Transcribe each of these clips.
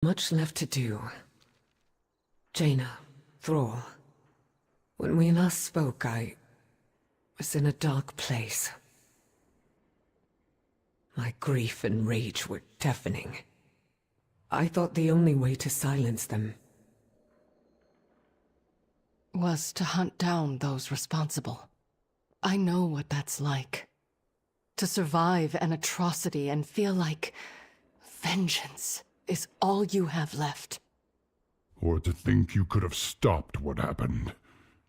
Much left to do. Jaina, Thrall. When we last spoke, I was in a dark place. My grief and rage were deafening. I thought the only way to silence them was to hunt down those responsible. I know what that's like. To survive an atrocity and feel like vengeance is all you have left. Or to think you could have stopped what happened,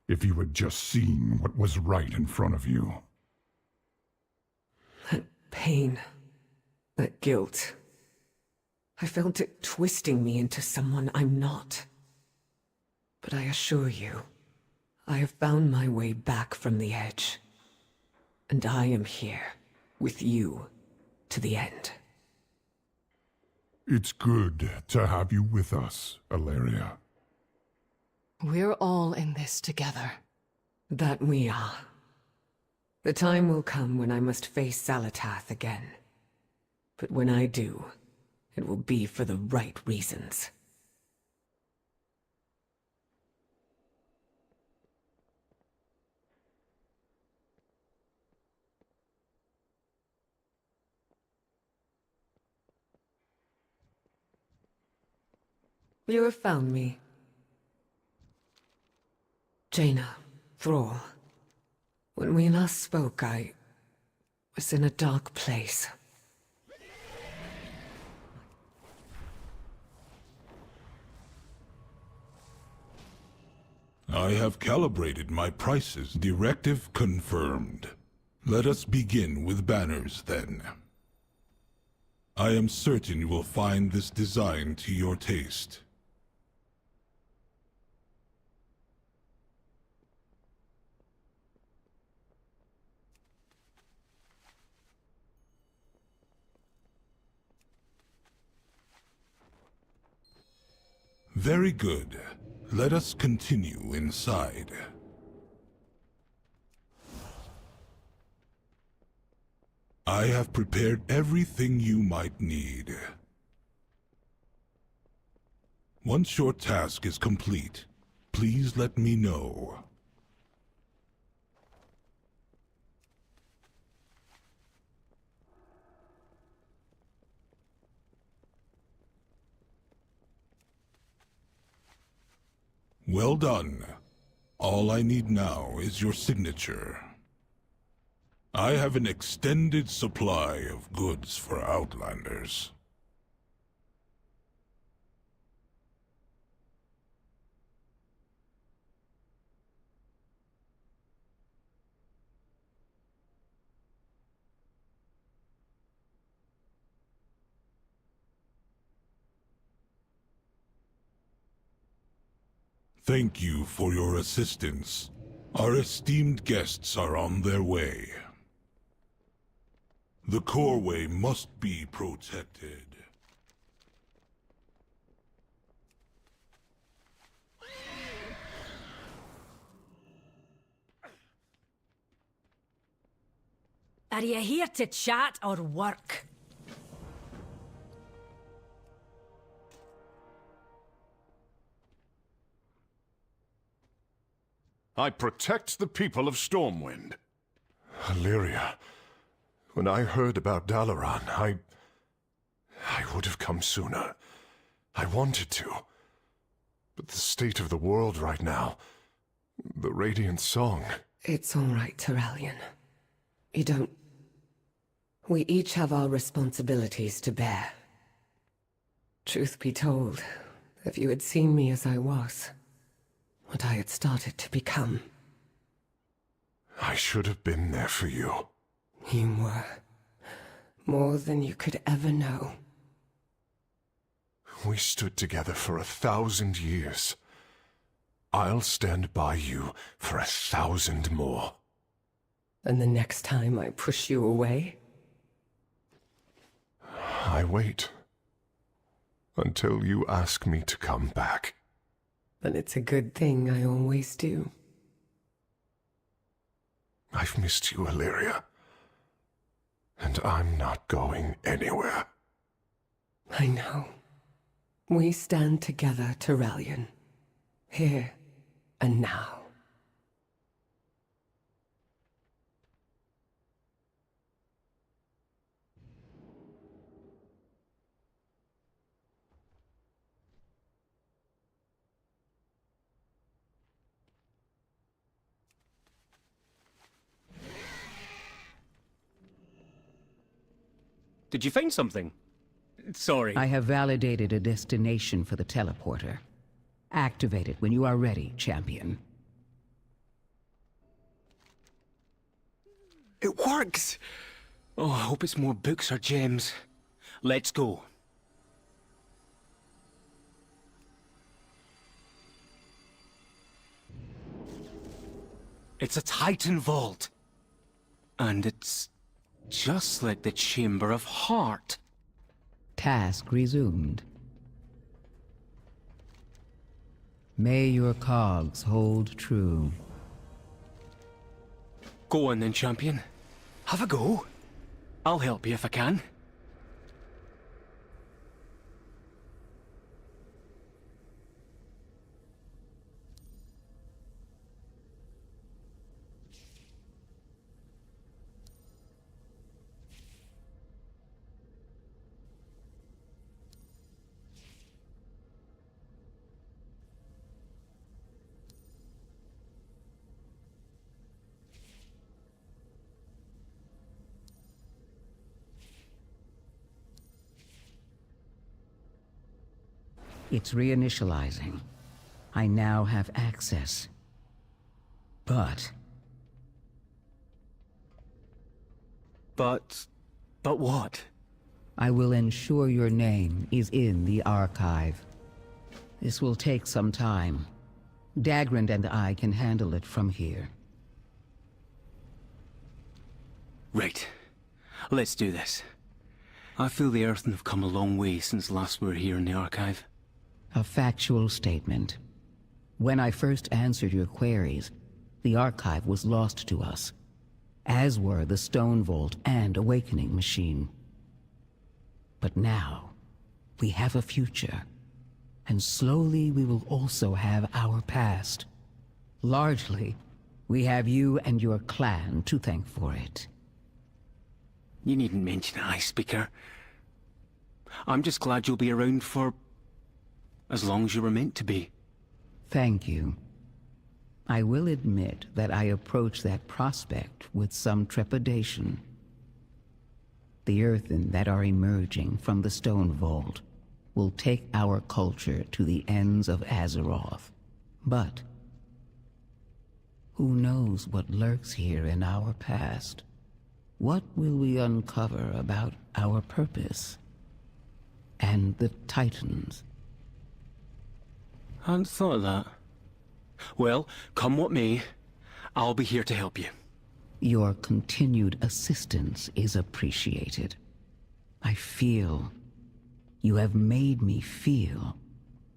if you had just seen what was right in front of you. That pain, that guilt. I felt it twisting me into someone I'm not. But I assure you, I have found my way back from the edge. And I am here, with you, to the end. It's good to have you with us, Alleria. We're all in this together. That we are. The time will come when I must face Xalatath again. But when I do, it will be for the right reasons. You have found me. Jaina, Thrall. When we last spoke, I was in a dark place. I have calibrated my prices. Directive confirmed. Let us begin with banners, then. I am certain you will find this design to your taste. Very good. Let us continue inside. I have prepared everything you might need. Once your task is complete, please let me know. Well done. All I need now is your signature. I have an extended supply of goods for Outlanders. Thank you for your assistance. Our esteemed guests are on their way. The Coreway must be protected. Are you here to chat or work? I protect the people of Stormwind. Alleria, when I heard about Dalaran, I would have come sooner. I wanted to. But the state of the world right now, the Radiant Song... It's all right, Terralion. You don't... We each have our responsibilities to bear. Truth be told, if you had seen me as I was, what I had started to become... I should have been there for you. You were. More than you could ever know. We stood together for 1,000 years. I'll stand by you for 1,000 more. And the next time I push you away? I wait. Until you ask me to come back. Then it's a good thing I always do. I've missed you, Alleria. And I'm not going anywhere. I know. We stand together, Tyrellian. Here and now. Did you find something? Sorry. I have validated a destination for the teleporter. Activate it when you are ready, champion. It works! Oh, I hope it's more books or gems. Let's go. It's a Titan vault. And it's just like the Chamber of Heart. Task resumed. May your cogs hold true. Go on then, champion. Have a go. I'll help you if I can. It's reinitializing. I now have access. But what? I will ensure your name is in the archive. This will take some time. Dagrand and I can handle it from here. Right. Let's do this. I feel the Earthen have come a long way since last we were here in the archive. A factual statement. When I first answered your queries, the archive was lost to us, as were the Stone Vault and Awakening Machine. But now, we have a future, and slowly we will also have our past. Largely, we have you and your clan to thank for it. You needn't mention Ice Speaker. I'm just glad you'll be around for as long as you were meant to be. Thank you. I will admit that I approach that prospect with some trepidation. The Earthen that are emerging from the Stone Vault will take our culture to the ends of Azeroth. But who knows what lurks here in our past? What will we uncover about our purpose and the Titans? Hadn't thought of that. Well, come what may, I'll be here to help you. Your continued assistance is appreciated. I feel, you have made me feel,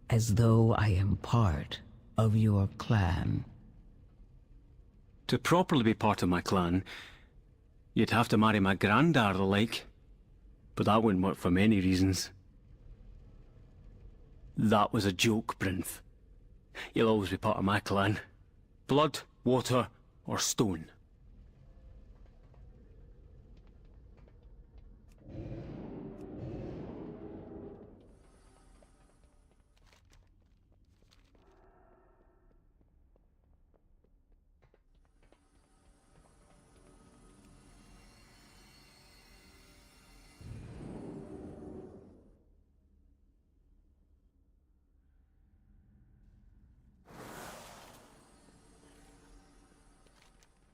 as though I am part of your clan. To properly be part of my clan, you'd have to marry my granddad or the like. But that wouldn't work for many reasons. That was a joke, Brinth. You'll always be part of my clan. Blood, water, or stone.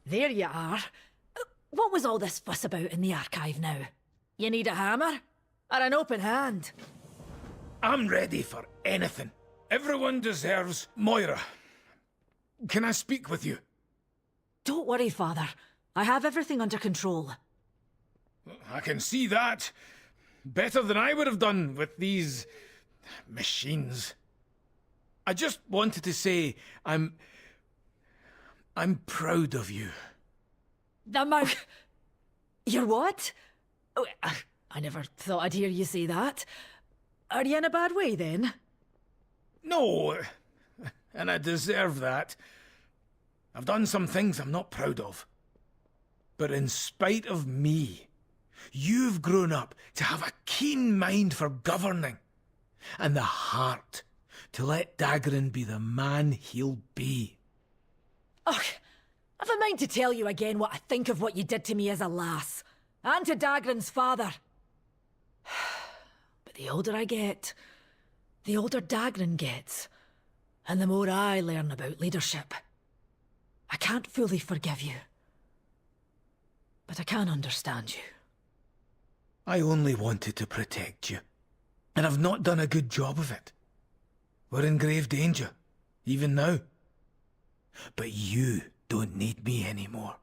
There you are. What was all this fuss about in the archive now? You need a hammer? Or an open hand? I'm ready for anything. Everyone deserves Moira. Can I speak with you? Don't worry, Father. I have everything under control. I can see that. Better than I would have done with these machines. I just wanted to say I'm proud of you. You're what? Oh, I never thought I'd hear you say that. Are you in a bad way then? No, and I deserve that. I've done some things I'm not proud of. But in spite of me, you've grown up to have a keen mind for governing, and the heart to let Dagran be the man he'll be. Ugh, I've a mind to tell you again what I think of what you did to me as a lass, and to Dagran's father. But the older I get, the older Dagran gets, and the more I learn about leadership. I can't fully forgive you, but I can understand you. I only wanted to protect you, and I've not done a good job of it. We're in grave danger, even now. But you don't need me anymore,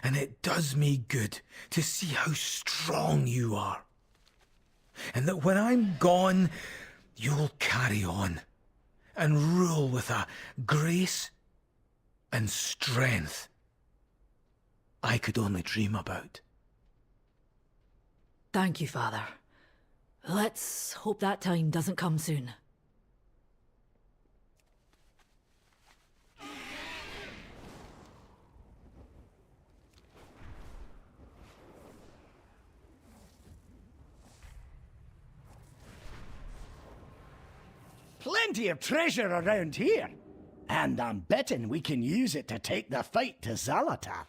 and it does me good to see how strong you are. And that when I'm gone, you'll carry on and rule with a grace and strength I could only dream about. Thank you, Father. Let's hope that time doesn't come soon. Plenty of treasure around here. And I'm betting we can use it to take the fight to Zalatath.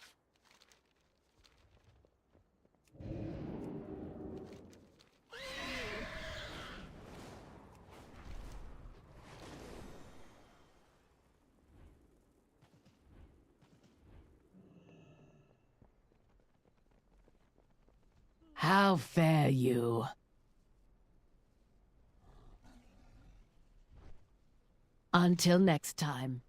How fare you? Until next time.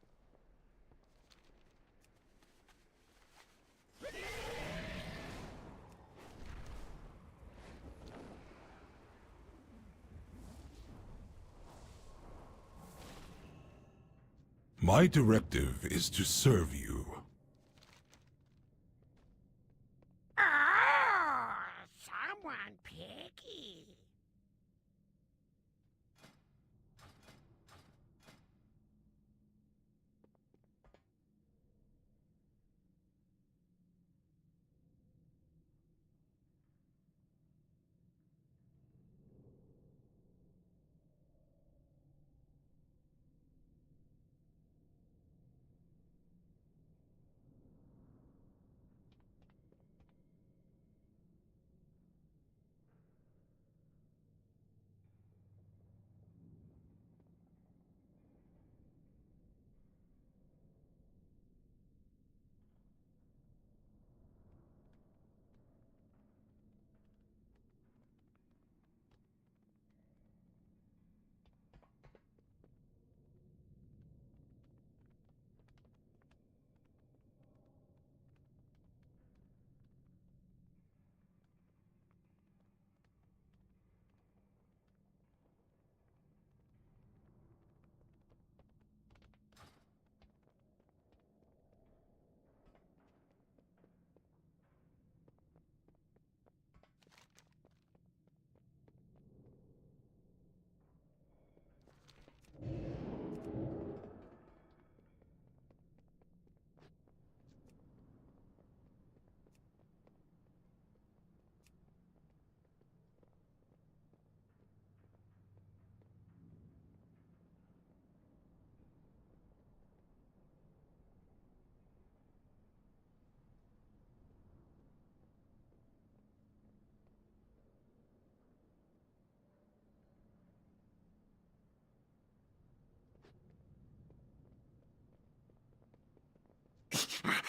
My directive is to serve you. Someone picky.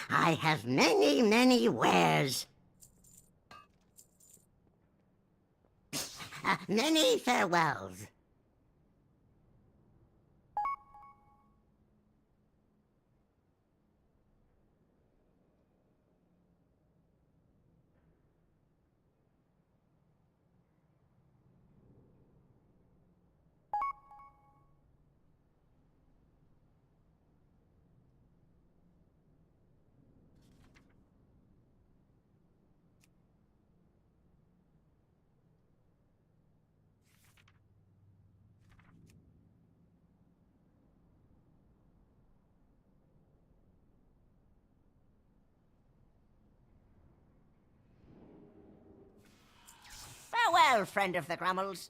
I have many, many wares. Many farewells. well, friend of the Grummels.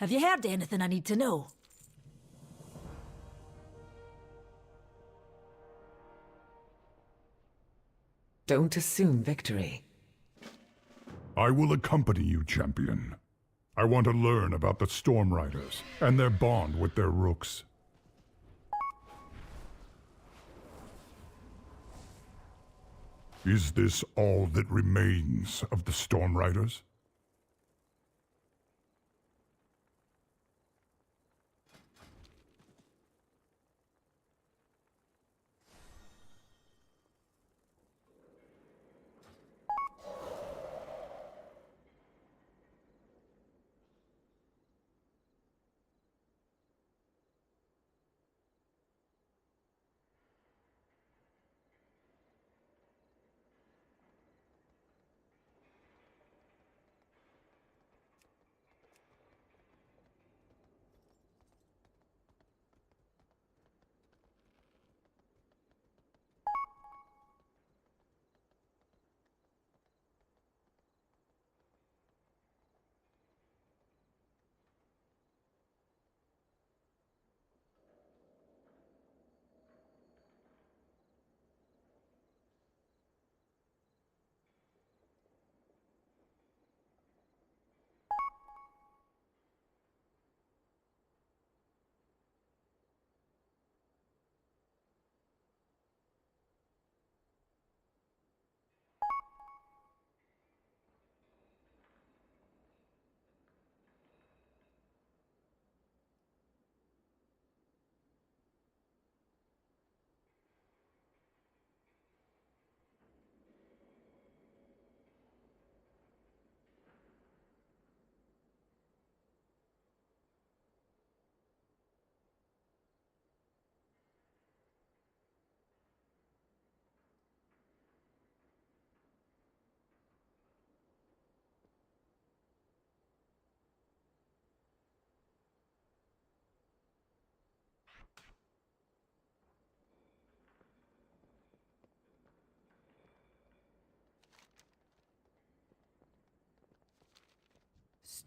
Have you heard anything I need to know? Don't assume victory. I will accompany you, champion. I want to learn about the Storm Riders and their bond with their rooks. Is this all that remains of the Storm Riders?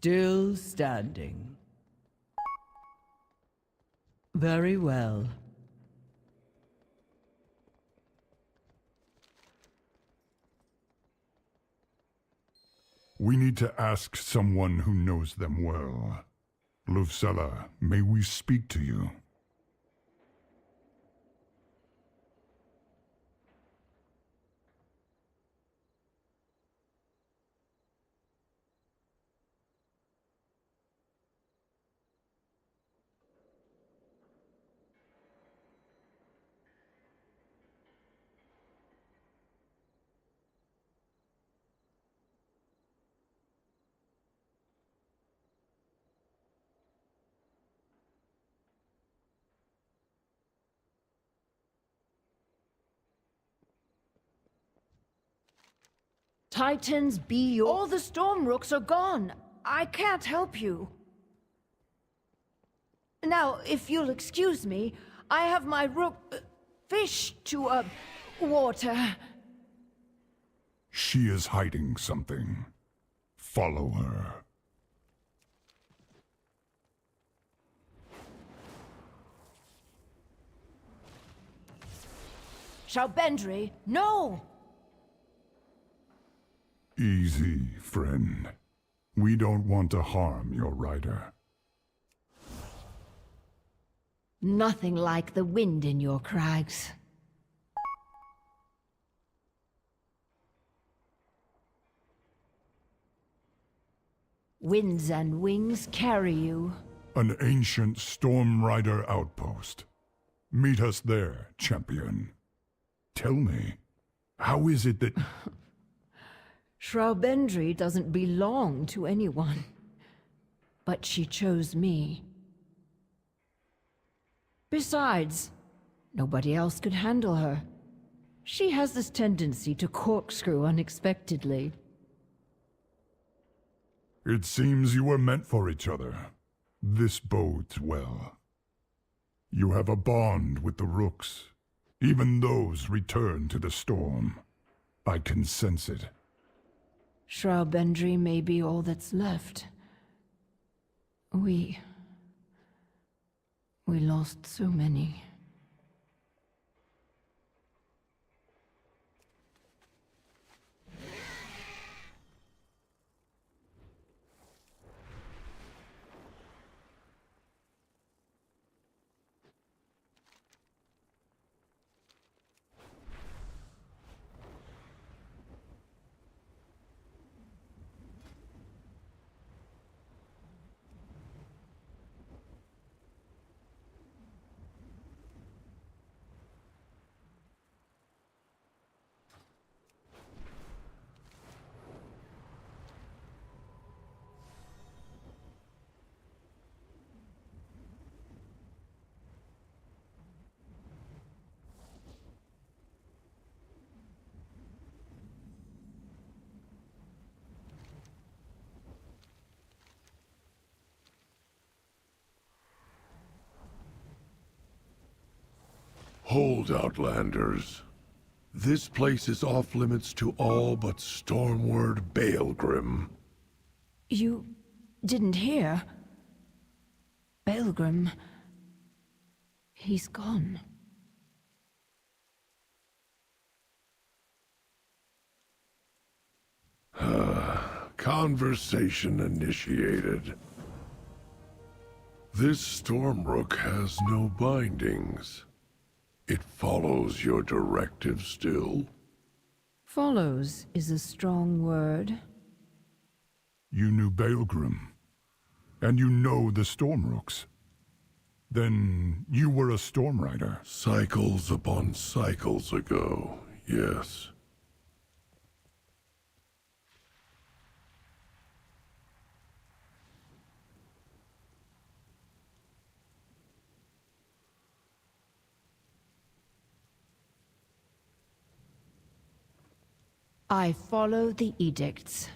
Still standing. Very well. We need to ask someone who knows them well. Luvsela, may we speak to you? Titans be your— All the storm rooks are gone. I can't help you. Now, if you'll excuse me, I have my fish to, water. She is hiding something. Follow her. Shaubendry, no! Easy, friend. We don't want to harm your rider. Nothing like the wind in your crags. Winds and wings carry you. An ancient Storm Rider outpost. Meet us there, champion. Tell me, how is it that... Shraubendry doesn't belong to anyone. But she chose me. Besides, nobody else could handle her. She has this tendency to corkscrew unexpectedly. It seems you were meant for each other. This bodes well. You have a bond with the Rooks. Even those return to the storm. I can sense it. Shraubendry may be all that's left. We lost so many. Hold, Outlanders. This place is off-limits to all but Stormward Baelgrim. You didn't hear? Baelgrim... he's gone. Conversation initiated. This Stormrook has no bindings. It follows your directive still? Follows is a strong word. You knew Baelgrim. And you know the Stormrooks. Then you were a Storm Rider. Cycles upon cycles ago, yes. I follow the edicts.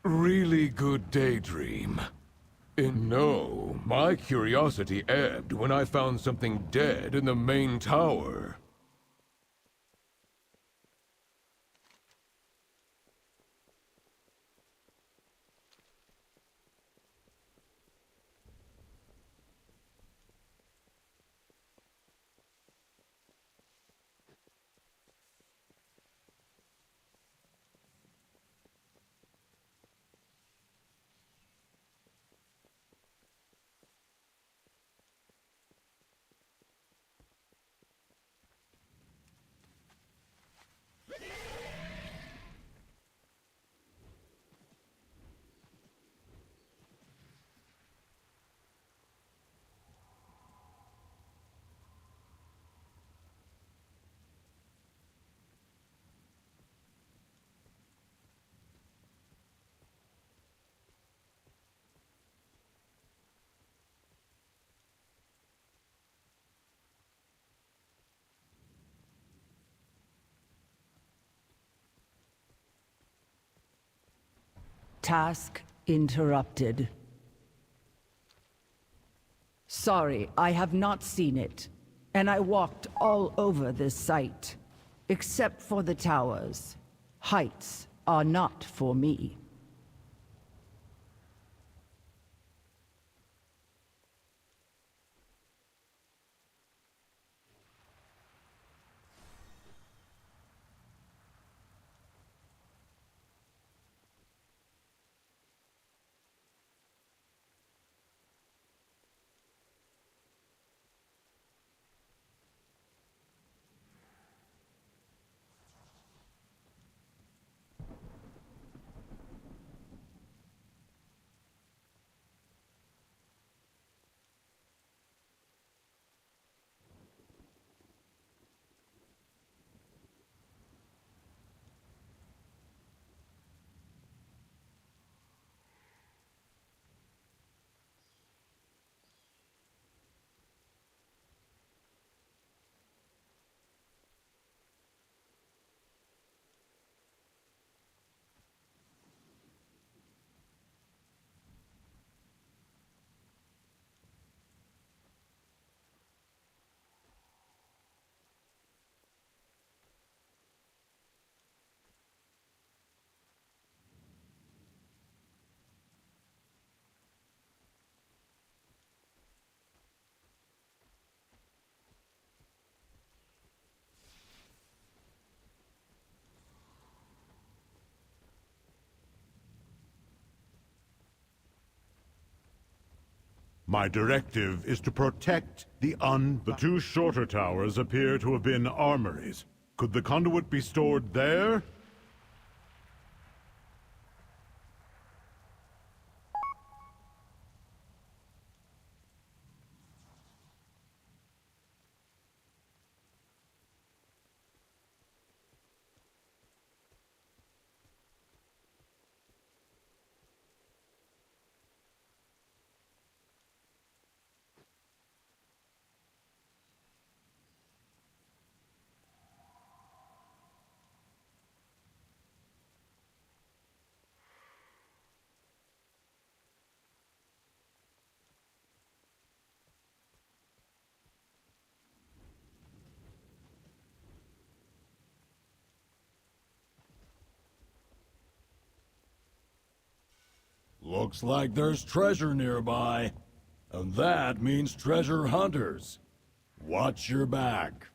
Really good daydream. No, my curiosity ebbed when I found something dead in the main tower. Task interrupted. Sorry, I have not seen it, and I walked all over this site, except for the towers. Heights are not for me. My directive is to protect the two shorter towers appear to have been armories. Could the conduit be stored there? Looks like there's treasure nearby. And that means treasure hunters. Watch your back.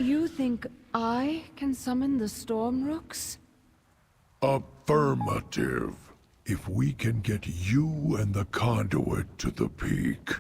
You think I can summon the storm rooks? Affirmative. If we can get you and the conduit to the peak.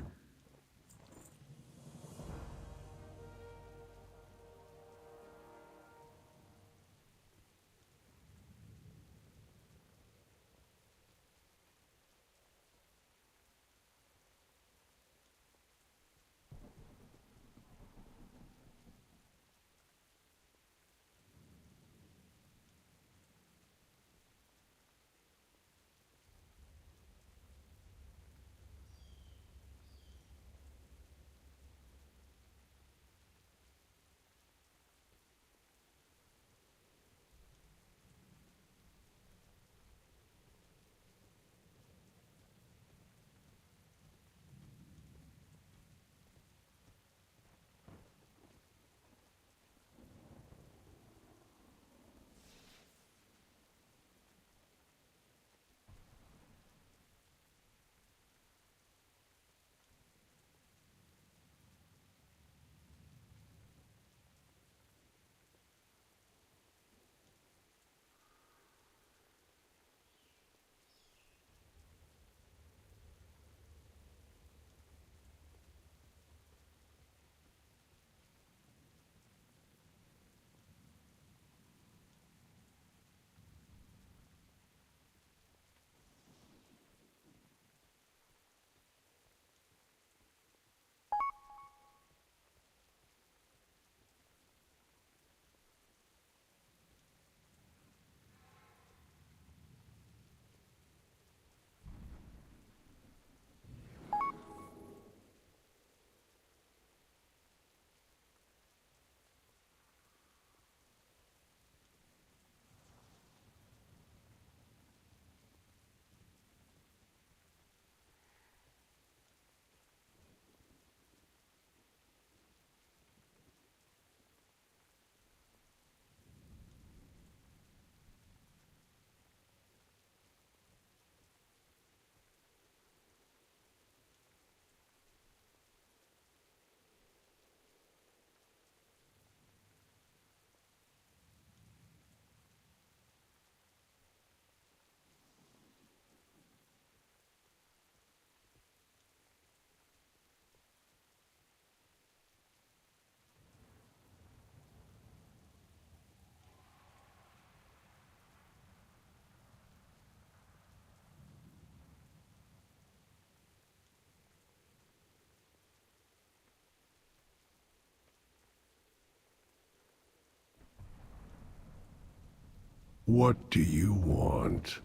What do you want?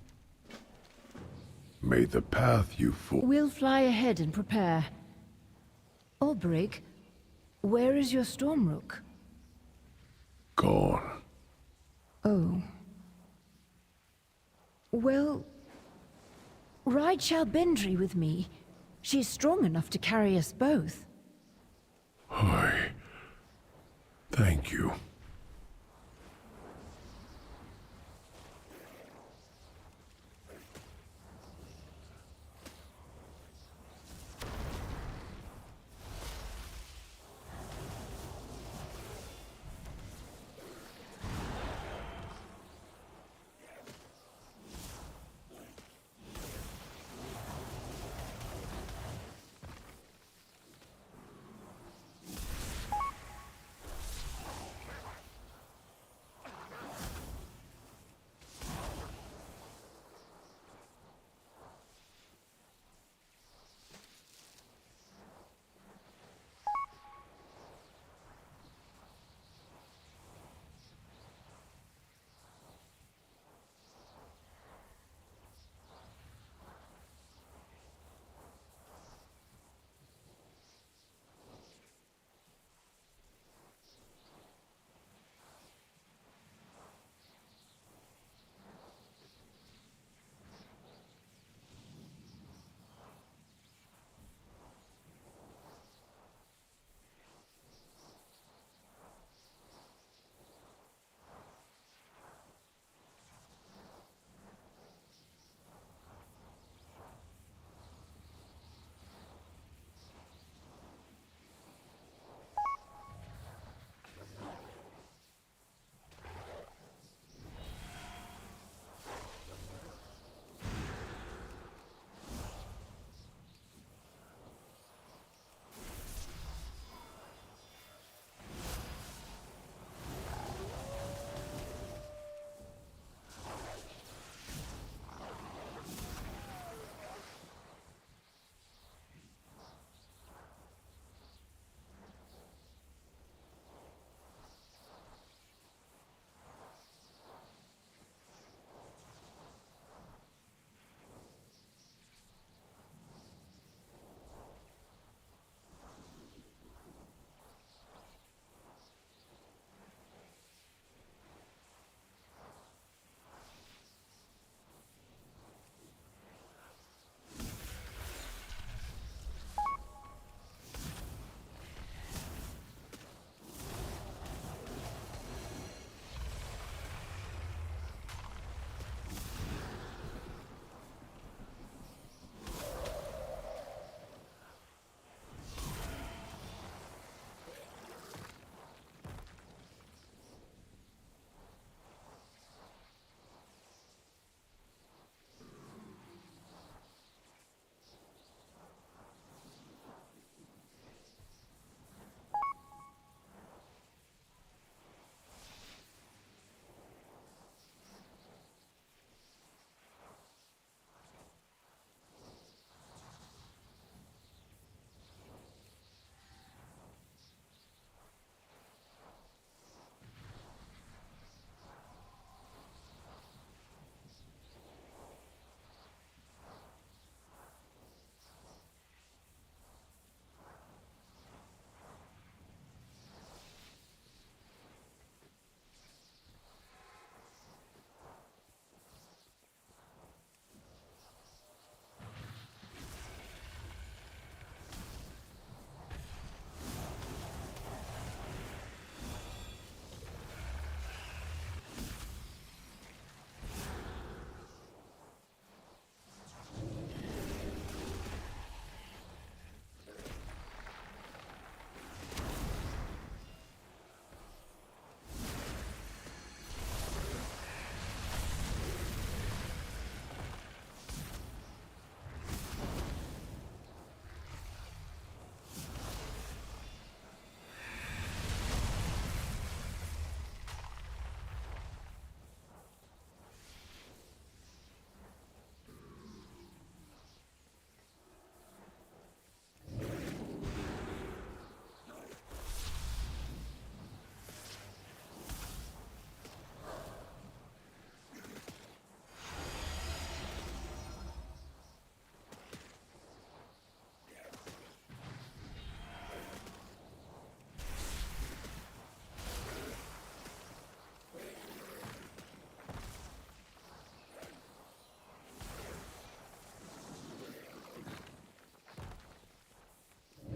May the path you follow... We'll fly ahead and prepare. Ulbrich, where is your Stormrook? Gone. Oh. Well... ride Shalbendri with me. She's strong enough to carry us both. Thank you.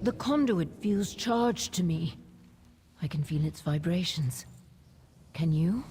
The conduit feels charged to me. I can feel its vibrations. Can you?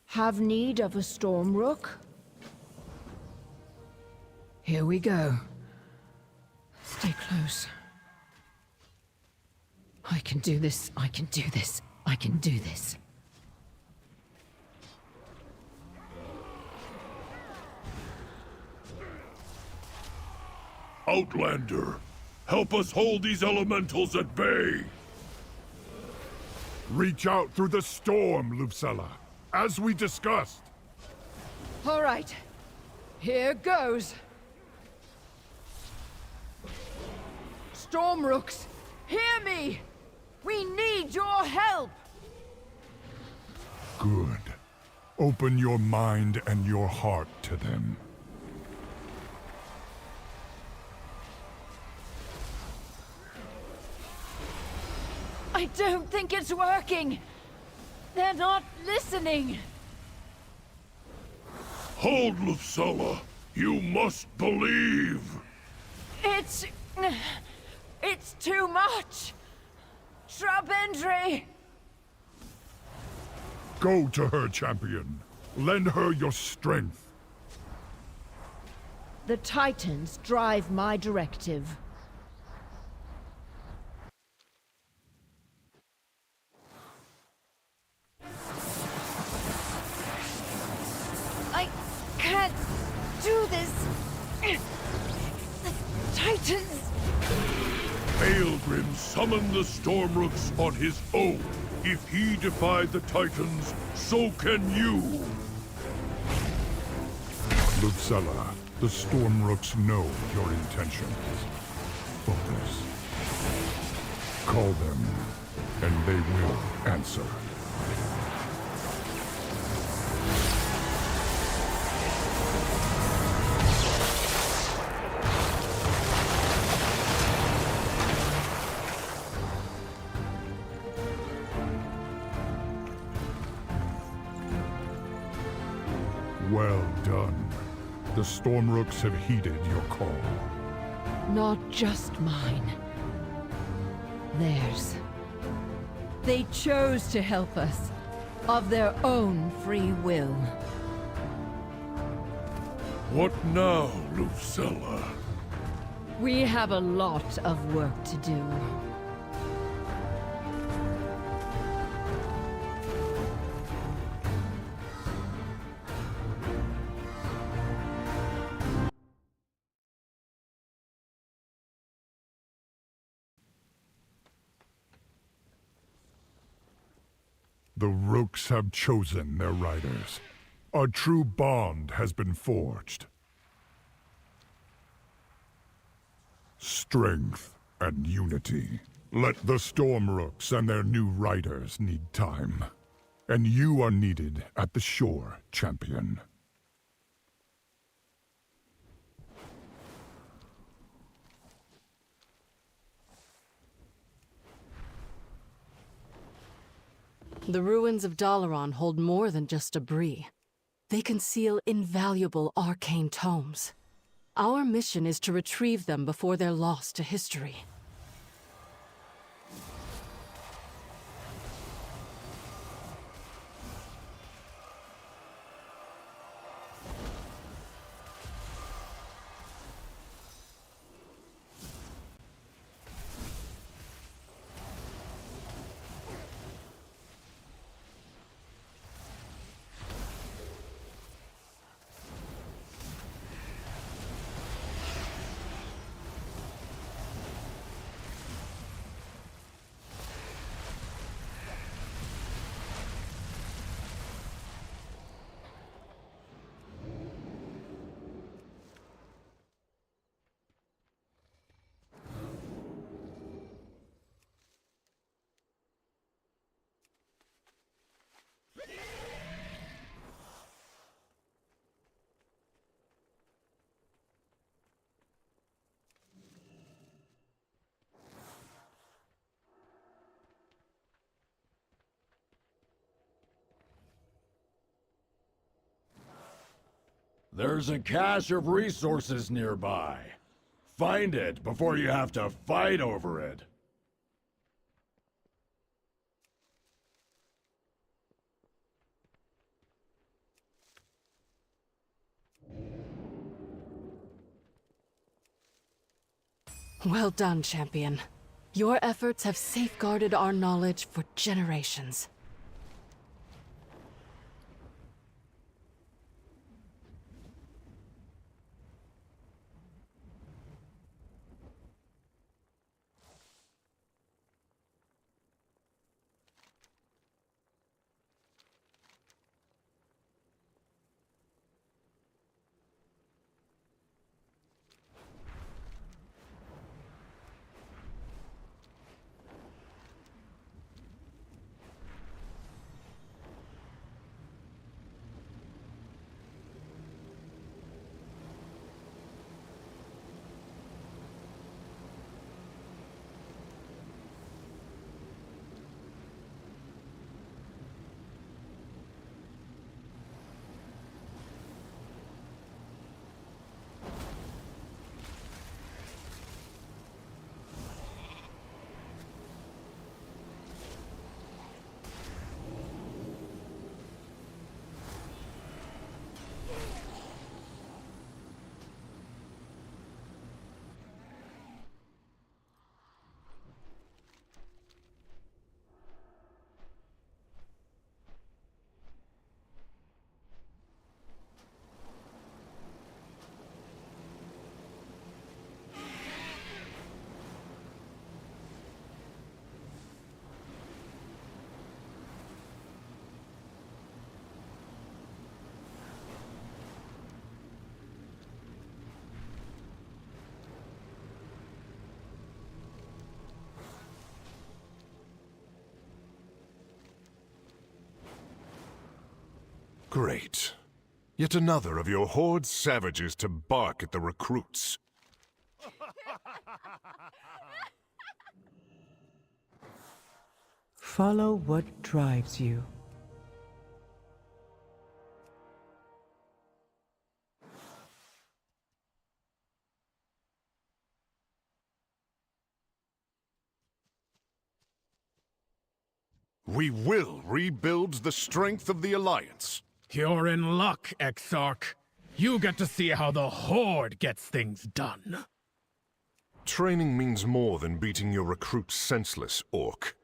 Have need of a storm rook? Here we go. Stay close. I can do this, I can do this, I can do this. Outlander, help us hold these elementals at bay! Reach out through the storm, Lufcella, as we discussed. All right. Here goes. Storm Rooks, hear me! We need your help! Good. Open your mind and your heart to them. I don't think it's working. They're not listening. Hold, Lufcella. You must believe. It's too much. Trabendry. Go to her, champion. Lend her your strength. The Titans drive my directive. I can't do this. The Titans. Aelgrim summoned the Stormrooks on his own. If he defied the Titans, so can you. Lufcella, the Stormrooks know your intentions. Focus. Call them, and they will answer. Well done. The Stormrooks have heeded your call. Not just mine. Theirs. They chose to help us, of their own free will. What now, Lucella? We have a lot of work to do. The Rooks have chosen their riders. A true bond has been forged. Strength and unity. Let the Stormrooks and their new riders need time. And you are needed at the shore, champion. The ruins of Dalaran hold more than just debris. They conceal invaluable arcane tomes. Our mission is to retrieve them before they're lost to history. There's a cache of resources nearby. Find it before you have to fight over it. Well done, champion. Your efforts have safeguarded our knowledge for generations. Great. Yet another of your Horde's savages to bark at the recruits. Follow what drives you. We will rebuild the strength of the Alliance. You're in luck, Exarch. You get to see how the Horde gets things done. Training means more than beating your recruits senseless, Orc.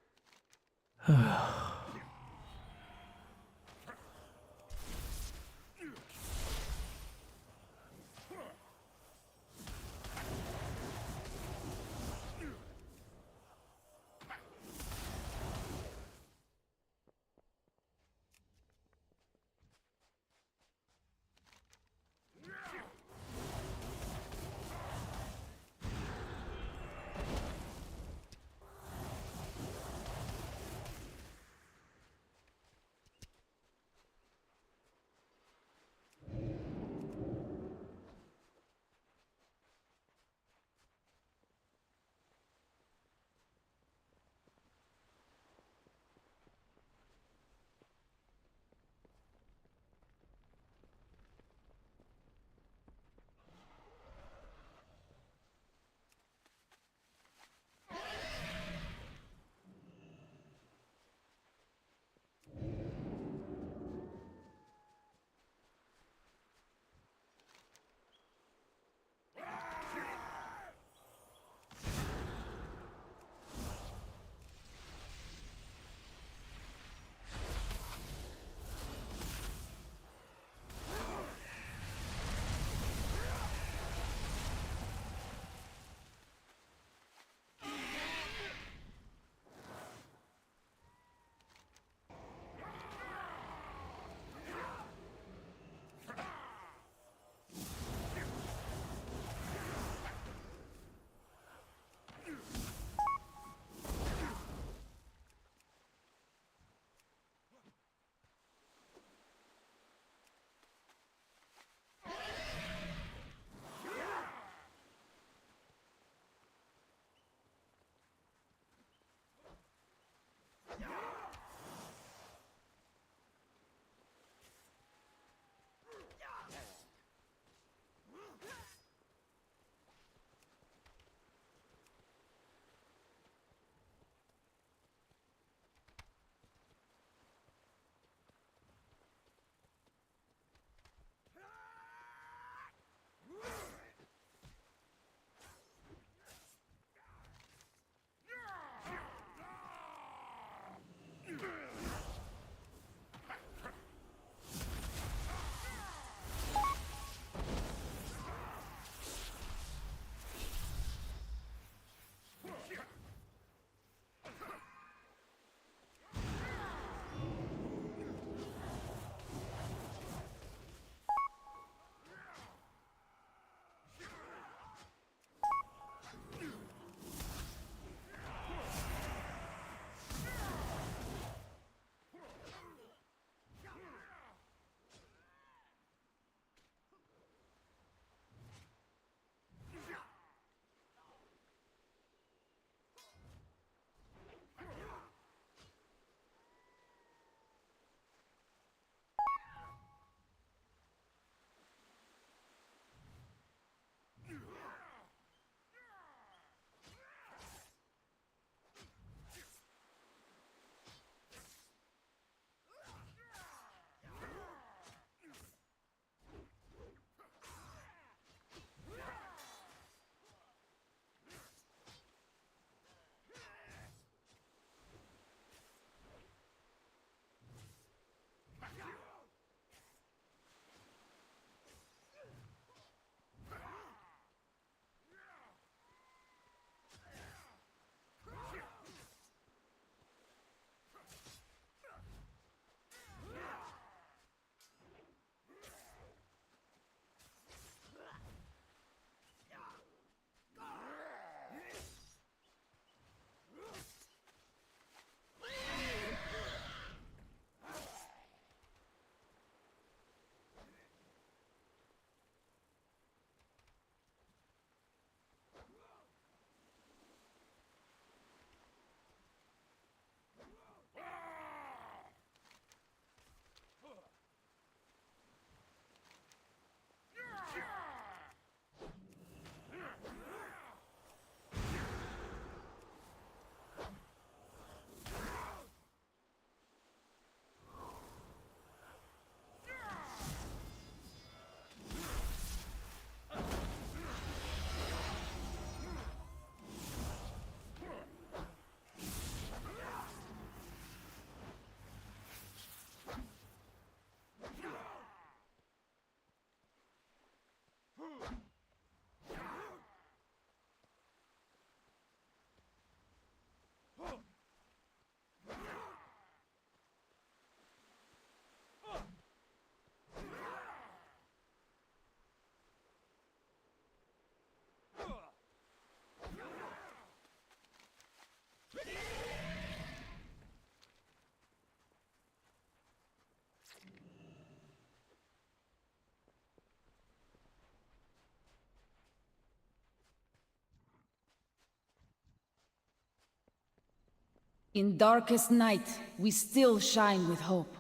In darkest night, we still shine with hope.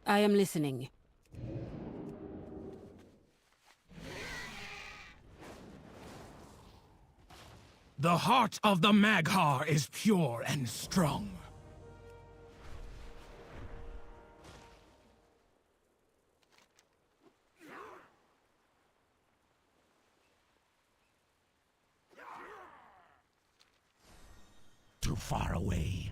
I am listening. The heart of the Maghar is pure and strong. Too far away.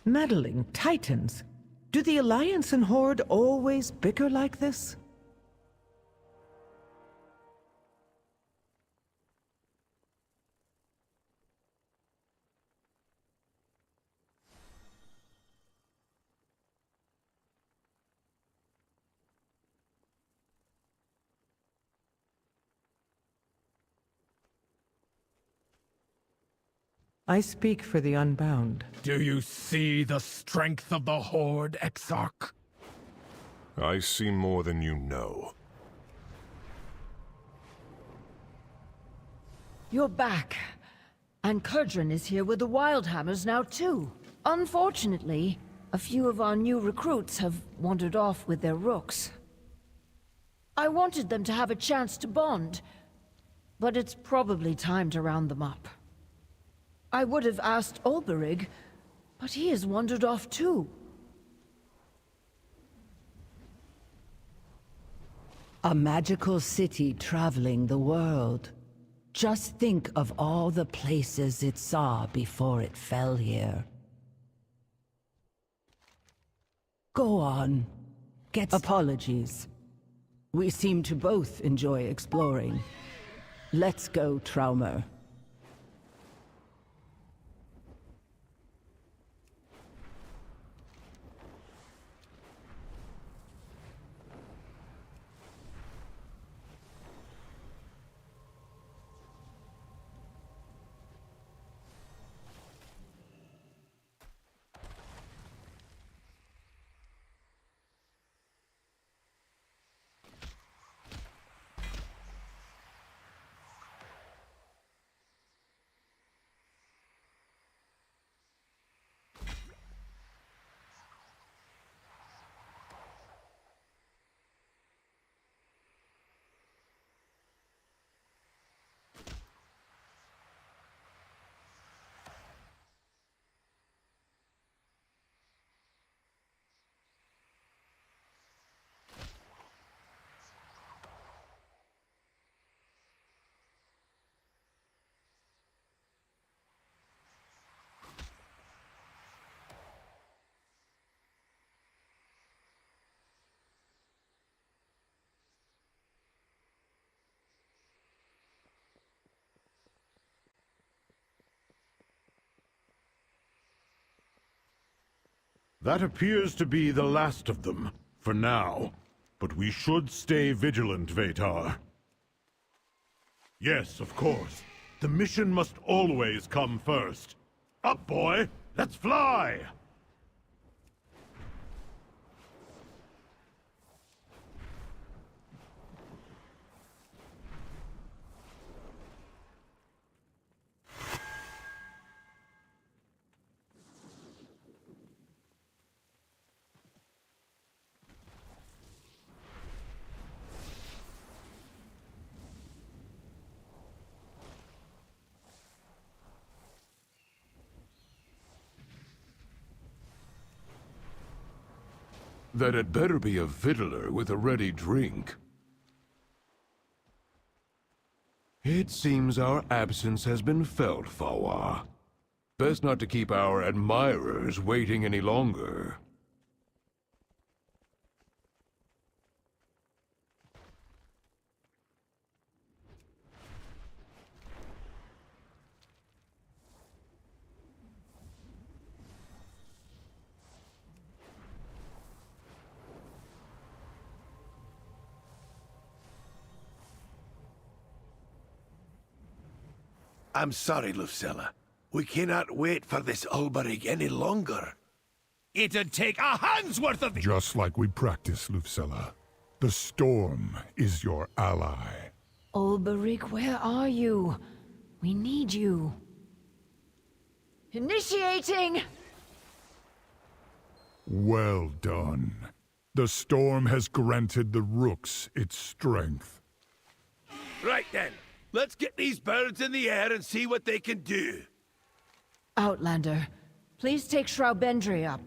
Meddling titans. Do the Alliance and Horde always bicker like this? I speak for the unbound. Do you see the strength of the Horde, Exarch? I see more than you know. You're back. And Kurdran is here with the Wildhammers now too. Unfortunately, a few of our new recruits have wandered off with their rooks. I wanted them to have a chance to bond, but it's probably time to round them up. I would have asked Ulberig, but he has wandered off too. A magical city traveling the world. Just think of all the places it saw before it fell here. Go on. Apologies. We seem to both enjoy exploring. Let's go, Traumer. That appears to be the last of them, for now. But we should stay vigilant, Vatar. Yes, of course. The mission must always come first. Up, boy! Let's fly! That it better be a fiddler with a ready drink. It seems our absence has been felt, Fawa. Best not to keep our admirers waiting any longer. I'm sorry, Lucilla. We cannot wait for this Ulberig any longer. It'd take a hand's worth of... Just like we practiced, Lucilla. The storm is your ally. Ulberig, where are you? We need you. Initiating! Well done. The storm has granted the rooks its strength. Right then. Let's get these birds in the air and see what they can do. Outlander, please take Shraubendry up.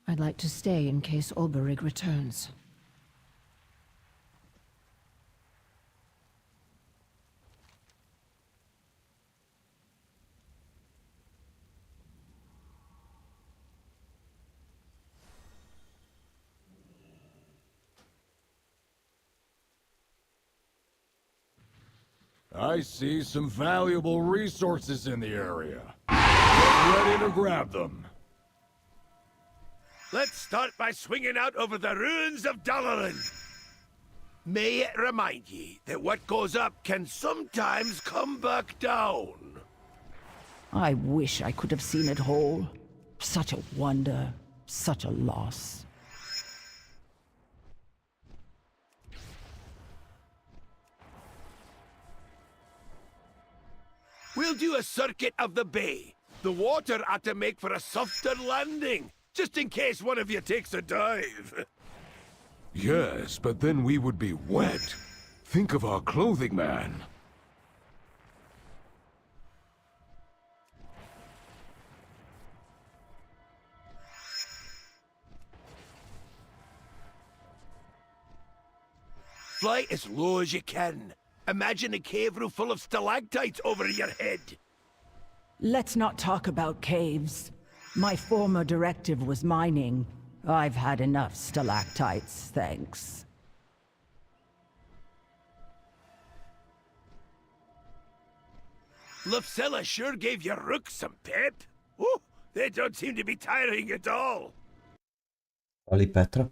I'd like to stay in case Ulberig returns. I see some valuable resources in the area. Get ready to grab them. Let's start by swinging out over the ruins of Dalaran. May it remind ye that what goes up can sometimes come back down. I wish I could have seen it whole. Such a wonder, such a loss. We'll do a circuit of the bay. The water ought to make for a softer landing, just in case one of you takes a dive. Yes, but then we would be wet. Think of our clothing, man. Fly as low as you can. Imagine a cave roof full of stalactites over your head. Let's not talk about caves. My former directive was mining. I've had enough stalactites, thanks. Lufcella sure gave your rooks some pep. Oh, they don't seem to be tiring at all. Ali Petra.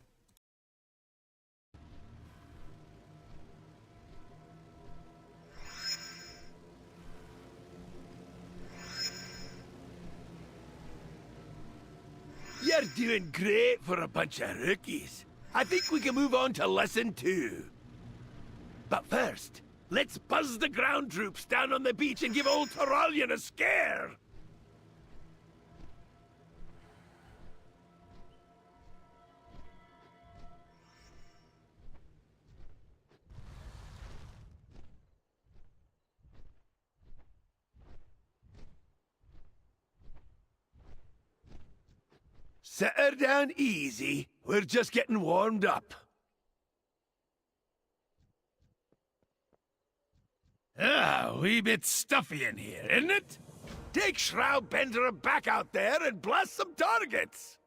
You're doing great for a bunch of rookies. I think we can move on to lesson 2. But first, let's buzz the ground troops down on the beach and give old Toralian a scare! Set her down easy. We're just getting warmed up. Ah, a wee bit stuffy in here, isn't it? Take Shroud Bender back out there and blast some targets!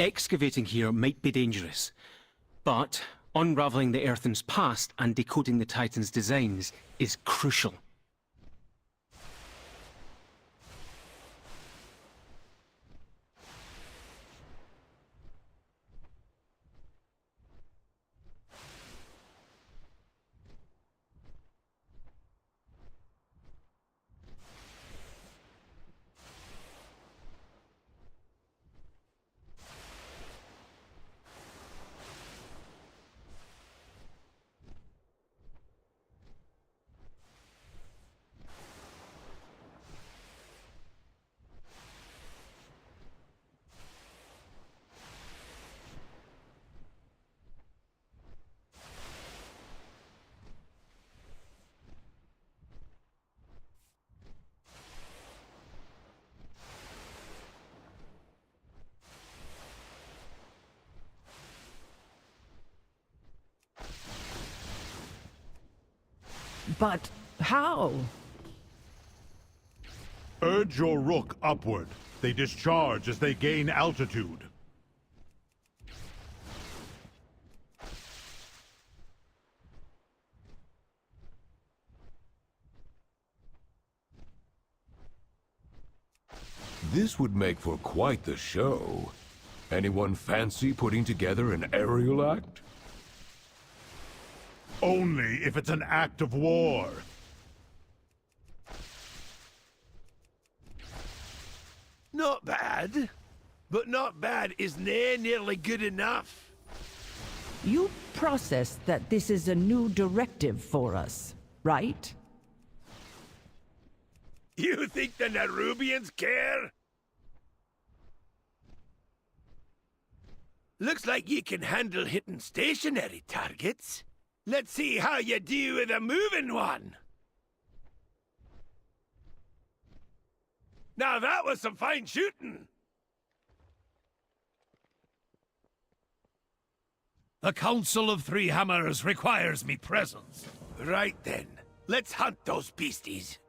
Excavating here might be dangerous, but unraveling the Earthen's past and decoding the Titan's designs is crucial. But how? Urge your rook upward. They discharge as they gain altitude. This would make for quite the show. Anyone fancy putting together an aerial act? Only if it's an act of war. Not bad. But not bad is nae nearly good enough. You process that this is a new directive for us, right? You think the Nerubians care? Looks like you can handle hitting stationary targets. Let's see how you do with a moving one. Now that was some fine shooting. The Council of Three Hammers requires me presence. Right then. Let's hunt those beasties.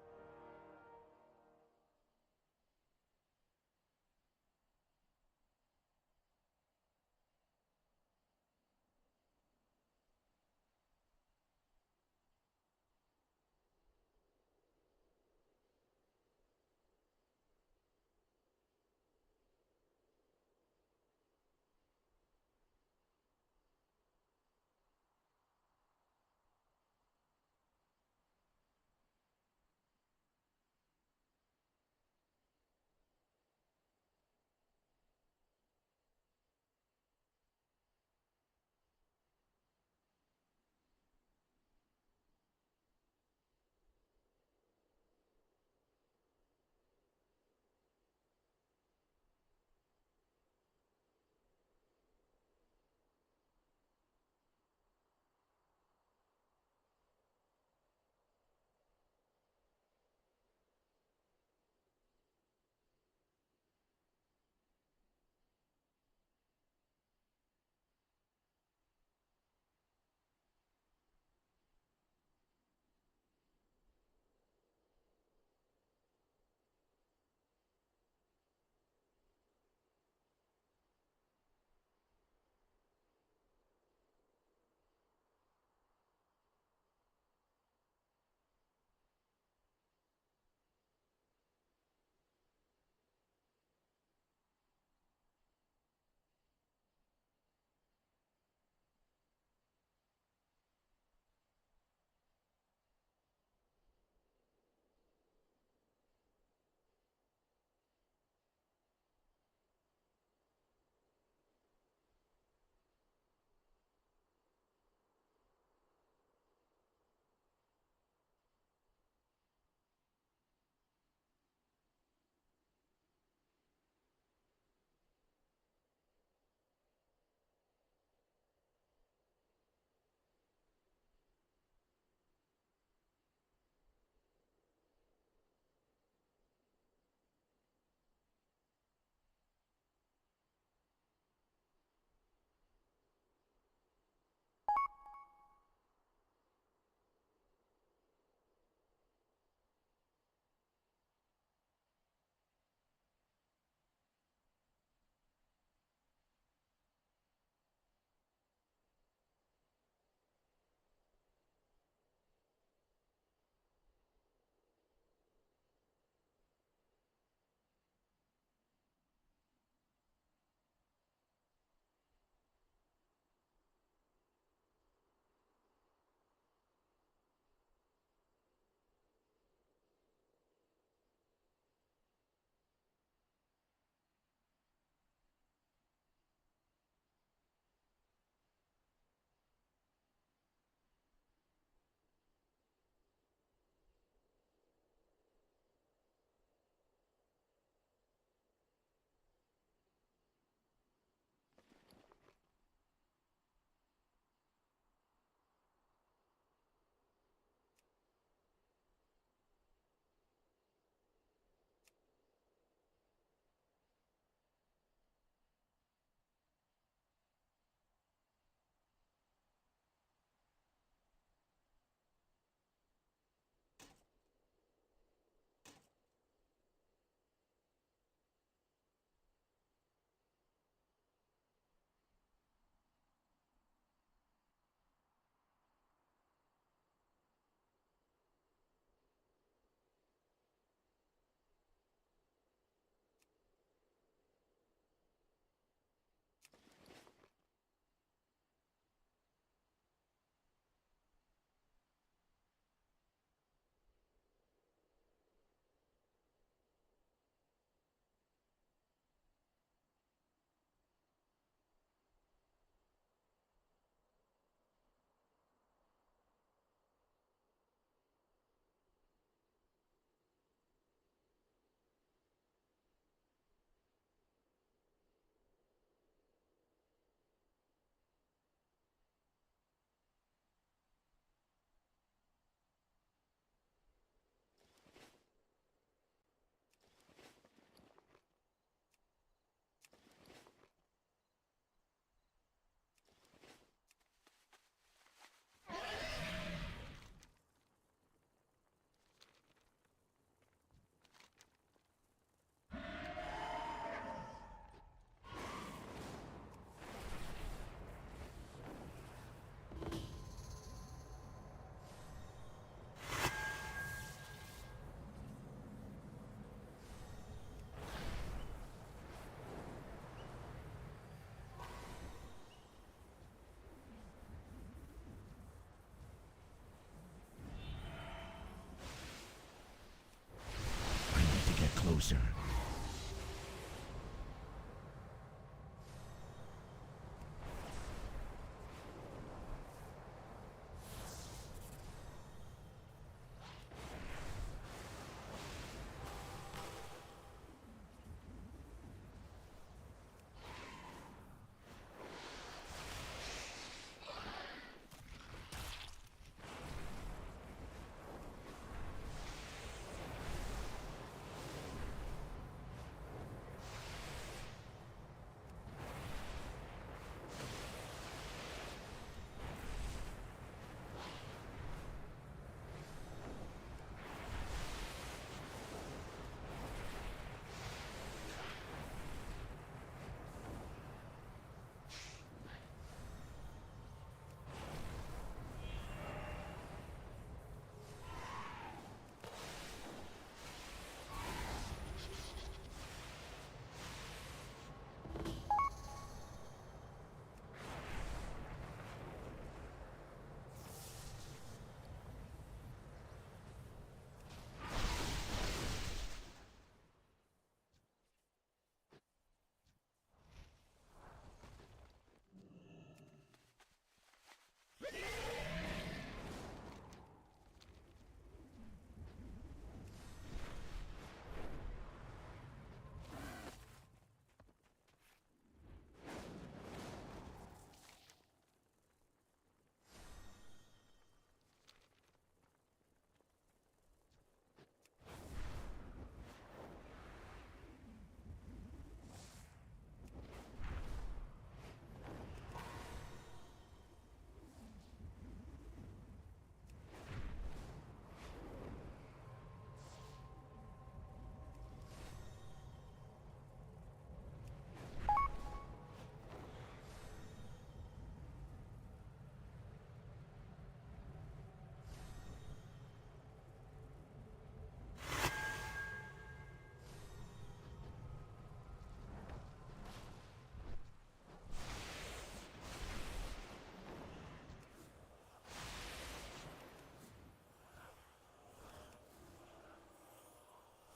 closer.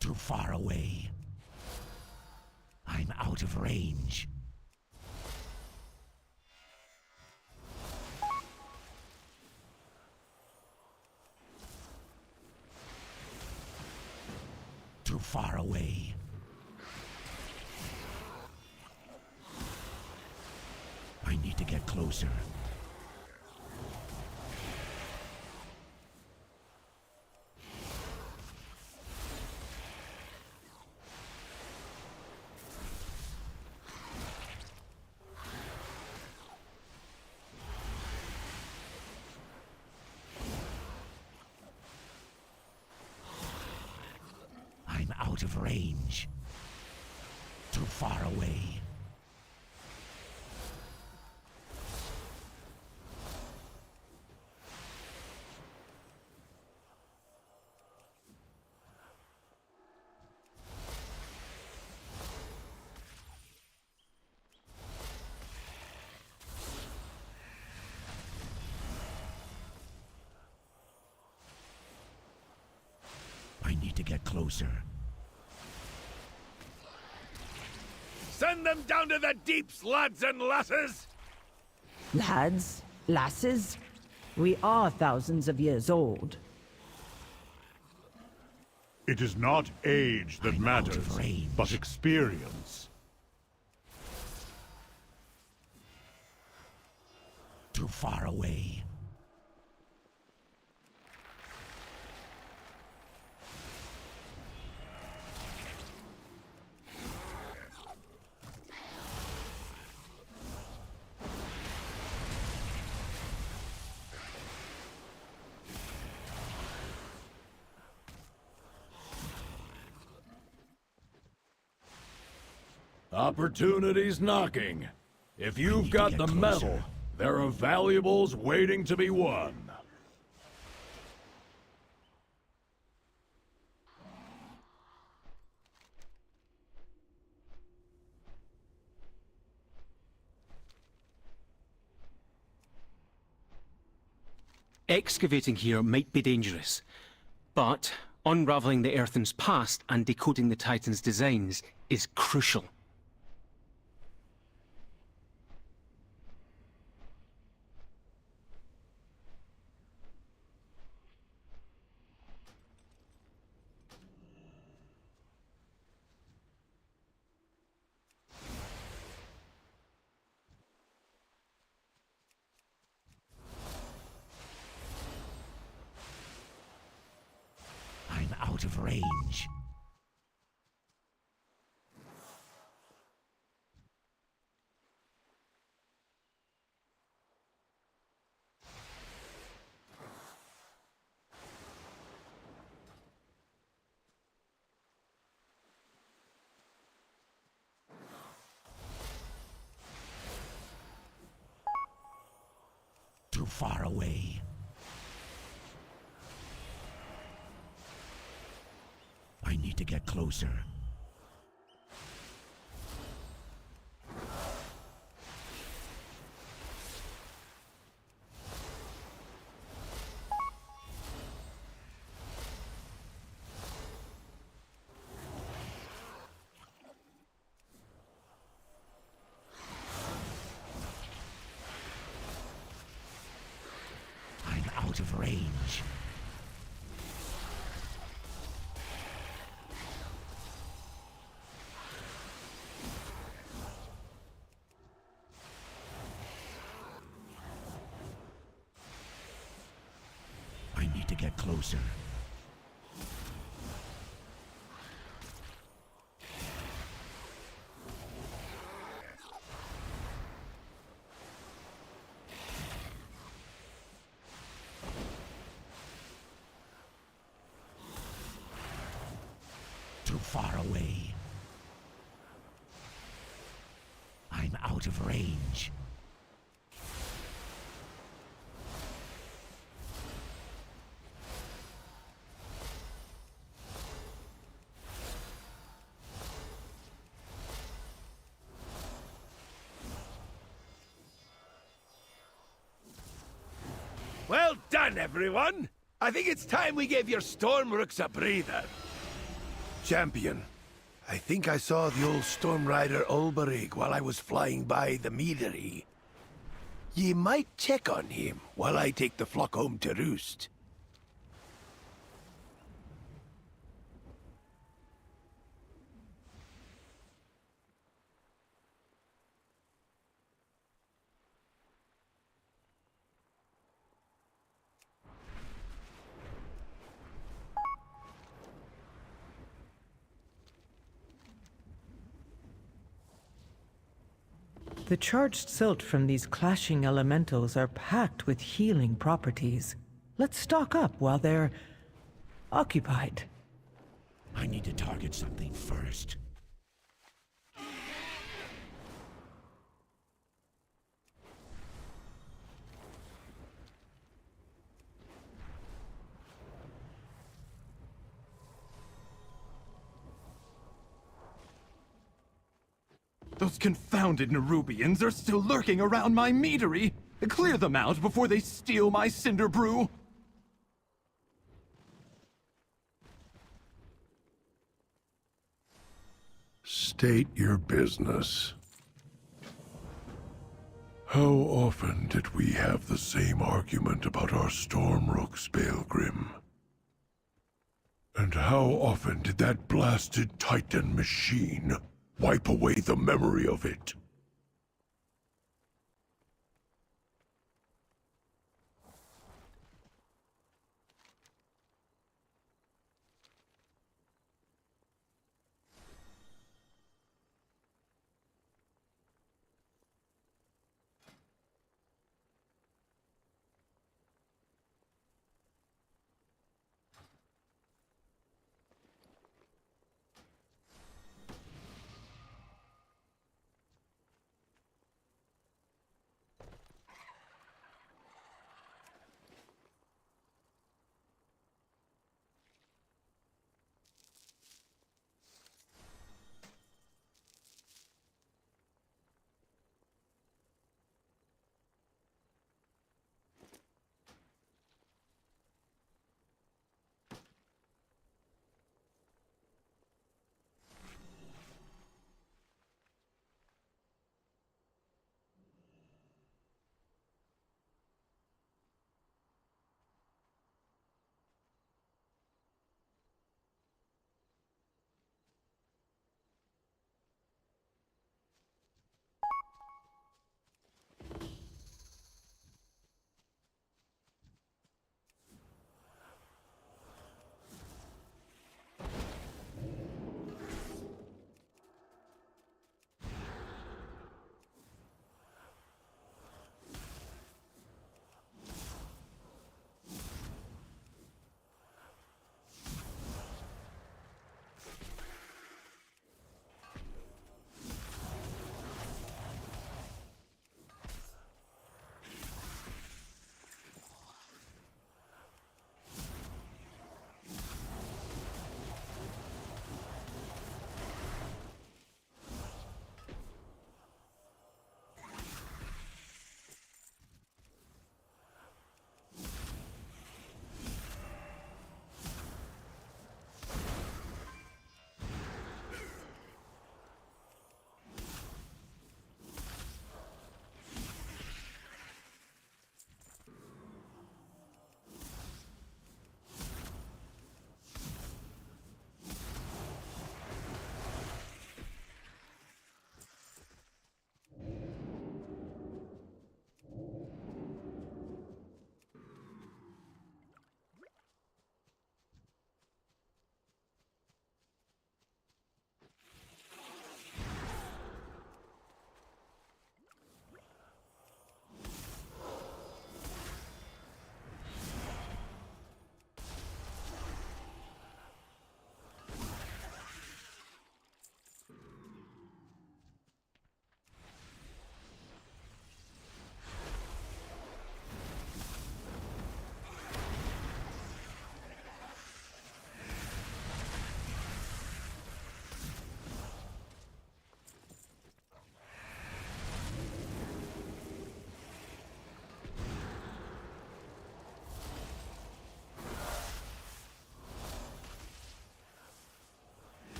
Too far away. I'm out of range. Too far away. I need to get closer. Out of range. Too far away. I need to get closer. Send them down to the deeps, lads and lasses! Lads? Lasses? We are thousands of years old. It is not age that matters, but experience. Too far away. Opportunity's knocking. If you've got the metal, there are valuables waiting to be won. Excavating here might be dangerous, but Unraveling the Earthen's past and decoding the Titan's designs is crucial. I'm out of range. Too far away. I need to get closer. I'm out of range. I need to get closer. Too far away. I'm out of range. Well done, everyone! I think it's time we gave your storm rooks a breather. Champion, I think I saw the old storm rider Ulberig while I was flying by the meadery. Ye might check on him while I take the flock home to roost. The charged silt from these clashing elementals are packed with healing properties. Let's stock up while they're occupied. I need to target something first. Those confounded Nerubians are still lurking around my meadery! Clear them out before they steal my cinder brew! State your business. How often did we have the same argument about our storm rooks, Baelgrim? And how often did that blasted Titan machine wipe away the memory of it?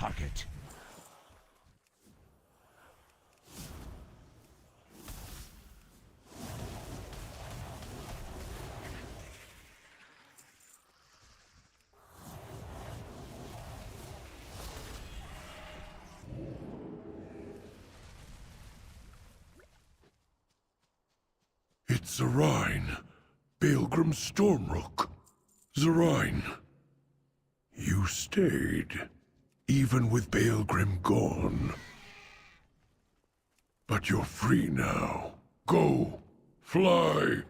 target. It's Zarine, Balgrim Stormrook. Zarine, you stayed, even with Balgrim gone. But you're free now. Go, fly.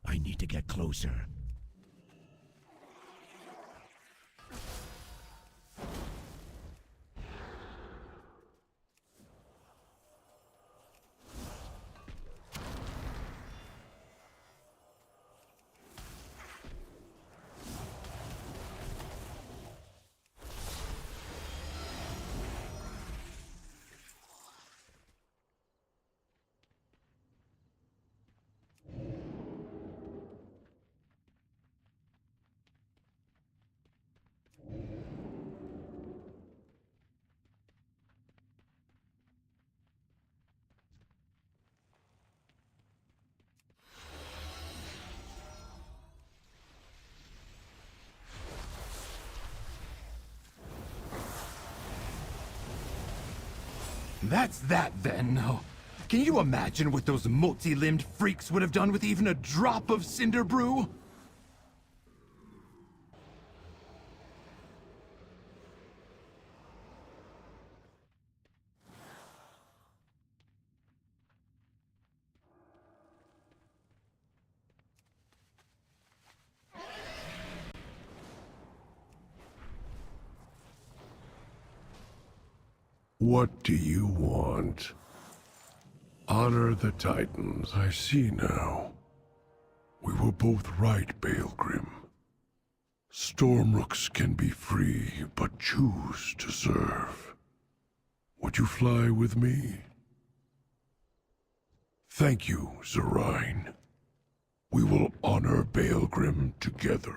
I need to get closer. That's that, then. Oh, can you imagine what those multi-limbed freaks would have done with even a drop of cinder brew? What do you want? Honor the Titans, I see now. We were both right, Balgrim. Stormrooks can be free, but choose to serve. Would you fly with me? Thank you, Zarine. We will honor Balgrim together.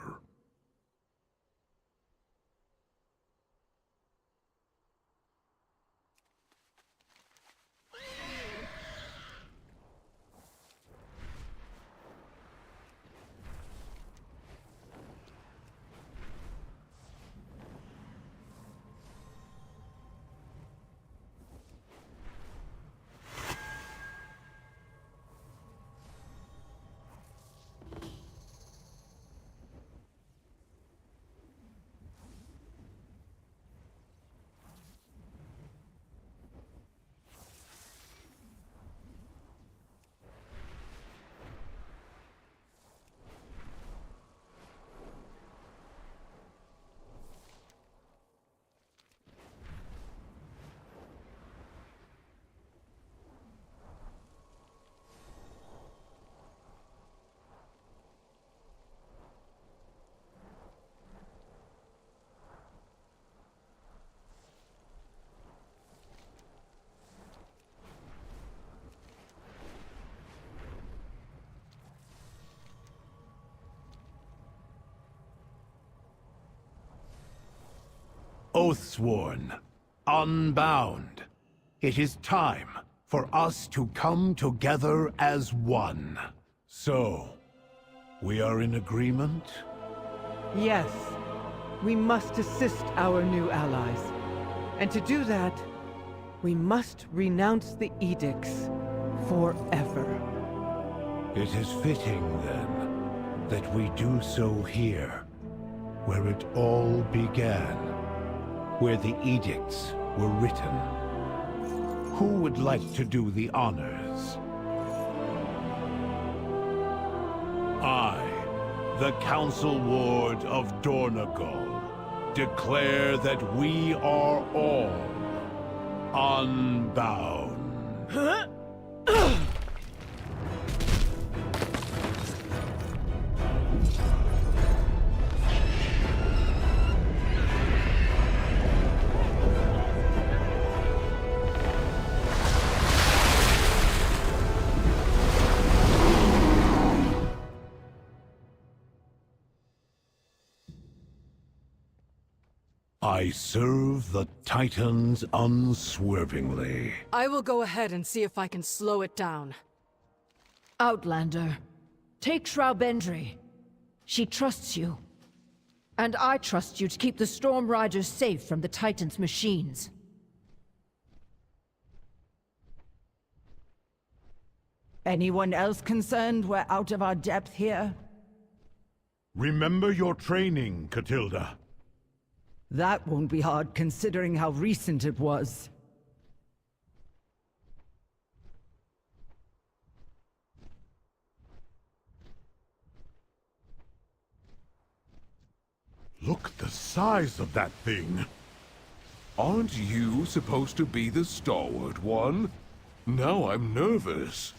Oathsworn, unbound. It is time for us to come together as one. So, we are in agreement? Yes. We must assist our new allies. And to do that, we must renounce the edicts forever. It is fitting, then, that we do so here, where it all began, where the edicts were written. Who would like to do the honors? I, the Council Ward of Dornagol, declare that we are all unbound. Huh? I serve the Titans unswervingly. I will go ahead and see if I can slow it down. Outlander, take Shroudbendry. She trusts you. And I trust you to keep the Storm Riders safe from the Titans' machines. Anyone else concerned we're out of our depth here? Remember your training, Catilda. That won't be hard considering how recent it was. Look at the size of that thing. Aren't you supposed to be the stalwart one? Now I'm nervous.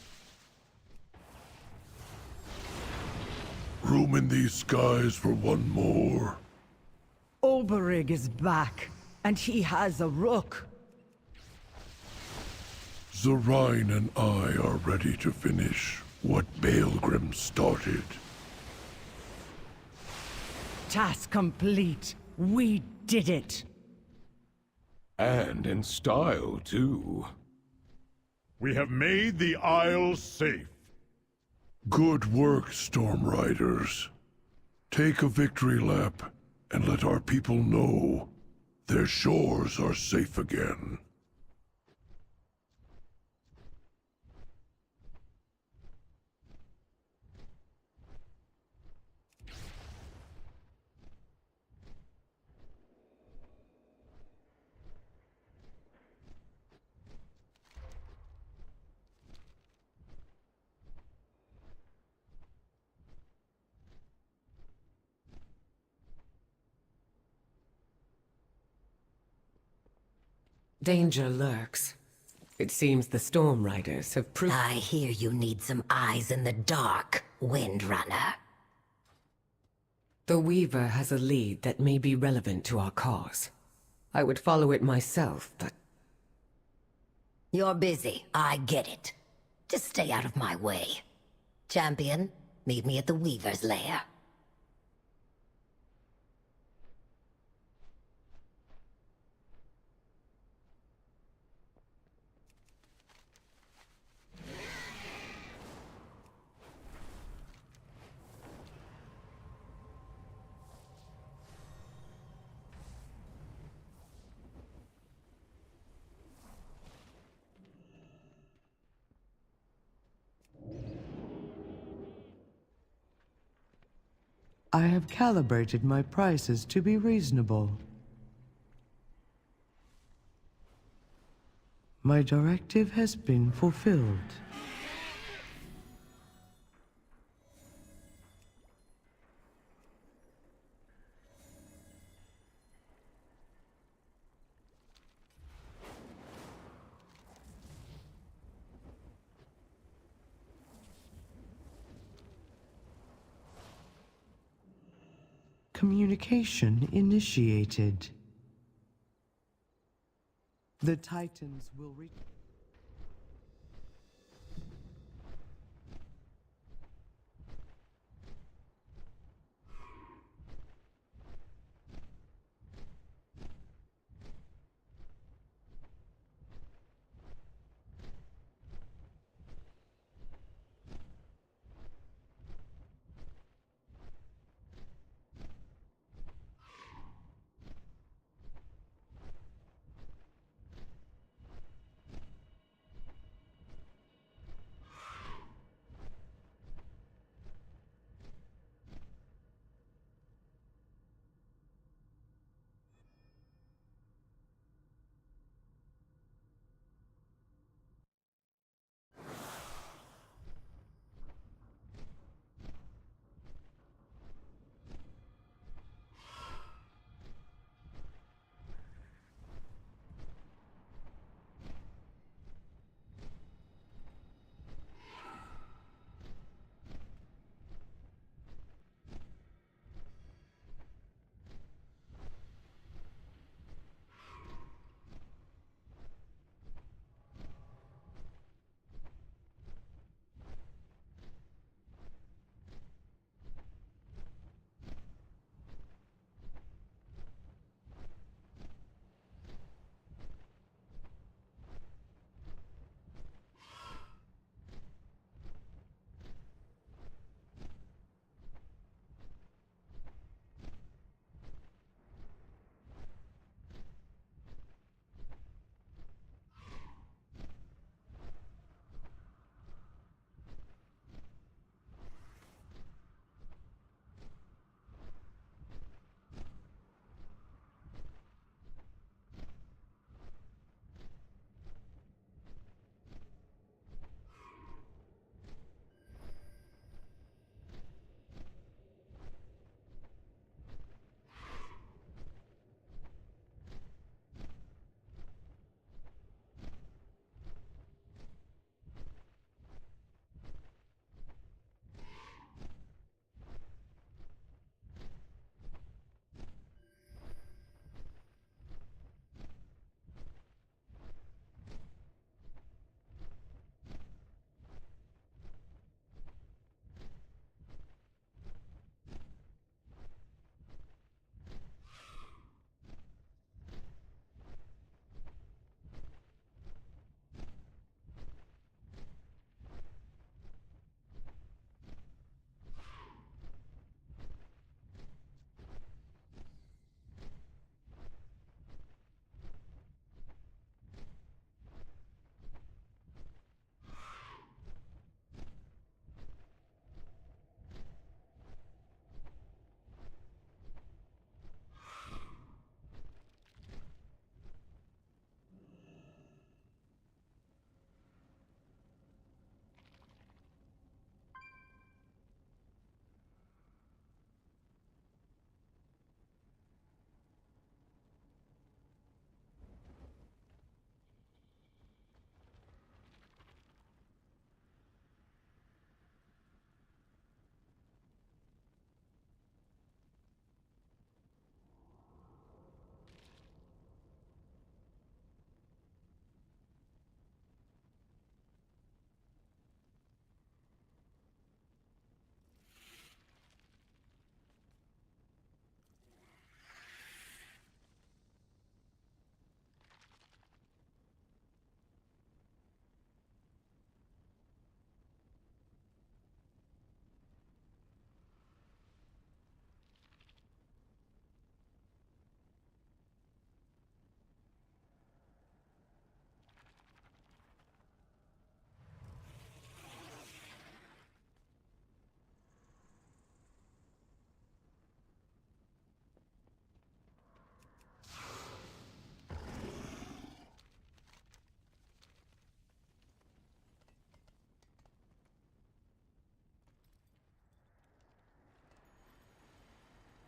Room in these skies for one more. Olberig is back, and he has a rook. Zarine and I are ready to finish what Baelgrim started. Task complete. We did it. And in style, too. We have made the Isle safe. Good work, Storm Riders. Take a victory lap and let our people know their shores are safe again. Danger lurks. It seems the Storm Riders have proved— I hear you need some eyes in the dark, Windrunner. The Weaver has a lead that may be relevant to our cause. I would follow it myself, but— You're busy, I get it. Just stay out of my way. Champion, meet me at the Weaver's lair. I have calibrated my prices to be reasonable. My directive has been fulfilled. Communication initiated. The Titans will reach.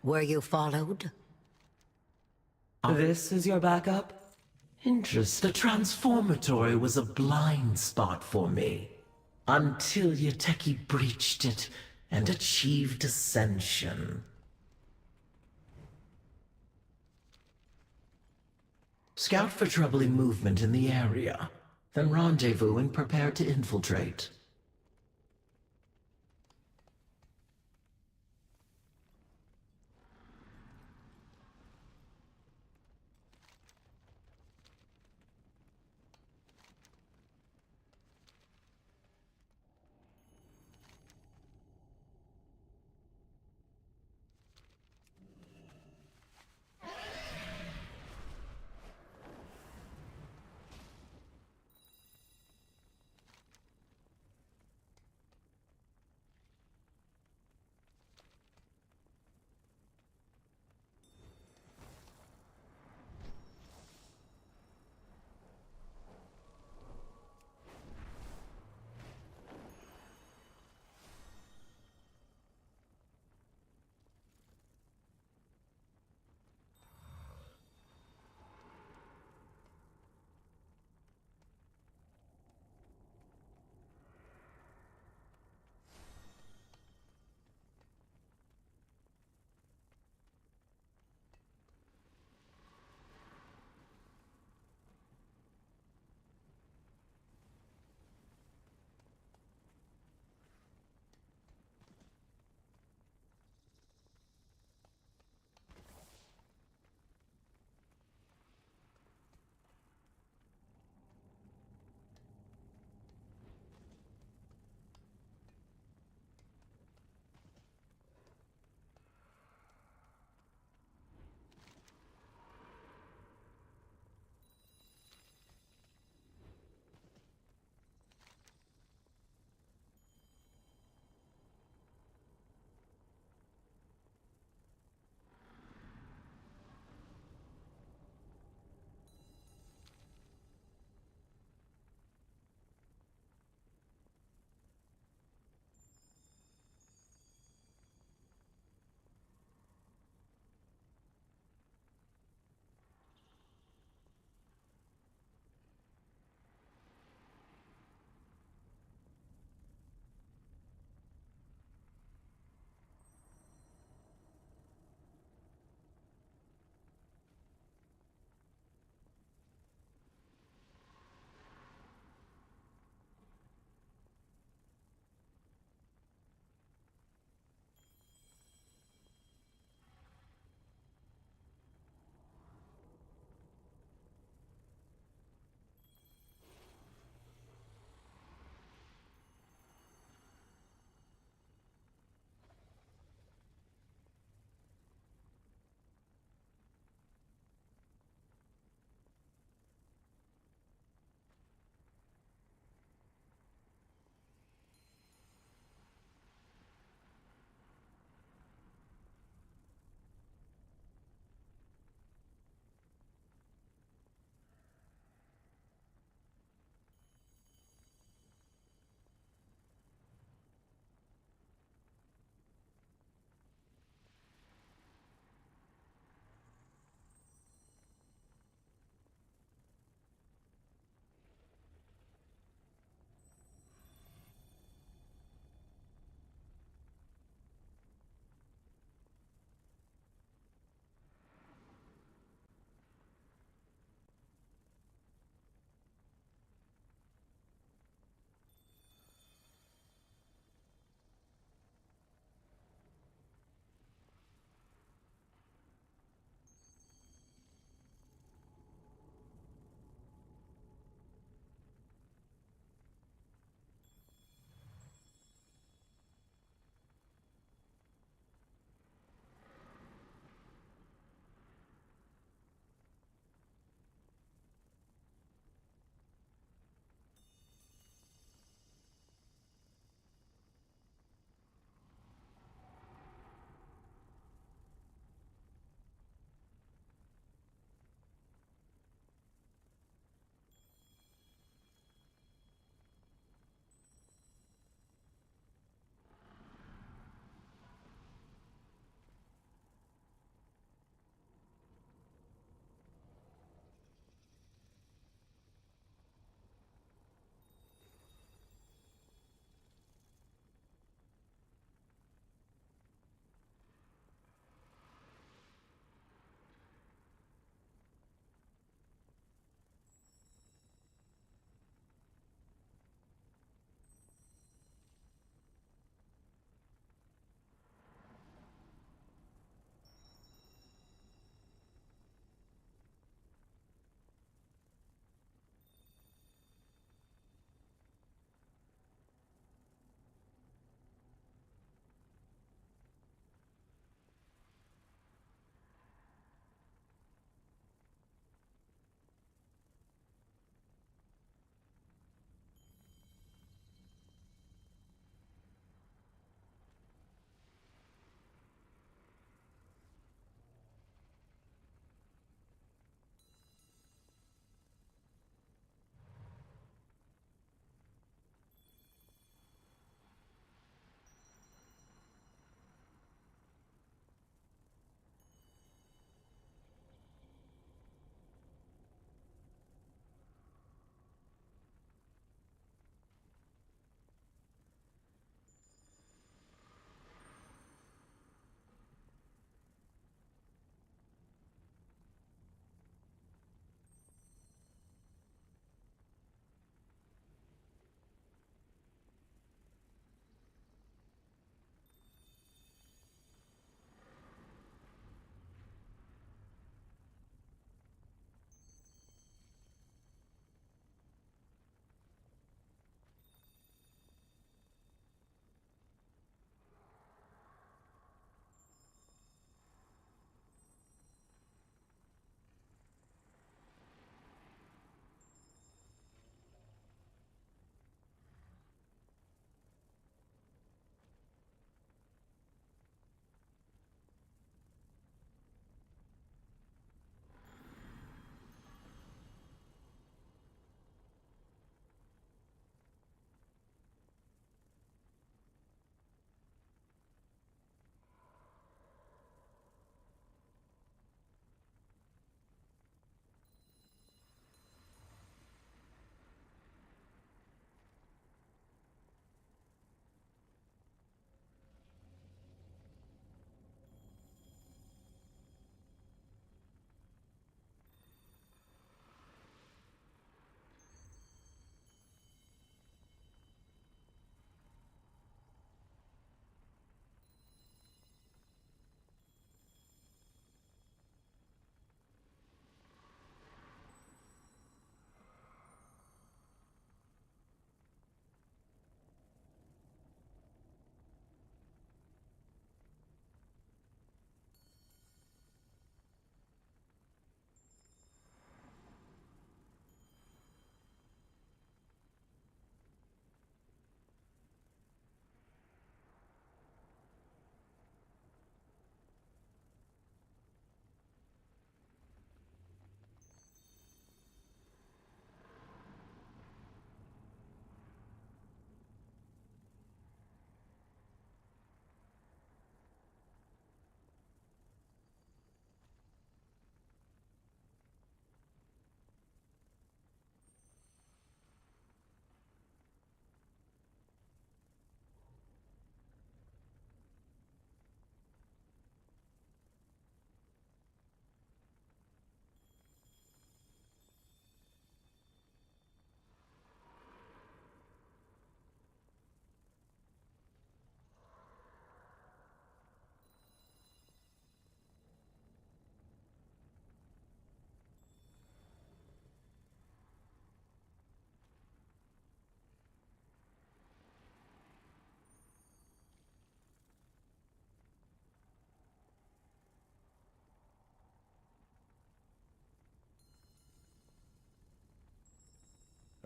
Were you followed? This is your backup? Interest. The transformatory was a blind spot for me. Until Yateki breached it and achieved ascension. Scout for troubling movement in the area, then rendezvous and prepare to infiltrate.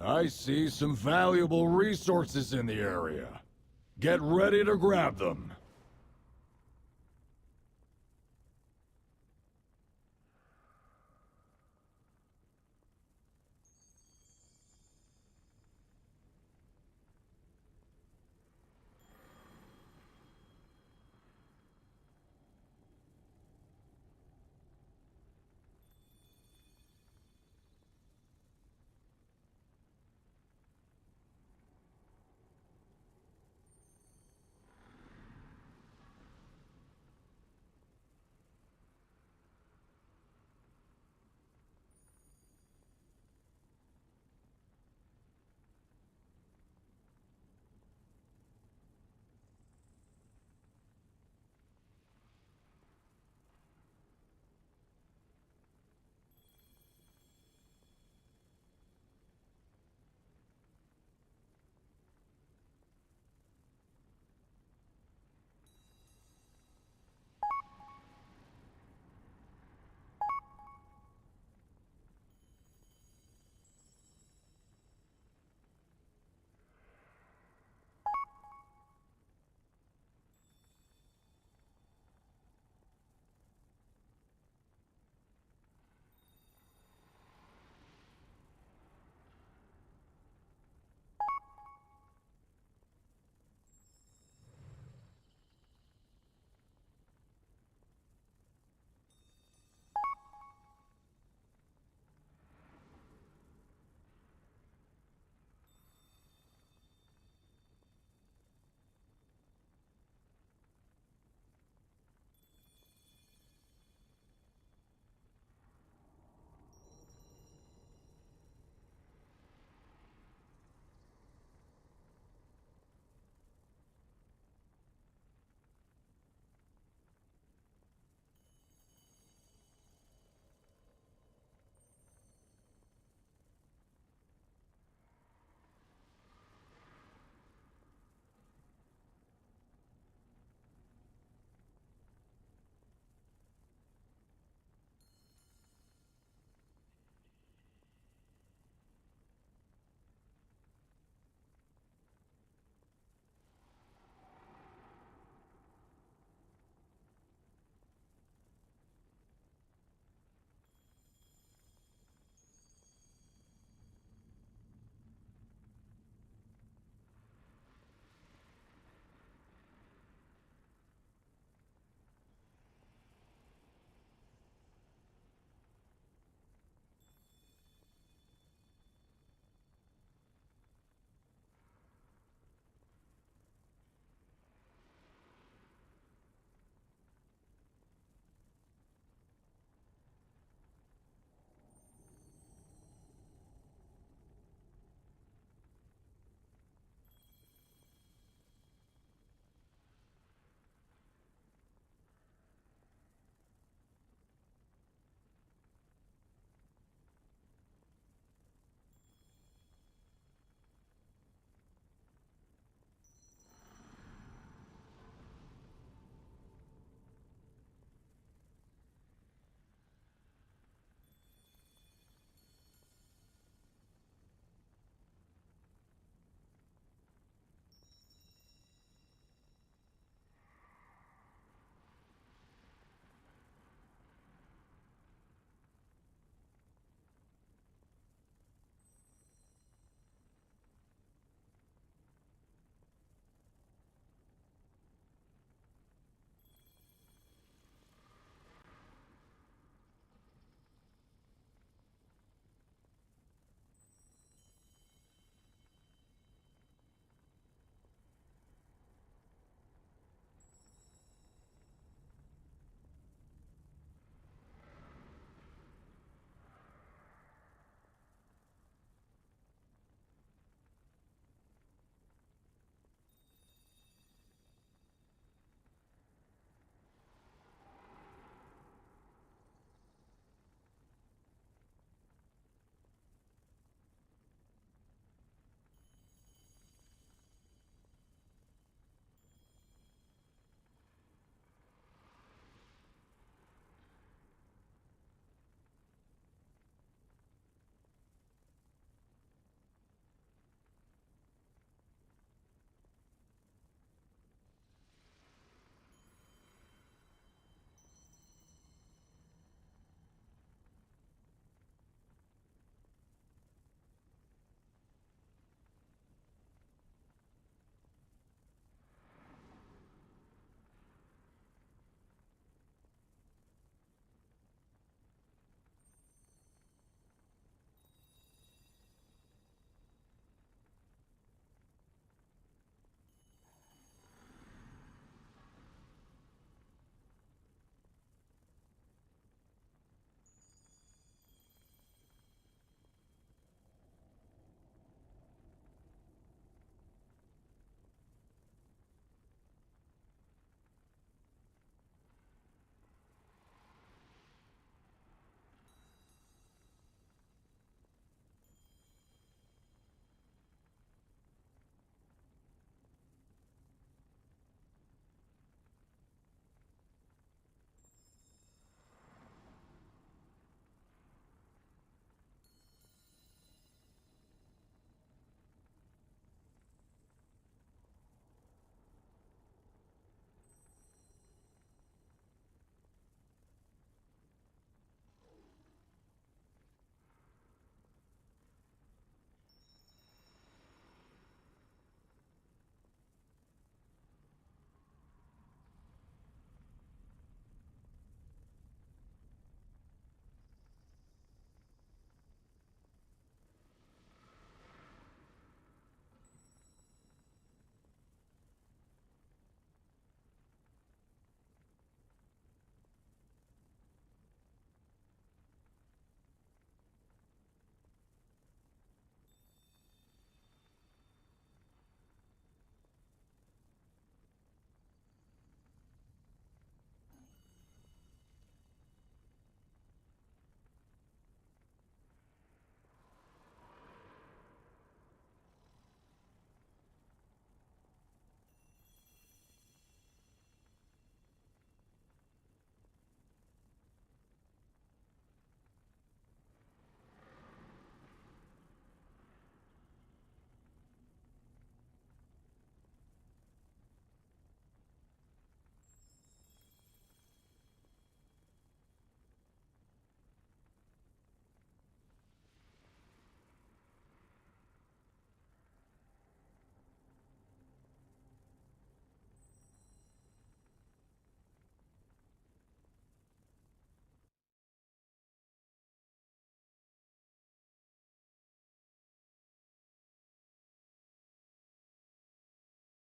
I see some valuable resources in the area. Get ready to grab them.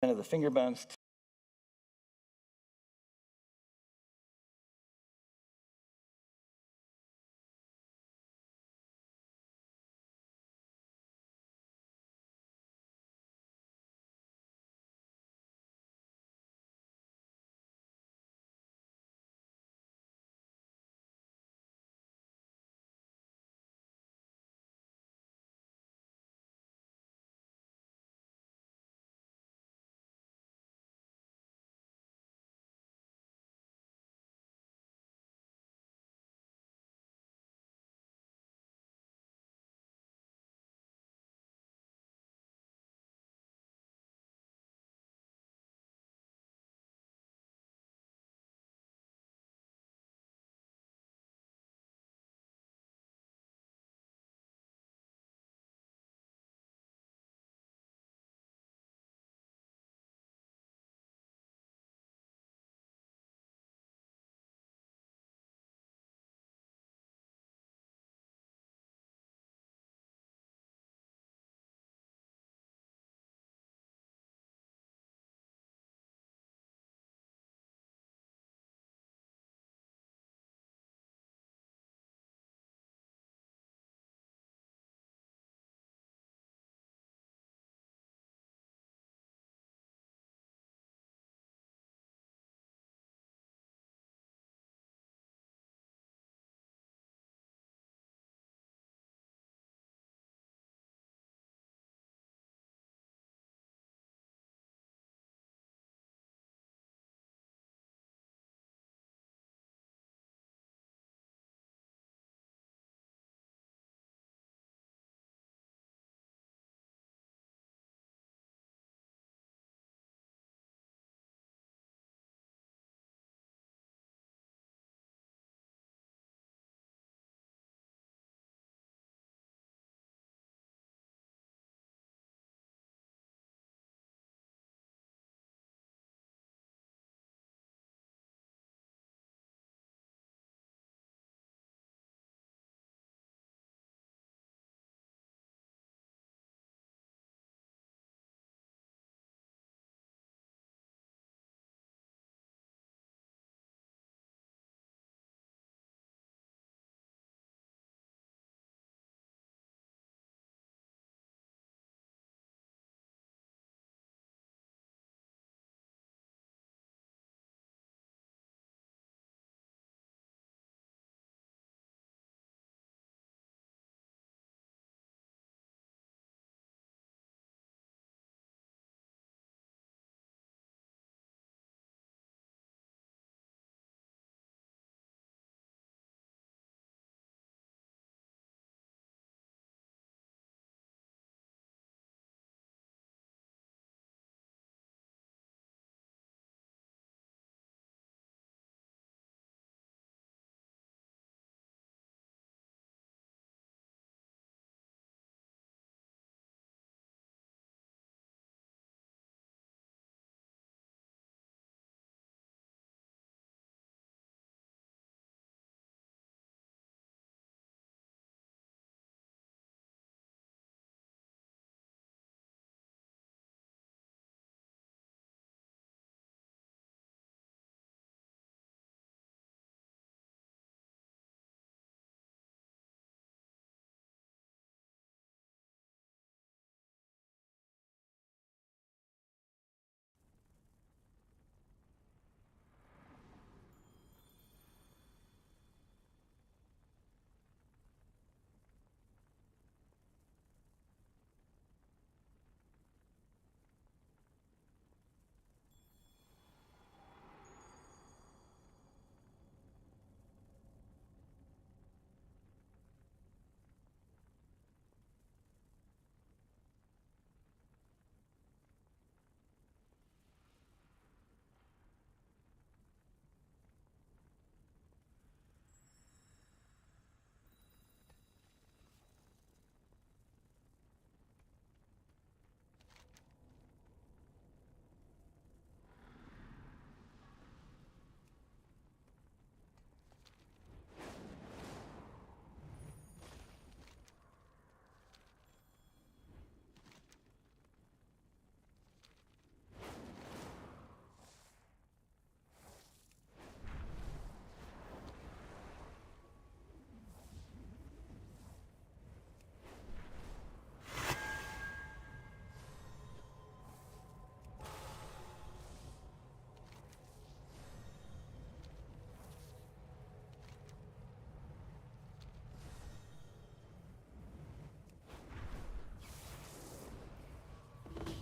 kind of the finger bounce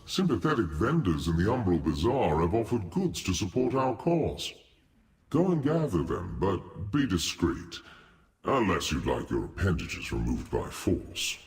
sympathetic vendors in the Umbral Bazaar have offered goods to support our cause. Go and gather them, but be discreet. Unless you'd like your appendages removed by force.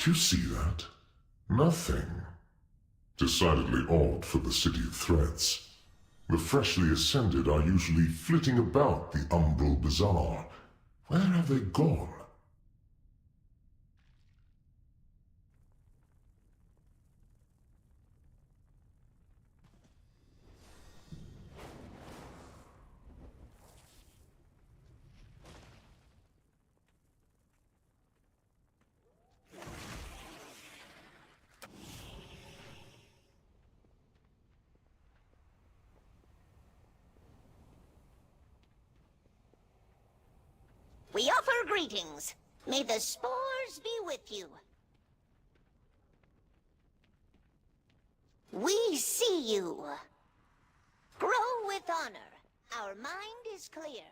Do you see that? Nothing. Decidedly odd for the City of Threats. The freshly ascended are usually flitting about the Umbral Bazaar. Where have they gone? We offer greetings. May the spores be with you. We see you. Grow with honor. Our mind is clear.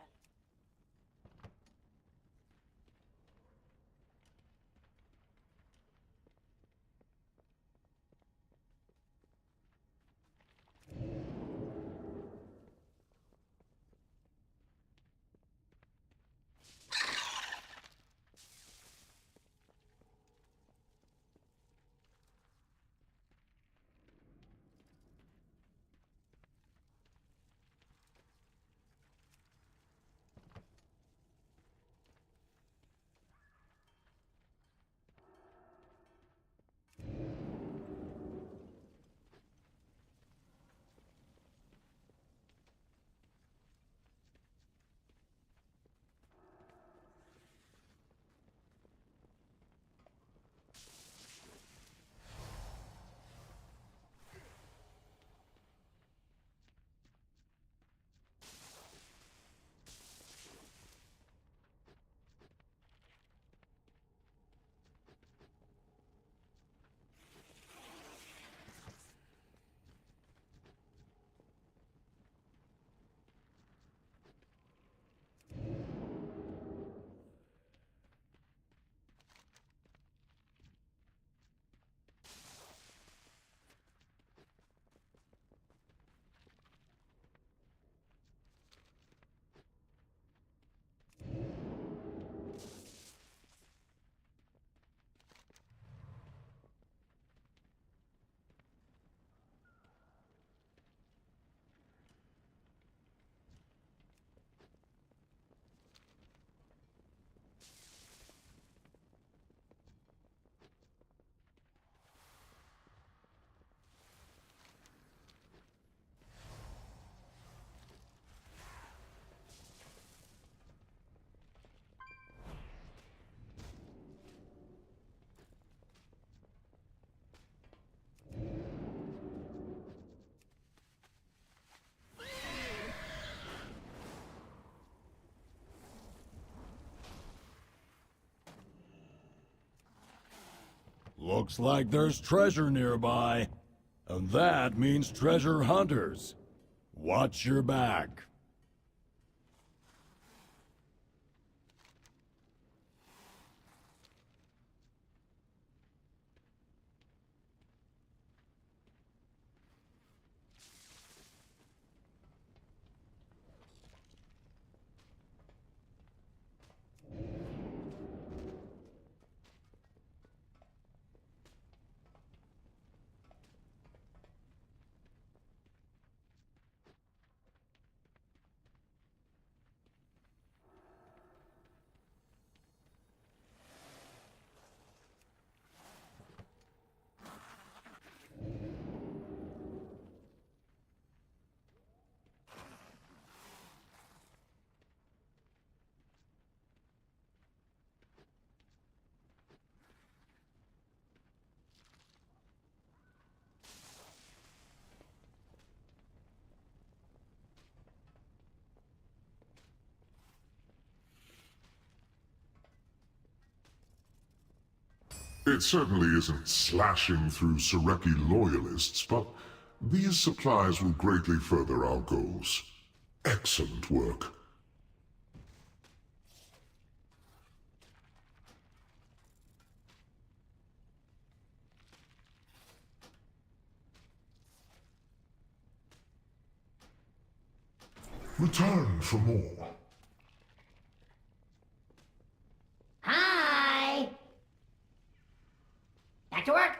Looks like there's treasure nearby. And that means treasure hunters. Watch your back. It certainly isn't slashing through Sareki loyalists, but these supplies will greatly further our goals. Excellent work. Return for more. Hi! Back to work!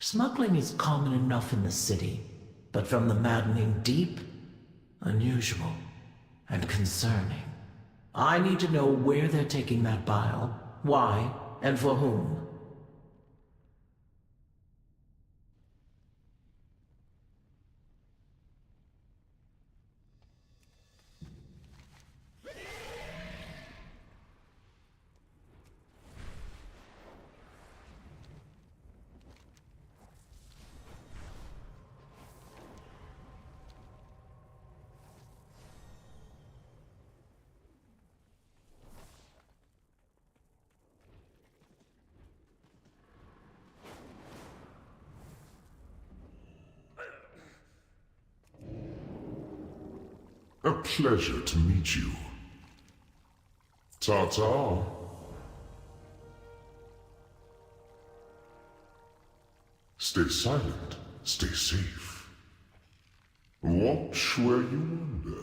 Smuggling is common enough in the city, but from the maddening deep, unusual and concerning. I need to know where they're taking that bile, why, and for whom. A pleasure to meet you. Ta-ta. Stay silent, stay safe. Watch where you wander.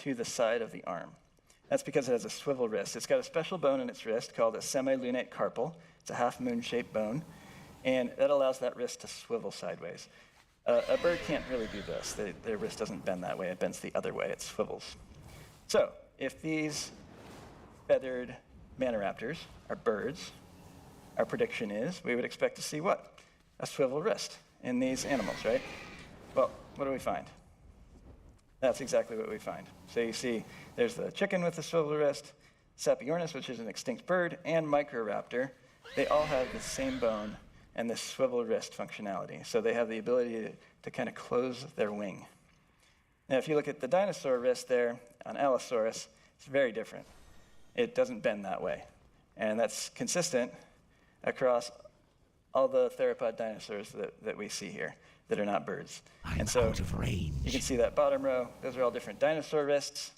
To the side of the arm. That's because it has a swivel wrist. It's got a special bone in its wrist called a semilunate carpal. It's a half-moon-shaped bone, and that allows that wrist to swivel sideways. A bird can't really do this. Their wrist doesn't bend that way. It bends the other way. It swivels. So, if these feathered manoraptors are birds, our prediction is we would expect to see what? A swivel wrist in these animals, right? Well, what do we find? That's exactly what we find. So you see, there's the chicken with the swivel wrist, Sapiornis, which is an extinct bird, and Microraptor. They all have the same bone and this swivel wrist functionality. So they have the ability to kind of close their wing. Now, if you look at the dinosaur wrist there on Allosaurus, it's very different. It doesn't bend that way. And that's consistent across all the theropod dinosaurs that we see here. that are not birds. I'm and so out of range. You can see that bottom row, those are all different dinosaur wrists,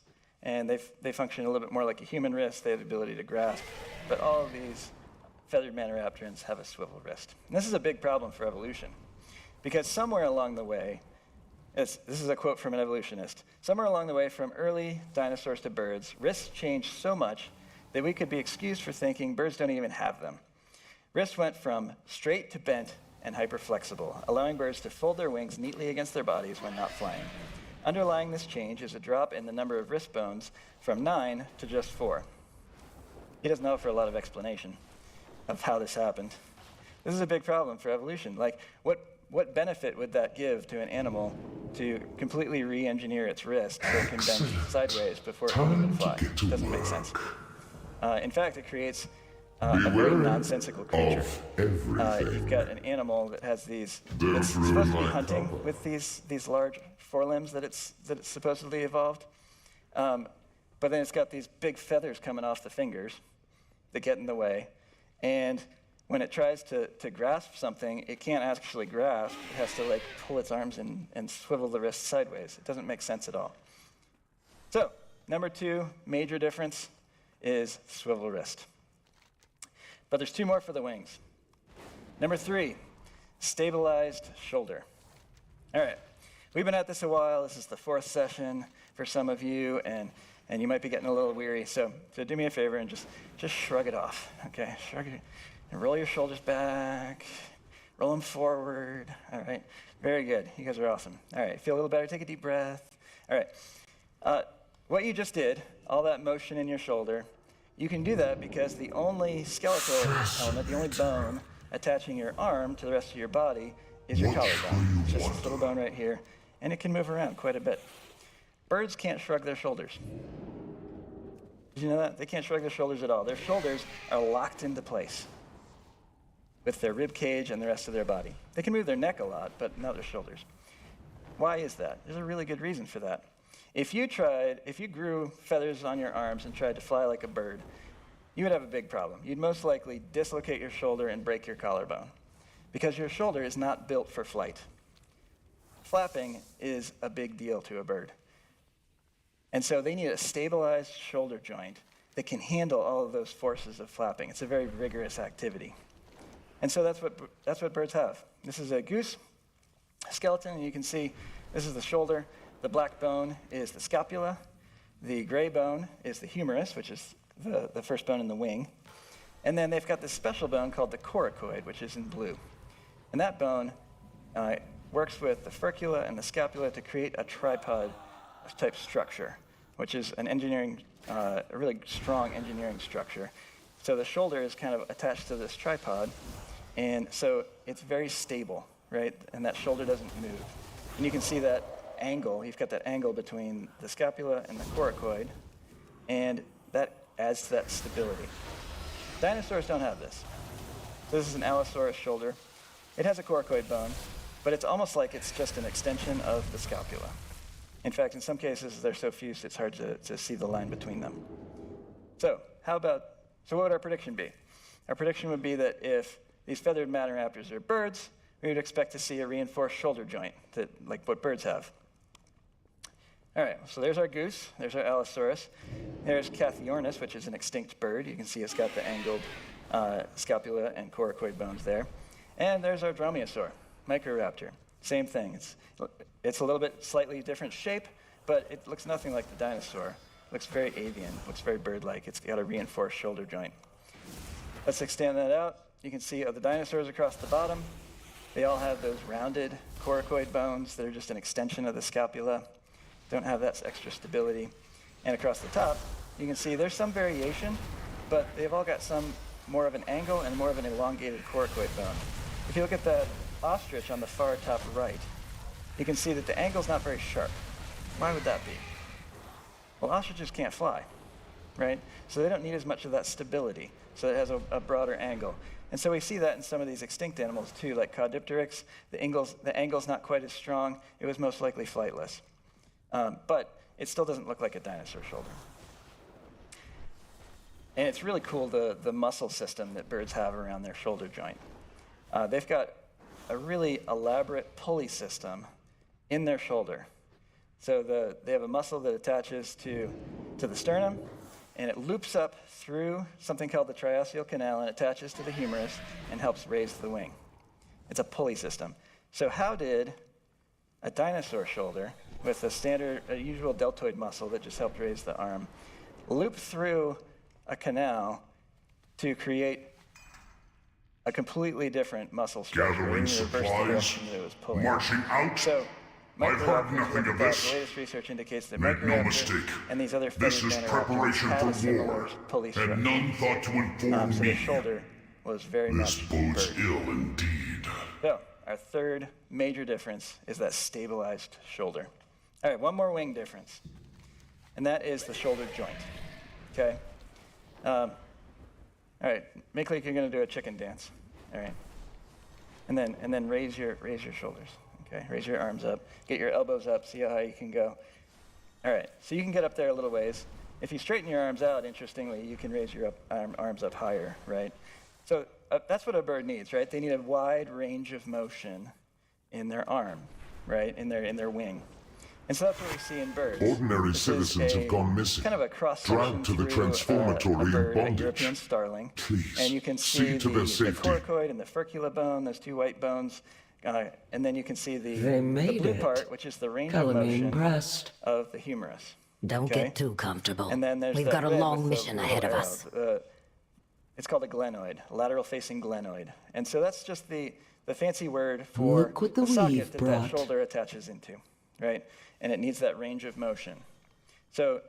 and they function a little bit more like a human wrist. They have the ability to grasp. But all of these feathered maniraptorans have a swivel wrist. And this is a big problem for evolution, because somewhere along the way, this is a quote from an evolutionist, somewhere along the way from early dinosaurs to birds, wrists changed so much that we could be excused for thinking birds don't even have them. Wrists went from straight to bent and hyperflexible, allowing birds to fold their wings neatly against their bodies when not flying. Underlying this change is a drop in the number of wrist bones from 9 to just 4. He doesn't offer a lot of explanation of how this happened. This is a big problem for evolution. Like, what benefit would that give to an animal to completely re-engineer its wrist so it can bend sideways before it can even fly? It doesn't make sense. In fact, it creates a very nonsensical creature. You've got an animal that has these, it's supposed to be hunting with these large forelimbs that it's supposedly evolved. But then it's got these big feathers coming off the fingers that get in the way. And when it tries to grasp something, it can't actually grasp. It has to like pull its arms and swivel the wrist sideways. It doesn't make sense at all. So, number 2 major difference is swivel wrist. But there's 2 more for the wings. Number 3, stabilized shoulder. All right, we've been at this a while. This is the 4th session for some of you, and you might be getting a little weary. So do me a favor and just shrug it off, okay? Shrug it, and roll your shoulders back, roll them forward. All right, very good. You guys are awesome. All right, feel a little better. Take a deep breath. All right, what you just did, all that motion in your shoulder, you can do that because the only skeletal element, the only bone attaching your arm to the rest of your body is your collarbone. It's just this little bone right here, and it can move around quite a bit. Birds can't shrug their shoulders. Did you know that? They can't shrug their shoulders at all. Their shoulders are locked into place with their rib cage and the rest of their body. They can move their neck a lot, but not their shoulders. Why is that? There's a really good reason for that. If you grew feathers on your arms and tried to fly like a bird, you would have a big problem. You'd most likely dislocate your shoulder and break your collarbone because your shoulder is not built for flight. Flapping is a big deal to a bird. And so they need a stabilized shoulder joint that can handle all of those forces of flapping. It's a very rigorous activity. And so that's what birds have. This is a goose skeleton, and you can see this is the shoulder. The black bone is the scapula. The gray bone is the humerus, which is the first bone in the wing. And then they've got this special bone called the coracoid, which is in blue. And that bone works with the furcula and the scapula to create a tripod-type structure, which is a really strong engineering structure. So the shoulder is kind of attached to this tripod, and so it's very stable, right? And that shoulder doesn't move. And you can see that angle, you've got that angle between the scapula and the coracoid, and that adds to that stability. Dinosaurs don't have this. This is an Allosaurus shoulder. It has a coracoid bone, but it's almost like it's just an extension of the scapula. In fact, in some cases, they're so fused, it's hard to see the line between them. So what would our prediction be? Our prediction would be that if these feathered maniraptors are birds, we would expect to see a reinforced shoulder joint, like what birds have. All right, so there's our goose, there's our Allosaurus. There's Cathiornis, which is an extinct bird. You can see it's got the angled scapula and coracoid bones there. And there's our Dromaeosaur, Microraptor. Same thing. It's a little bit slightly different shape, but it looks nothing like the dinosaur. It looks very avian, looks very bird-like. It's got a reinforced shoulder joint. Let's extend that out. You can see the dinosaurs across the bottom. They all have those rounded coracoid bones that are just an extension of the scapula. Don't have that extra stability. And across the top, you can see there's some variation, but they've all got some more of an angle and more of an elongated coracoid bone. If you look at that ostrich on the far top right, you can see that the angle's not very sharp. Why would that be? Well, ostriches can't fly, right? So they don't need as much of that stability. So it has a broader angle. And so we see that in some of these extinct animals too, like Caudipteryx. The angle's not quite as strong. It was most likely flightless. But it still doesn't look like a dinosaur shoulder. And it's really cool, the muscle system that birds have around their shoulder joint. They've got a really elaborate pulley system in their shoulder. So they have a muscle that attaches to the sternum, and it loops up through something called the triosteal canal and attaches to the humerus and helps raise the wing. It's a pulley system. So how did a dinosaur shoulder with a usual deltoid muscle that just helped raise the arm loop through a canal to create a completely different muscle structure? Gathering supplies, marching out. So, I've heard nothing of this. The latest research indicates that Make no Microraptor mistake. and these other This is feathered preparation had a for similar war, pulley structure. and none thought to inform So me. the shoulder was very This much bodes bird. ill indeed. So, our third major difference is that stabilized shoulder. All right, one more wing difference, and that is the shoulder joint. Okay? All right, make like you're going to do a chicken dance. All right? And then raise your shoulders. Okay, raise your arms up. Get your elbows up. See how high you can go. All right, so you can get up there a little ways. If you straighten your arms out, interestingly, you can raise your arms up higher, right? So that's what a bird needs, right? They need a wide range of motion in their arm, right? In their wing. And so that's what we see in birds. Ordinary This is citizens have gone missing, kind of a cross-section dragged to the through transformatory a in bird, a bondage. European starling. Please, and you can see see to their the safety. coracoid and the furcula bone, those two white bones. And then you can see They the made blue it. part, which is the range Color of me motion impressed. of the humerus. Don't Okay? get too comfortable. And then there's We've that got a rib long with the mission little ahead of arrow. us. It's called a glenoid, lateral-facing glenoid. And so that's just the fancy word for Look what the socket weave that brought. shoulder attaches into, right? And it needs that range of motion. So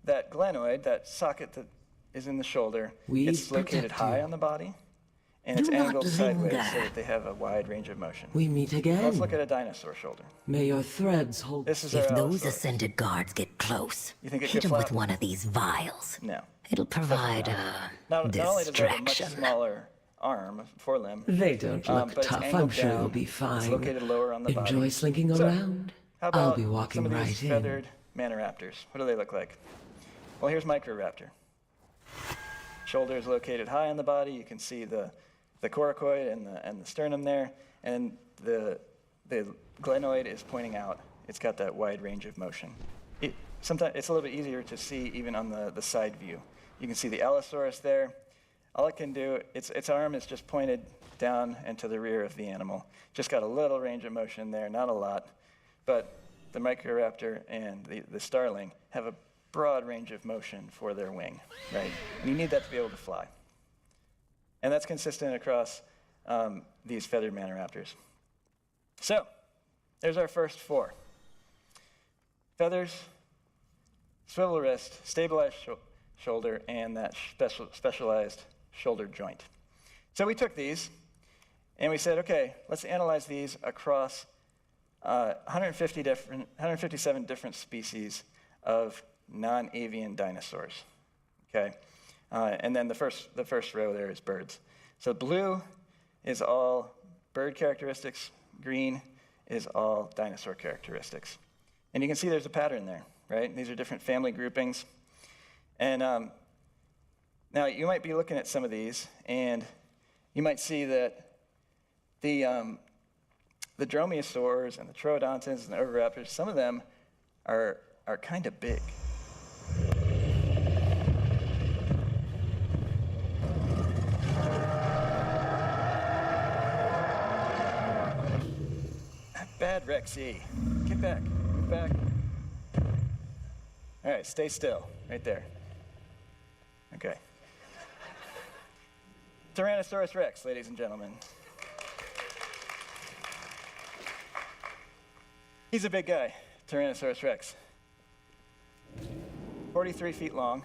that glenoid, that socket that is in the shoulder, We it's located protect high you. on the body, and it's Do not angled sideways linger. so that they have a wide range of motion. We meet again. Let's look at a dinosaur shoulder. May your threads hold. This is If our those Allosaurus. ascended guards get close, You think it hit could them with flap? one of these vials. No. It'll provide Not only does it have a much distraction. smaller arm, forelimb. They don't look but it's tough. angled I'm sure down. you'll be It's fine. located lower on the body. Enjoy slinking So, around. How I'll about be walking some of right these in. feathered manoraptors? What do they look like? Well, here's Microraptor. Shoulder is located high on the body. You can see the coracoid and the sternum there, and the glenoid is pointing out. It's got that wide range of motion. Sometimes it's a little bit easier to see even on the side view. You can see the Allosaurus there. All it can do, its arm is just pointed down and to the rear of the animal. Just got a little range of motion there, not a lot. But the Microraptor and the starling have a broad range of motion for their wing, right? And you need that to be able to fly. And that's consistent across these feathered manoraptors. So, there's our first four. Feathers, swivel wrist, stabilized shoulder, and that specialized shoulder joint. So we took these, and we said, okay, let's analyze these across 157 different species of non-avian dinosaurs. Okay, and then the first row there is birds. So blue is all bird characteristics. Green is all dinosaur characteristics. And you can see there's a pattern there, right? These are different family groupings. And now you might be looking at some of these, and you might see that the dromaeosaurs and the troodontids and the oviraptors, some of them are kind of big. Bad Rexy. Get back. Move back. All right, stay still. Right there. Okay. Tyrannosaurus Rex, ladies and gentlemen. He's a big guy, Tyrannosaurus Rex. 43 feet long.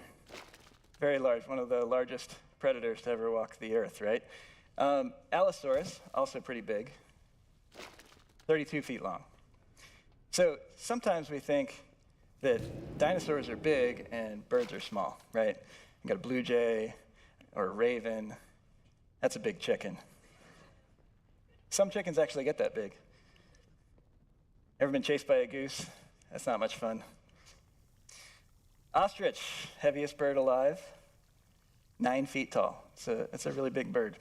Very large, one of the largest predators to ever walk the earth, right? Allosaurus, also pretty big. 32 feet long. So sometimes we think that dinosaurs are big and birds are small, right? You got a blue jay or a raven. That's a big chicken. Some chickens actually get that big. Ever been chased by a goose? That's not much fun. Ostrich, heaviest bird alive, 9 feet tall. It's a really big bird.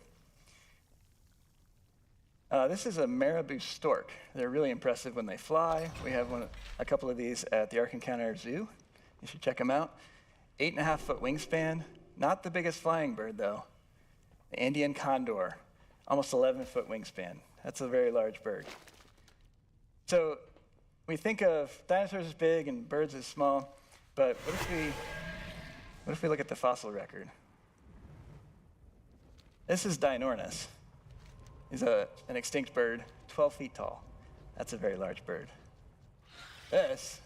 This is a marabou stork. They're really impressive when they fly. We have a couple of these at the Ark Encounter Zoo. You should check them out. 8.5-foot wingspan. Not the biggest flying bird, though. The Andean condor, almost 11-foot wingspan. That's a very large bird. So we think of dinosaurs as big and birds as small, but what if we look at the fossil record? This is Dinornis. He's an extinct bird, 12 feet tall. That's a very large bird. That's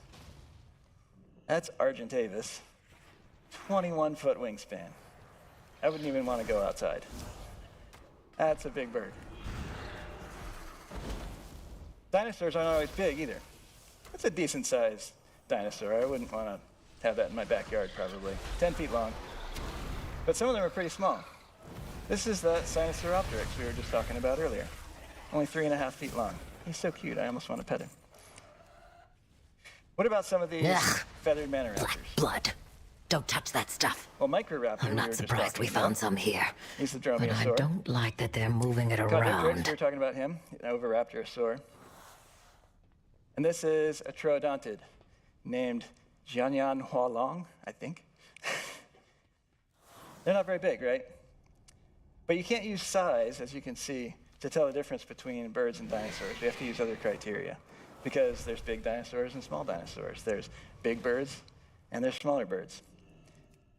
Argentavis, 21-foot wingspan. I wouldn't even want to go outside. That's a big bird. Dinosaurs aren't always big either. That's a decent-sized dinosaur. I wouldn't want to have that in my backyard, probably. 10 feet long. But some of them are pretty small. This is that Sinosauropteryx we were just talking about earlier. Only 3.5 feet long. He's so cute, I almost want to pet him. What about some of these feathered manoraptors? Blood. Don't touch that stuff. Well, Microraptor, I'm not surprised we found some here. He's the But dromaeosaur. I don't like that they're moving it Chondrotrix, around. we were talking about him, an oviraptorosaur. And this is a troodontid named Jianyan Hualong, I think. They're not very big, right? But you can't use size, as you can see, to tell the difference between birds and dinosaurs. You have to use other criteria, because there's big dinosaurs and small dinosaurs. There's big birds and there's smaller birds.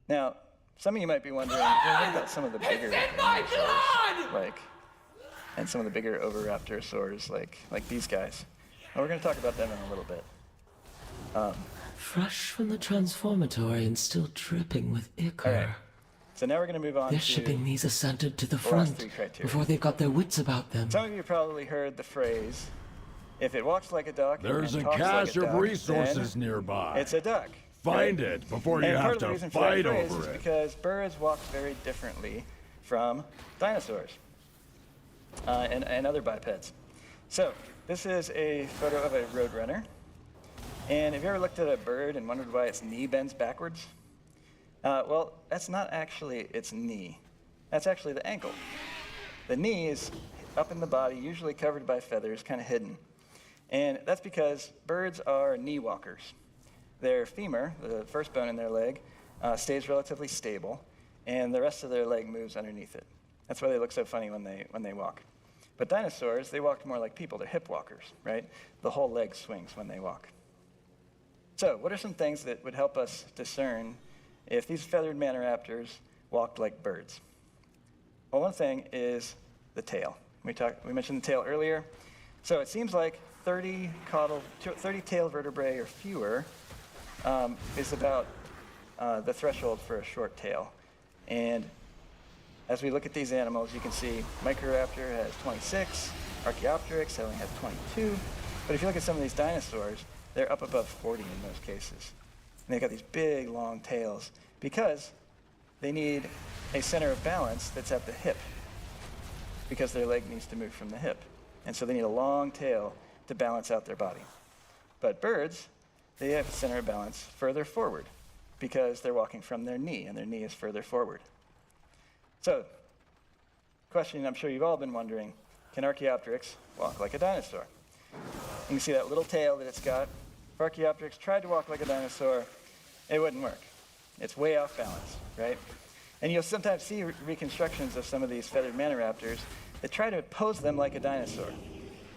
Now, some of you might be wondering, well, what about some of the bigger dinosaurs, and some of the bigger oviraptorosaurs, like these guys? Well, we're going to talk about them in a little bit. Fresh from the transformatory and still dripping with ichor. All right. So now we're going to move on They're to shipping these ascended to the last front three criteria. before they've got their wits about them. Some of you probably heard the phrase, if it walks like a duck There's and a talks cache like a of duck, resources then nearby. it's a duck. Find right? it before you And part have of the to reason for that fight phrase over is it. because birds walk very differently from dinosaurs and other bipeds. So this is a photo of a roadrunner. And have you ever looked at a bird and wondered why its knee bends backwards? Well, that's not actually its knee. That's actually the ankle. The knee is up in the body, usually covered by feathers, kind of hidden. And that's because birds are knee walkers. Their femur, the first bone in their leg, stays relatively stable, and the rest of their leg moves underneath it. That's why they look so funny when they walk. But dinosaurs, they walked more like people. They're hip walkers, right? The whole leg swings when they walk. So what are some things that would help us discern if these feathered manoraptors walked like birds? Well, one thing is the tail. We mentioned the tail earlier. So it seems like 30 tail vertebrae or fewer is about the threshold for a short tail. And as we look at these animals, you can see Microraptor has 26, Archaeopteryx only has 22. But if you look at some of these dinosaurs, they're up above 40 in most cases. And they've got these big, long tails because they need a center of balance that's at the hip because their leg needs to move from the hip. And so they need a long tail to balance out their body. But birds, they have a center of balance further forward because they're walking from their knee, and their knee is further forward. So, question I'm sure you've all been wondering, can Archaeopteryx walk like a dinosaur? You can see that little tail that it's got. If Archaeopteryx tried to walk like a dinosaur, it wouldn't work. It's way off balance, right? And you'll sometimes see reconstructions of some of these feathered manoraptors that try to pose them like a dinosaur.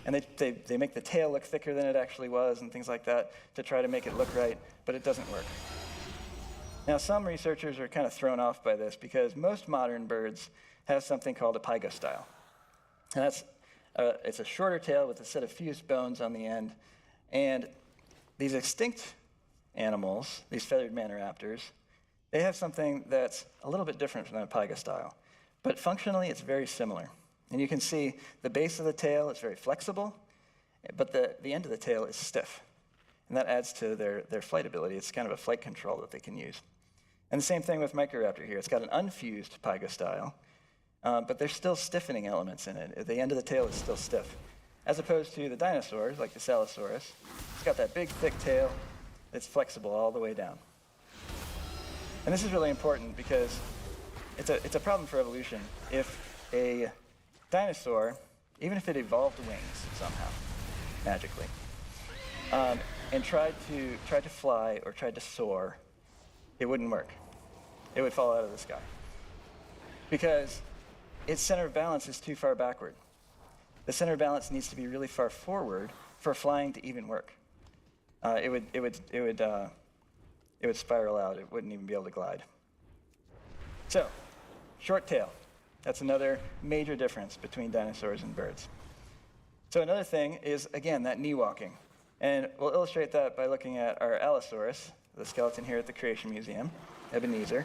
And they make the tail look thicker than it actually was and things like that to try to make it look right, but it doesn't work. Now, some researchers are kind of thrown off by this because most modern birds have something called a pygostyle. And that's it's a shorter tail with a set of fused bones on the end. And these extinct animals, these feathered manoraptors, they have something that's a little bit different from a pygostyle. But functionally, it's very similar. And you can see the base of the tail is very flexible, but the end of the tail is stiff. And that adds to their flight ability. It's kind of a flight control that they can use. And the same thing with Microraptor here. It's got an unfused pygostyle, but there's still stiffening elements in it. The end of the tail is still stiff. As opposed to the dinosaurs, like the Salosaurus, it's got that big, thick tail that's flexible all the way down. And this is really important because it's a problem for evolution. If a dinosaur even if it evolved wings somehow, magically, and tried to fly or tried to soar, it wouldn't work. It would fall out of the sky. Because its center of balance is too far backward. The center of balance needs to be really far forward for flying to even work. It would spiral out. It wouldn't even be able to glide. So, short tail. That's another major difference between dinosaurs and birds. So another thing is, again, that knee walking. And we'll illustrate that by looking at our Allosaurus, the skeleton here at the Creation Museum, Ebenezer.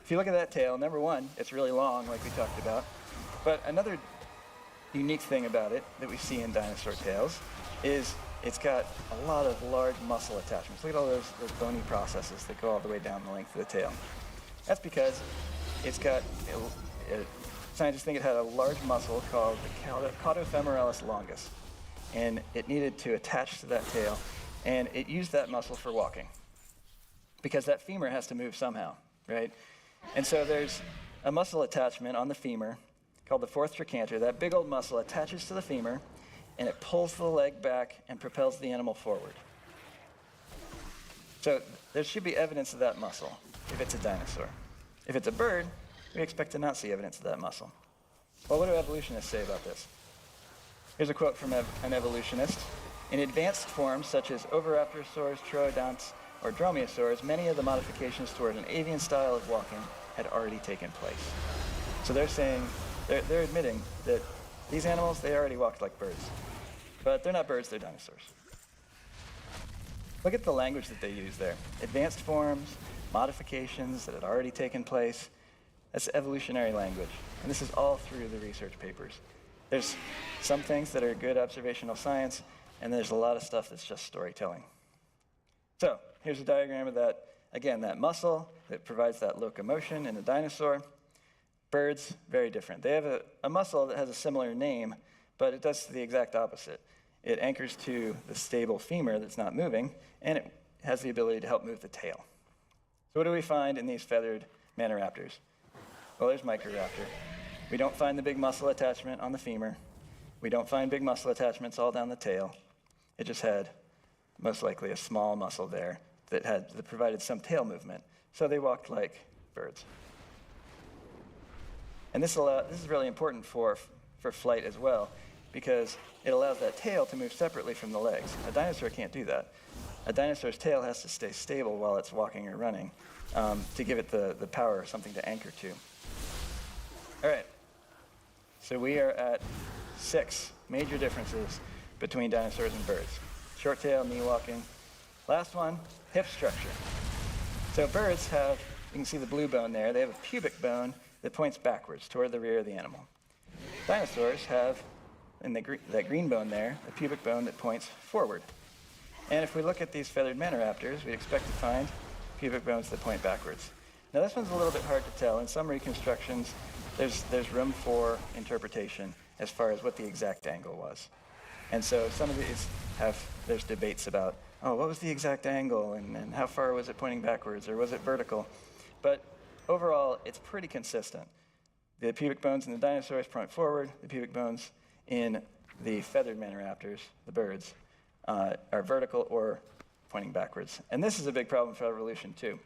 If you look at that tail, number one, it's really long, like we talked about. But another unique thing about it that we see in dinosaur tails is it's got a lot of large muscle attachments. Look at all those bony processes that go all the way down the length of the tail. That's because it's got, scientists think it had a large muscle called the caudofemoralis longus. And it needed to attach to that tail, and it used that muscle for walking. Because that femur has to move somehow, right? And so there's a muscle attachment on the femur called the fourth trochanter. That big old muscle attaches to the femur, and it pulls the leg back and propels the animal forward. So there should be evidence of that muscle if it's a dinosaur. If it's a bird, we expect to not see evidence of that muscle. Well, what do evolutionists say about this? Here's a quote from an evolutionist. In advanced forms such as oviraptorosaurs, troodonts, or dromaeosaurs, many of the modifications toward an avian style of walking had already taken place. So they're saying, they're admitting that these animals, they already walked like birds. But they're not birds, they're dinosaurs. Look at the language that they use there. Advanced forms, modifications that had already taken place. That's evolutionary language. And this is all through the research papers. There's some things that are good observational science, and there's a lot of stuff that's just storytelling. So here's a diagram of that, again, that muscle that provides that locomotion in a dinosaur. Birds, very different. They have a muscle that has a similar name, but it does the exact opposite. It anchors to the stable femur that's not moving, and it has the ability to help move the tail. So what do we find in these feathered maniraptors? Well, there's Microraptor. We don't find the big muscle attachment on the femur. We don't find big muscle attachments all down the tail. It just had, most likely, a small muscle there that provided some tail movement. So they walked like birds. And this is really important for flight as well, because it allows that tail to move separately from the legs. A dinosaur can't do that. A dinosaur's tail has to stay stable while it's walking or running to give it the power, something to anchor to. All right. So we are at 6 major differences between dinosaurs and birds. Short tail, knee walking. Last one, hip structure. So birds have, you can see the blue bone there, they have a pubic bone that points backwards toward the rear of the animal. Dinosaurs have, in that green bone there, a pubic bone that points forward. And if we look at these feathered maniraptors, we'd expect to find pubic bones that point backwards. Now this one's a little bit hard to tell. In some reconstructions, there's room for interpretation as far as what the exact angle was. And so some of these there's debates about, what was the exact angle and how far was it pointing backwards or was it vertical? But overall, it's pretty consistent. The pubic bones in the dinosaurs point forward, the pubic bones in the feathered maniraptors, the birds, are vertical or pointing backwards. And this is a big problem for evolution too.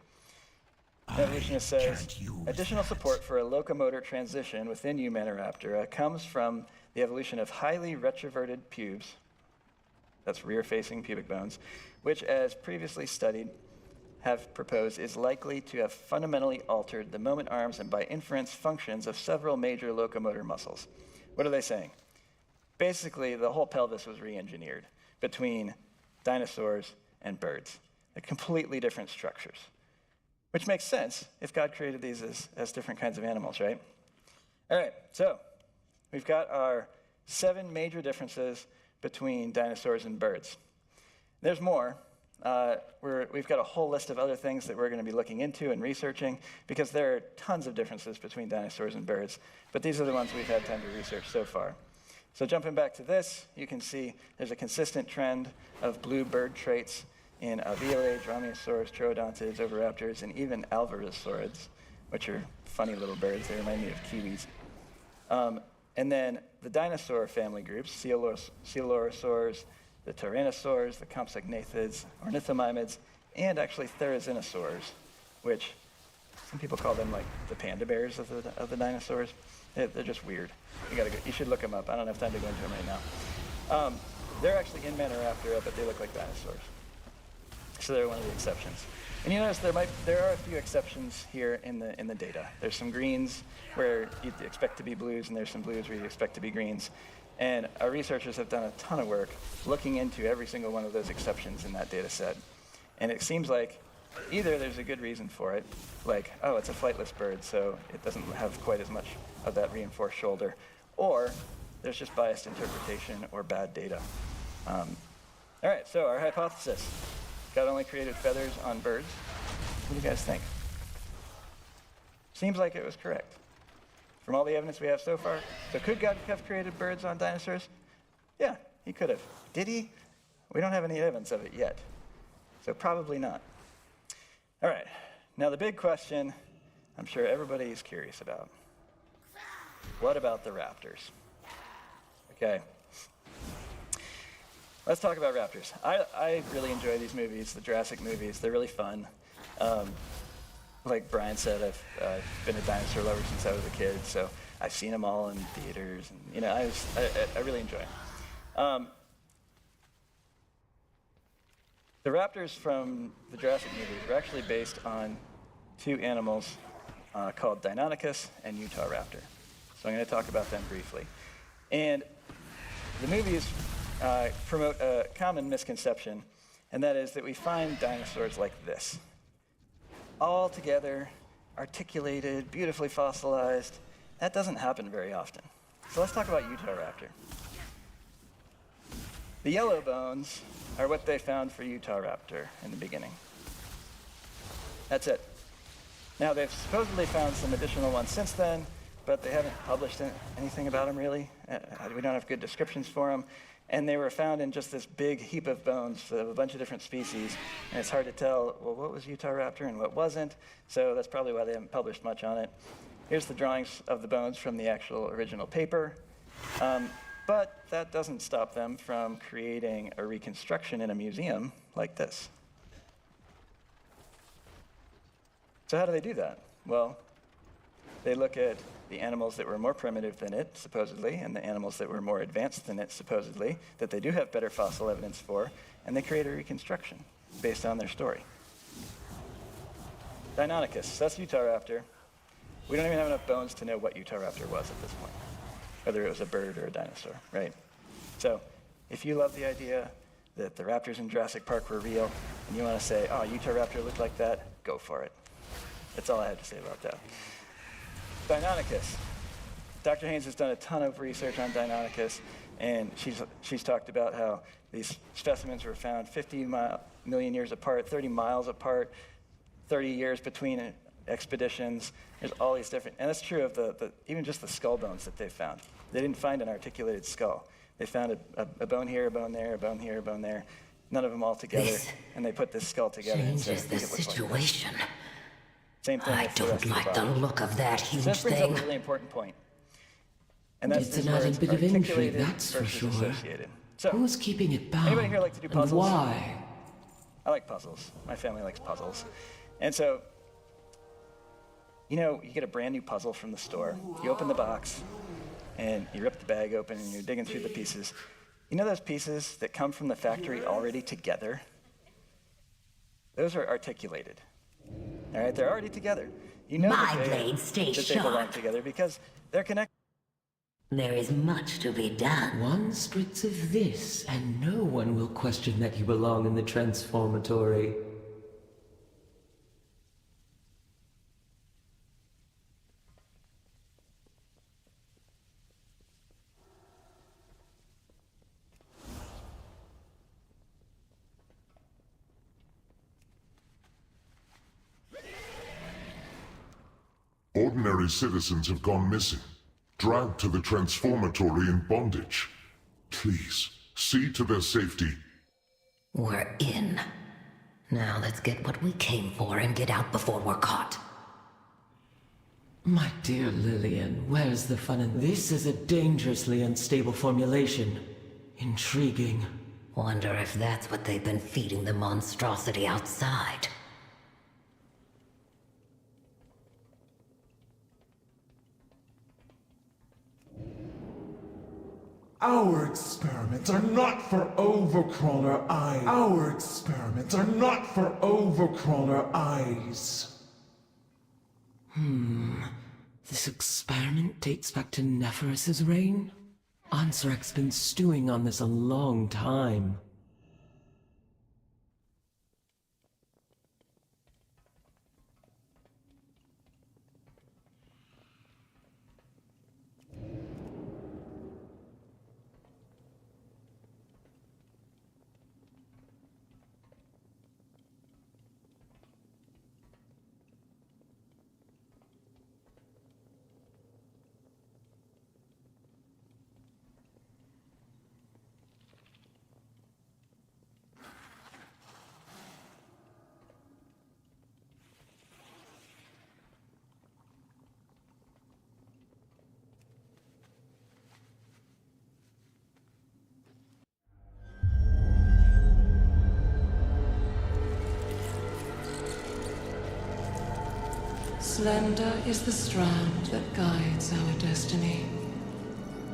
The evolutionist says, additional support for a locomotor transition within Eumeniraptora comes from the evolution of highly retroverted pubes, that's rear-facing pubic bones, which, as previously studied, have proposed is likely to have fundamentally altered the moment arms and by inference functions of several major locomotor muscles. What are they saying? Basically, the whole pelvis was re-engineered between dinosaurs and birds. They're completely different structures. Which makes sense if God created these as different kinds of animals, right? All right, so we've got our 7 major differences between dinosaurs and birds. There's more. We've got a whole list of other things that we're going to be looking into and researching because there are tons of differences between dinosaurs and birds, but these are the ones we've had time to research so far. So jumping back to this, you can see there's a consistent trend of blue bird traits in Avilae, dromaeosaurs, troodontids, oviraptors, and even alvarezsaurids, which are funny little birds. They remind me of kiwis. And then the dinosaur family groups, coelurosaurs, the tyrannosaurs, the compsognathids, ornithomimids, and actually therizinosaurs, which some people call them like the panda bears of the dinosaurs. They're just weird. You should look them up. I don't have time to go into them right now. They're actually in Manoraptora, but they look like dinosaurs. So they're one of the exceptions. And you notice there are a few exceptions here in the data. There's some greens where you'd expect to be blues, and there's some blues where you'd expect to be greens. And our researchers have done a ton of work looking into every single one of those exceptions in that data set. And it seems like either there's a good reason for it, like, oh, it's a flightless bird, so it doesn't have quite as much of that reinforced shoulder, or there's just biased interpretation or bad data. All right, so our hypothesis. God only created feathers on birds. What do you guys think? Seems like it was correct. From all the evidence we have so far. So could God have created birds on dinosaurs? Yeah, he could have. Did he? We don't have any evidence of it yet. So probably not. All right, now the big question I'm sure everybody is curious about. What about the raptors? Okay. Let's talk about raptors. I really enjoy these movies, the Jurassic movies. They're really fun. Like Brian said, I've been a dinosaur lover since I was a kid, so I've seen them all in theaters, and I really enjoy them. The raptors from the Jurassic movies were actually based on two animals called Deinonychus and Utah raptor. So I'm going to talk about them briefly. And the movies promote a common misconception, and that is that we find dinosaurs like this. All together, articulated, beautifully fossilized. That doesn't happen very often. So let's talk about Utah raptor. The yellow bones are what they found for Utah raptor in the beginning. That's it. Now, they've supposedly found some additional ones since then, but they haven't published anything about them, really. We don't have good descriptions for them. And they were found in just this big heap of bones of a bunch of different species. And it's hard to tell, well, what was Utah raptor and what wasn't. So that's probably why they haven't published much on it. Here's the drawings of the bones from the actual original paper. But that doesn't stop them from creating a reconstruction in a museum like this. So how do they do that? Well, they look at the animals that were more primitive than it, supposedly, and the animals that were more advanced than it, supposedly, that they do have better fossil evidence for, and they create a reconstruction based on their story. Deinonychus, that's Utah raptor. We don't even have enough bones to know what Utah raptor was at this point, whether it was a bird or a dinosaur, right? So if you love the idea that the raptors in Jurassic Park were real, and you want to say, oh, Utah raptor looked like that, go for it. That's all I have to say about that. Deinonychus. Dr. Haynes has done a ton of research on Deinonychus, and she's talked about how these specimens were found 50 million years apart, 30 miles apart, 30 years between expeditions. There's all these different, and that's true of even just the skull bones that they found. They didn't find an articulated skull. They found a bone here, a bone there, a bone here, a bone there, none of them all together, and they put this skull together. Changes the situation. Like same thing. I don't like the look of that huge thing. That brings up a really important point. And that's it's an added bit of intrigue, that's for sure. So, who's keeping it bound? Anybody here like to do puzzles? And why? I like puzzles. My family likes puzzles. And so, you get a brand new puzzle from the store. You open the box, and you rip the bag open, and you're digging through the pieces. You know those pieces that come from the factory already together? Those are articulated. All right, they're already together. You know My blade stays that they belong together because they're connected. There is much to be done. One spritz of this, and no one will question that you belong in the transformatory. Ordinary citizens have gone missing, dragged to the transformatory in bondage. Please, see to their safety. We're in. Now let's get what we came for and get out before we're caught. My dear Lillian, where's the fun in this? Is a dangerously unstable formulation. Intriguing. Wonder if that's what they've been feeding the monstrosity outside. Our experiments are not for overcrawler eyes. Our experiments are not for overcrawler eyes. This experiment dates back to Neferis's reign? Ansarac's been stewing on this a long time. Slender is the strand that guides our destiny,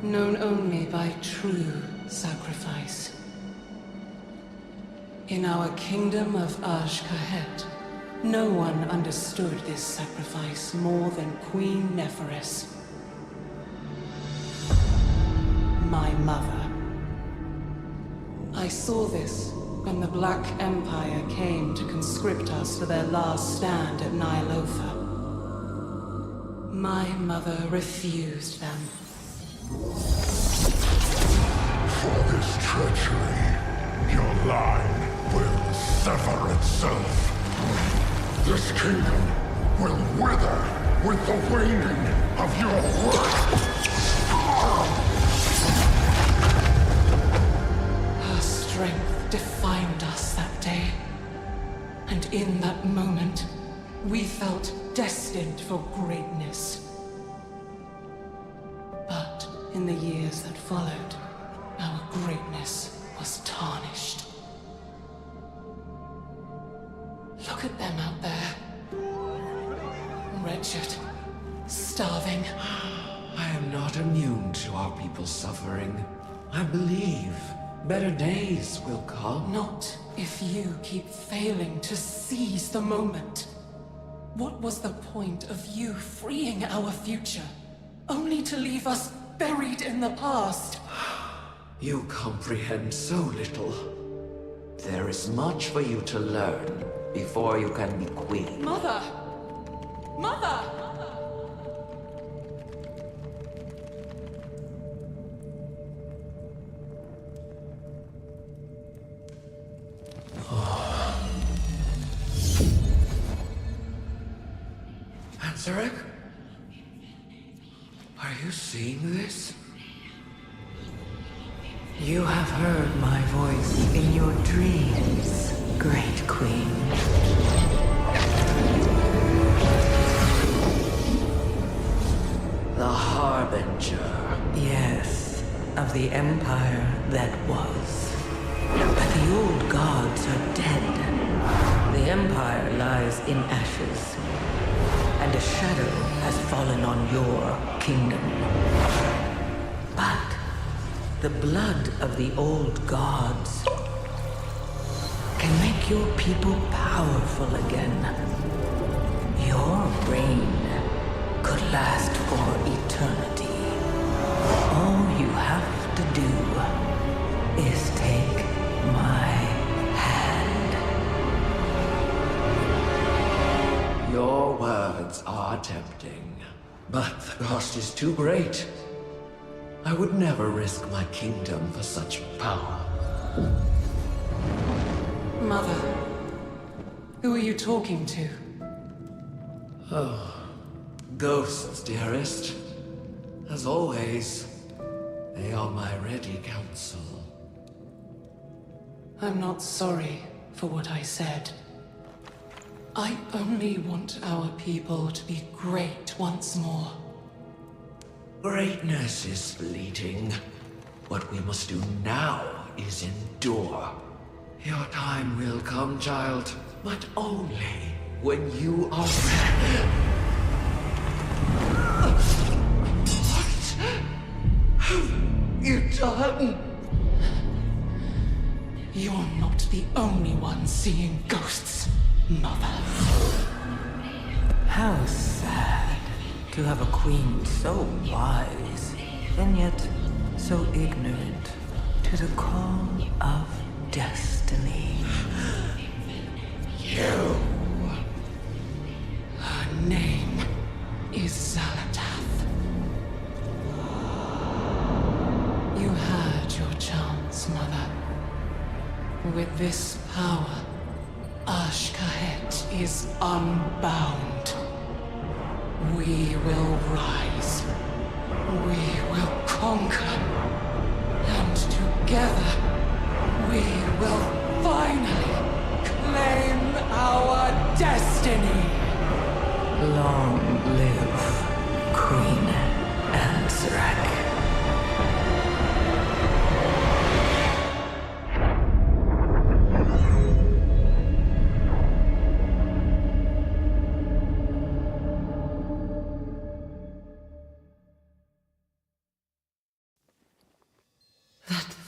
known only by true sacrifice. In our kingdom of Azj-Kahet, no one understood this sacrifice more than Queen Neferis, my mother. I saw this when the Black Empire came to conscript us for their last stand at Nylofa. My mother refused them. For this treachery, your line will sever itself. This kingdom will wither with the waning of your worth. Her strength defined us that day. And in that moment, we felt destined for greatness. But in the years that followed, our greatness was tarnished. Look at them out there. Wretched, starving. I am not immune to our people's suffering. I believe better days will come. Not if you keep failing to seize the moment. What was the point of you freeing our future, only to leave us buried in the past? You comprehend so little. There is much for you to learn before you can be queen. Mother! Mother! Ansarec? Are you seeing this? You have heard my voice in your dreams, Great Queen. The Harbinger. Yes, of the empire that was. But the old gods are dead. The empire lies in ashes. And a shadow has fallen on your kingdom. But the blood of the old gods can make your people powerful again. Your reign could last for eternity. All you have to do is take my hand. Your words are tempting, but the cost is too great. I would never risk my kingdom for such power. Mother, who are you talking to? Oh, ghosts, dearest. As always, they are my ready counsel. I'm not sorry for what I said. I only want our people to be great once more. Greatness is fleeting. What we must do now is endure. Your time will come, child, but only when you are ready. What have you done? You're not the only one seeing ghosts, Mother. How sad to have a queen so wise, and yet so ignorant to the call of destiny. You. Her name is Zalatath. You had your chance, Mother. With this power, Ashkahet is unbound. We will rise. We will conquer. And together, we will finally claim our destiny. Long live Queen Azrak.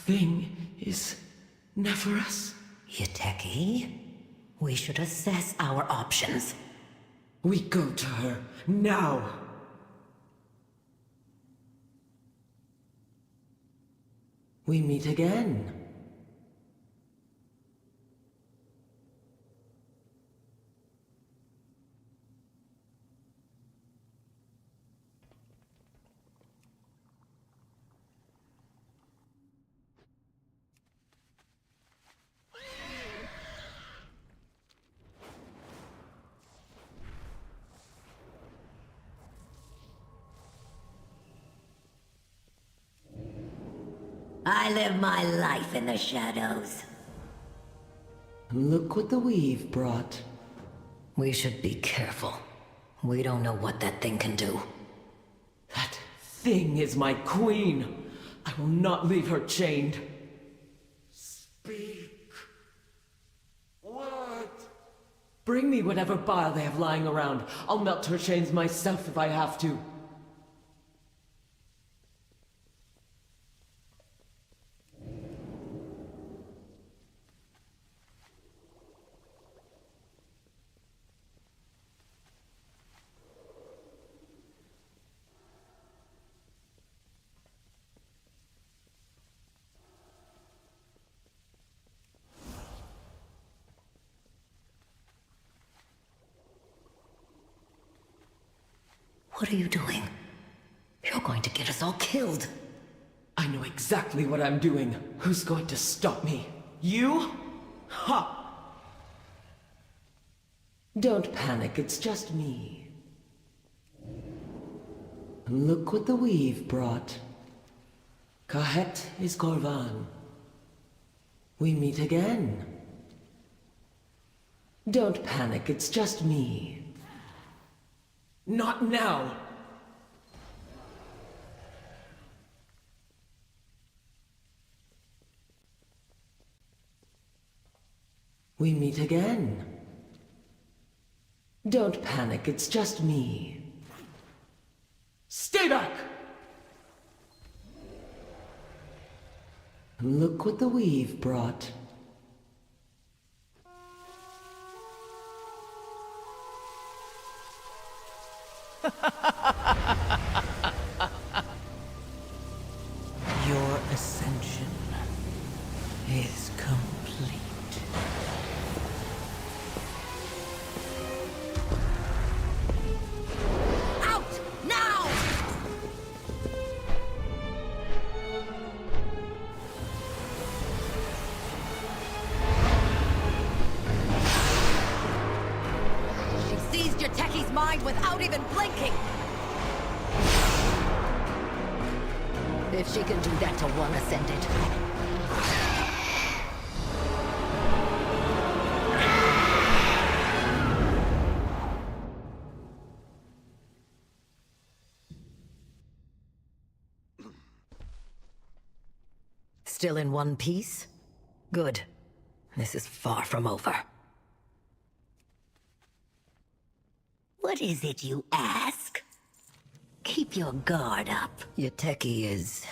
Thing is Nephirus? Yateki? We should assess our options. We go to her, now! We meet again. I live my life in the shadows. Look what the weave brought. We should be careful. We don't know what that thing can do. That thing is my queen. I will not leave her chained. Speak. What? Bring me whatever bile they have lying around. I'll melt her chains myself if I have to. What are you doing? You're going to get us all killed. I know exactly what I'm doing. Who's going to stop me? You? Ha! Don't panic, it's just me. Look what the weave brought. Kahet is Korvan. We meet again. Don't panic, it's just me. Not now! We meet again. Don't panic, it's just me. Stay back! Look what the weave brought. Your ascension is complete. Out! Now! She seized your techie's mind without even blinking! If she can do that to one Ascended. Still in one piece? Good. This is far from over. What is it you ask? Keep your guard up. Yuteki is...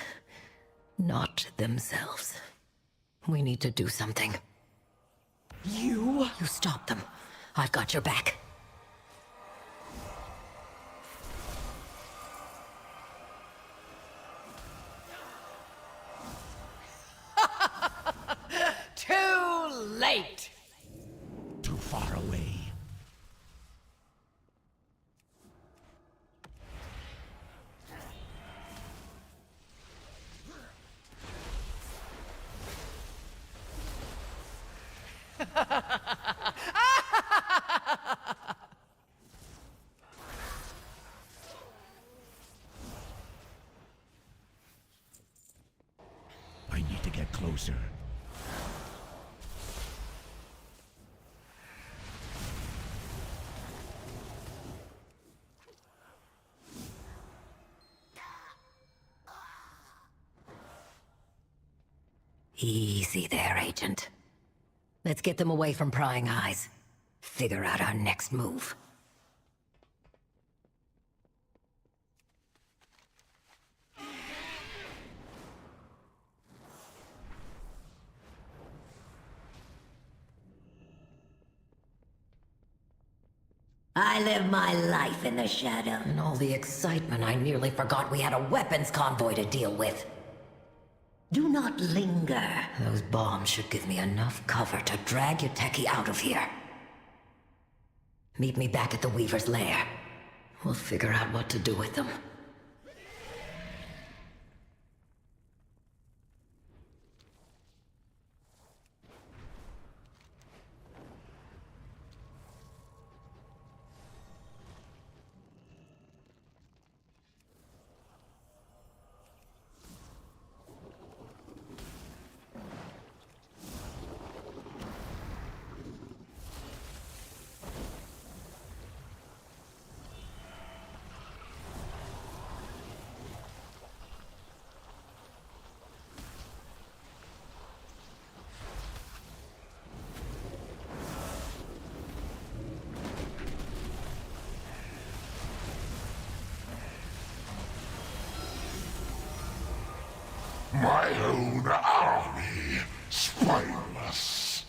not themselves. We need to do something. You stop them. I've got your back. Too late! Too far away. I need to get closer. Easy there, Agent. Let's get them away from prying eyes. Figure out our next move. I live my life in the shadow. In all the excitement, I nearly forgot we had a weapons convoy to deal with. Do not linger. Those bombs should give me enough cover to drag Yuteki out of here. Meet me back at the Weaver's lair. We'll figure out what to do with them. My own army, spineless.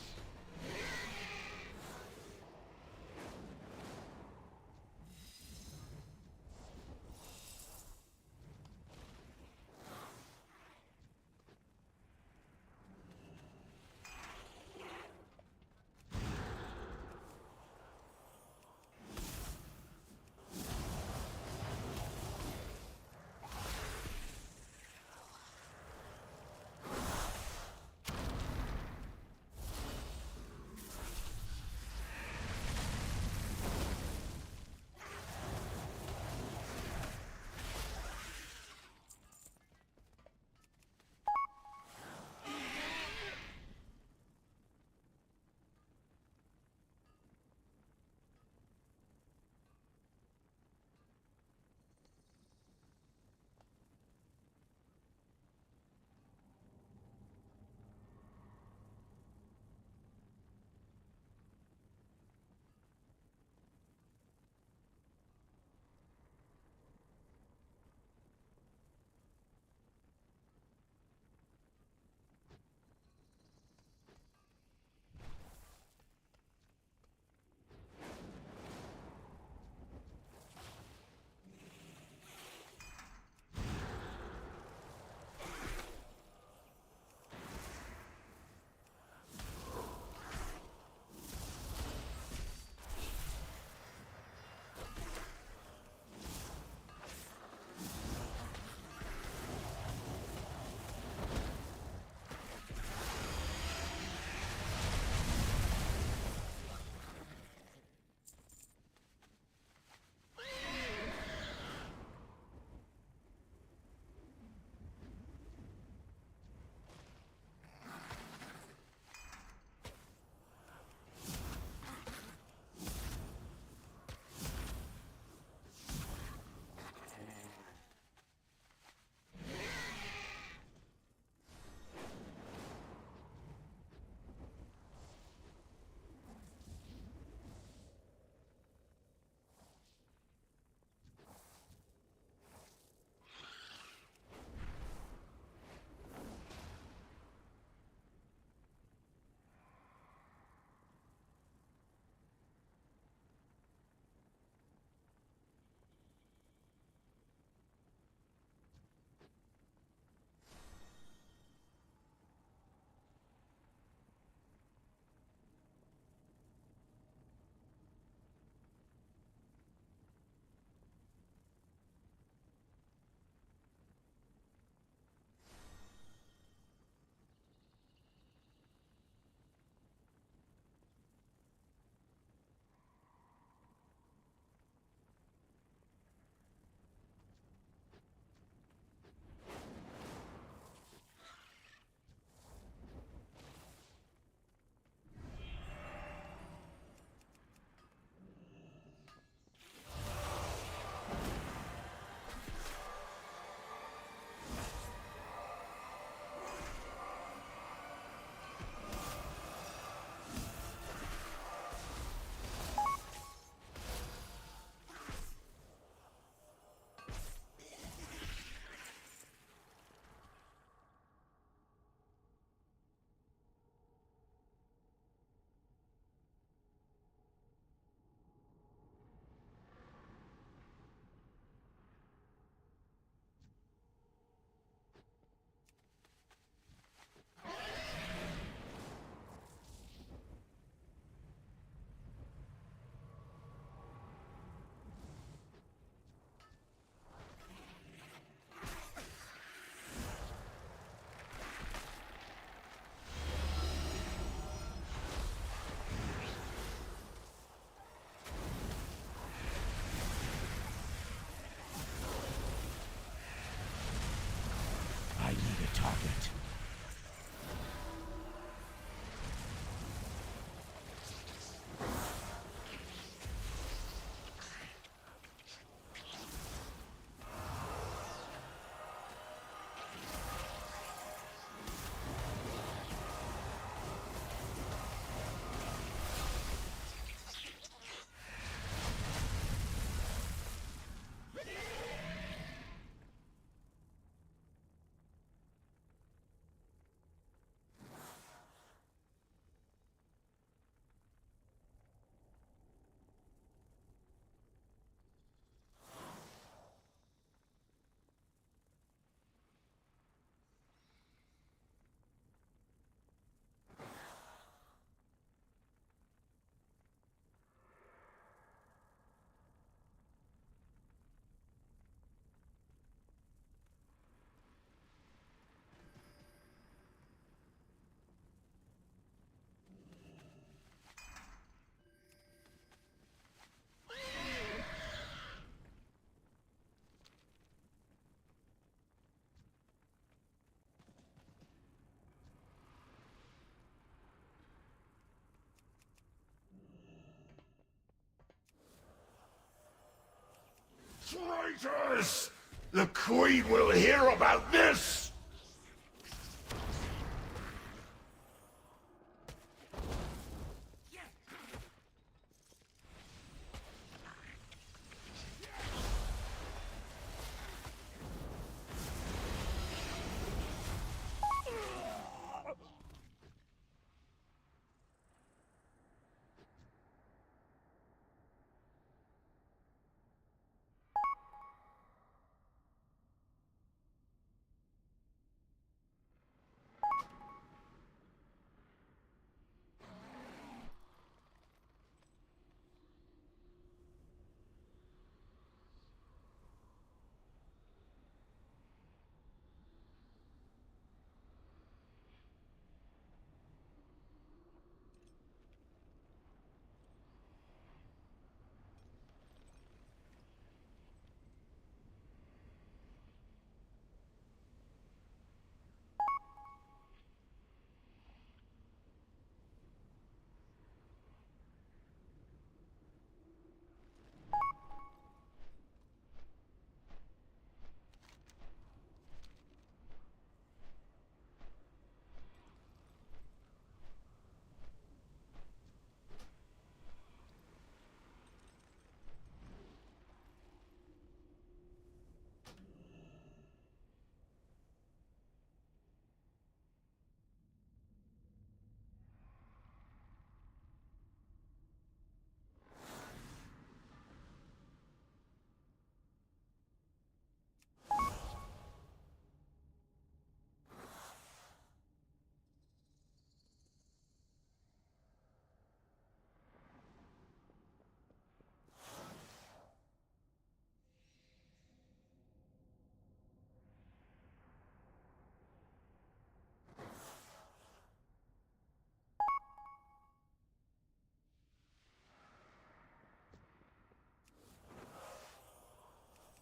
Traitors! The Queen will hear about this!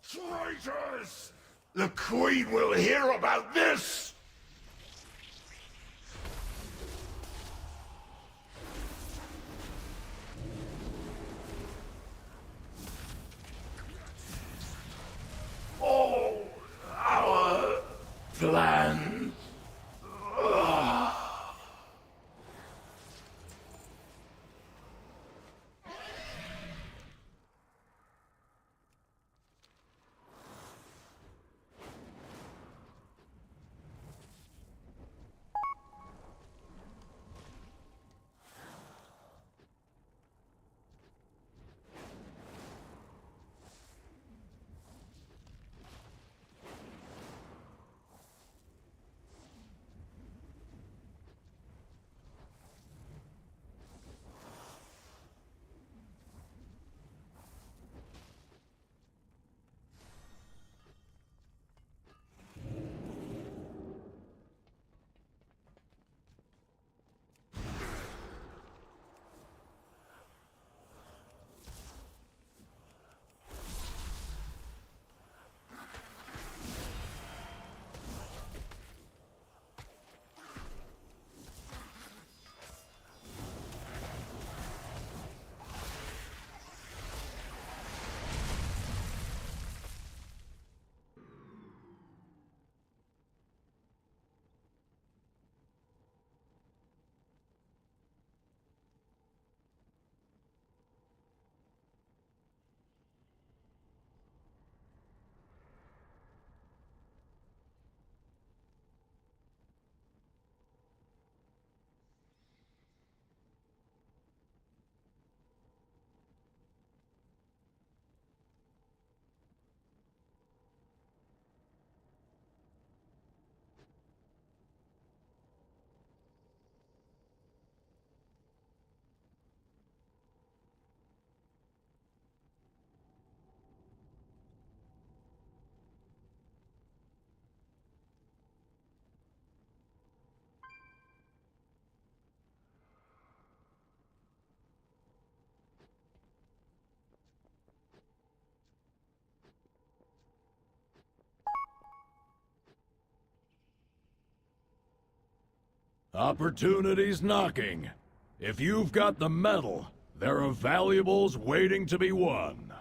Traitors! The Queen will hear about this! All our plans. Opportunity's knocking. If you've got the metal, there are valuables waiting to be won.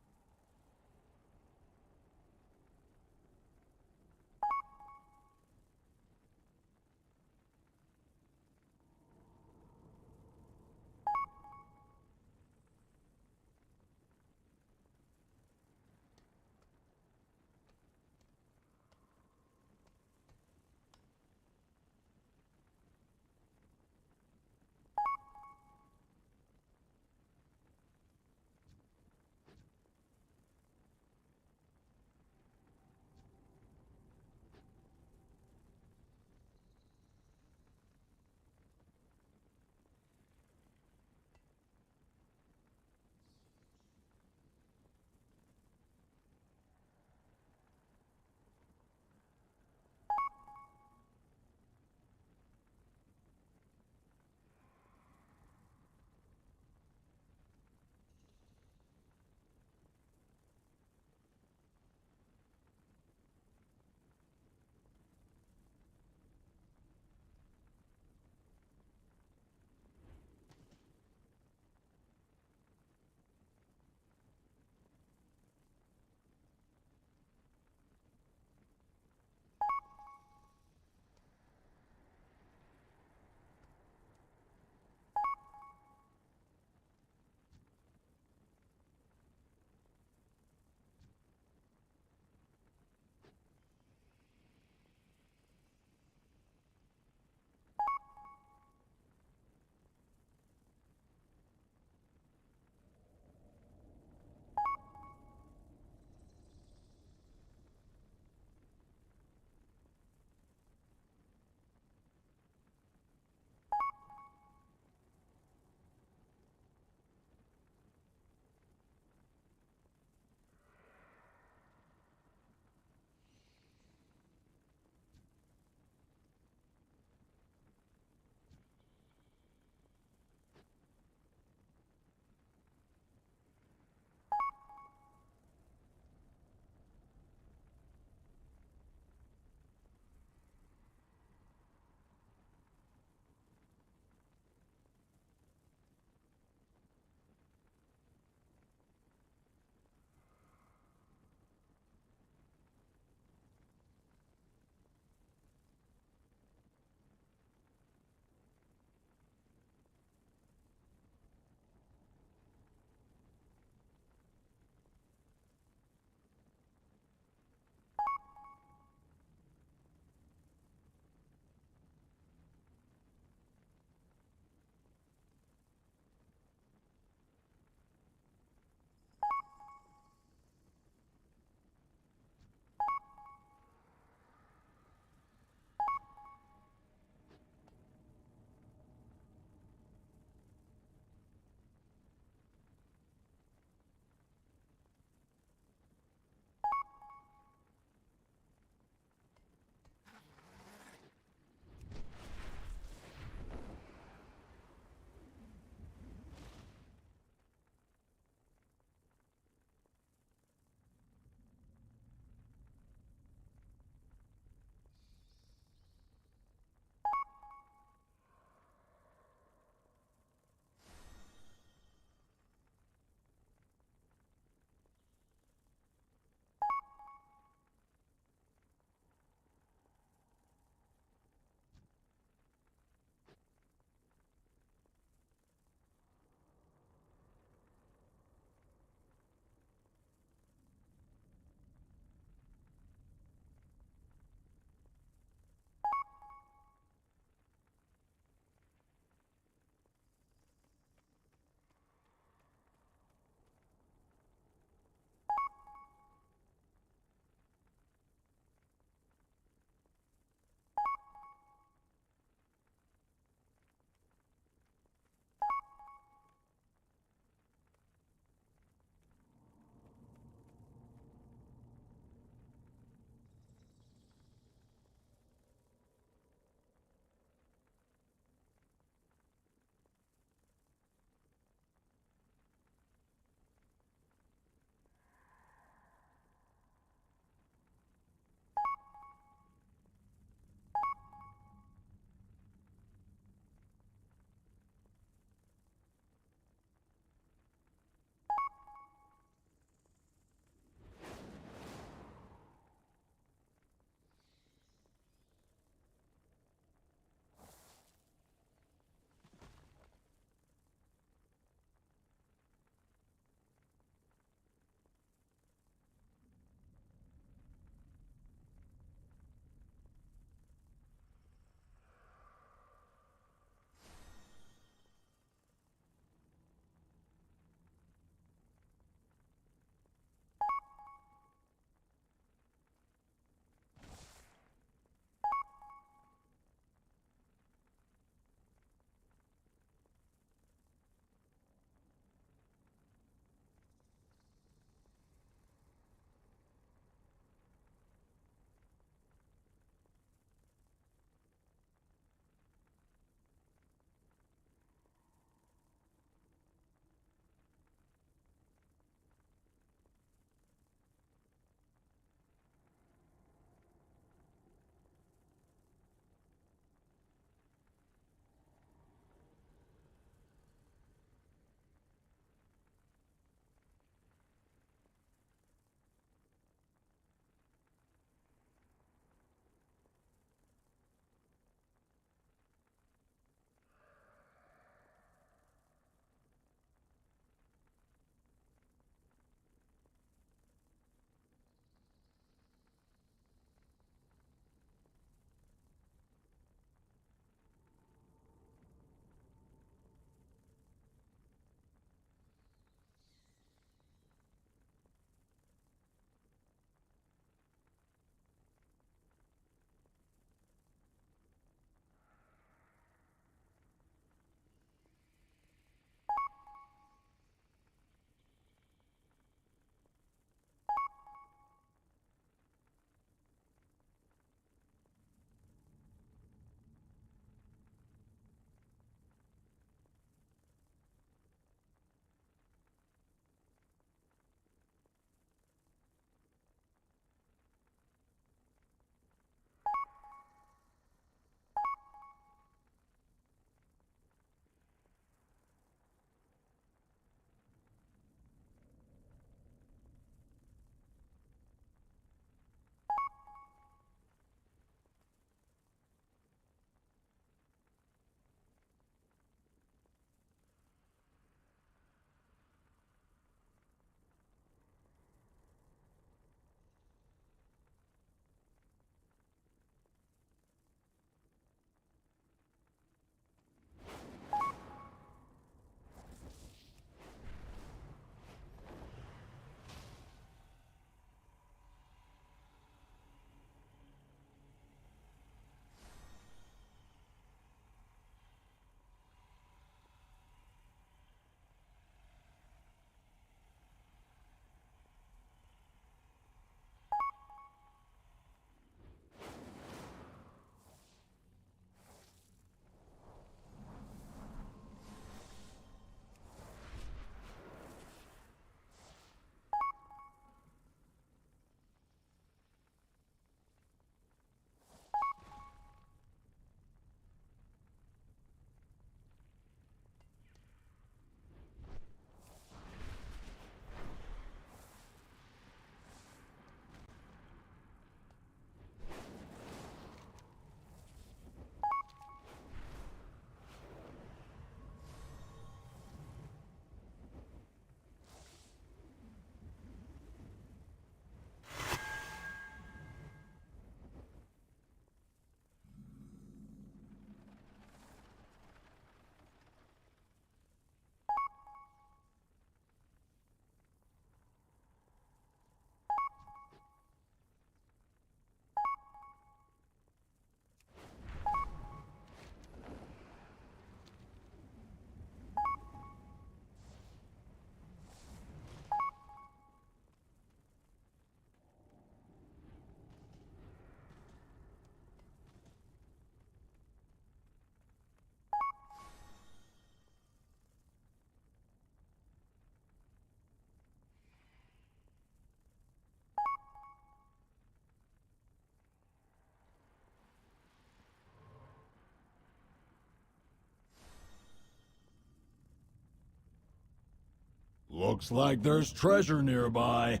Looks like there's treasure nearby.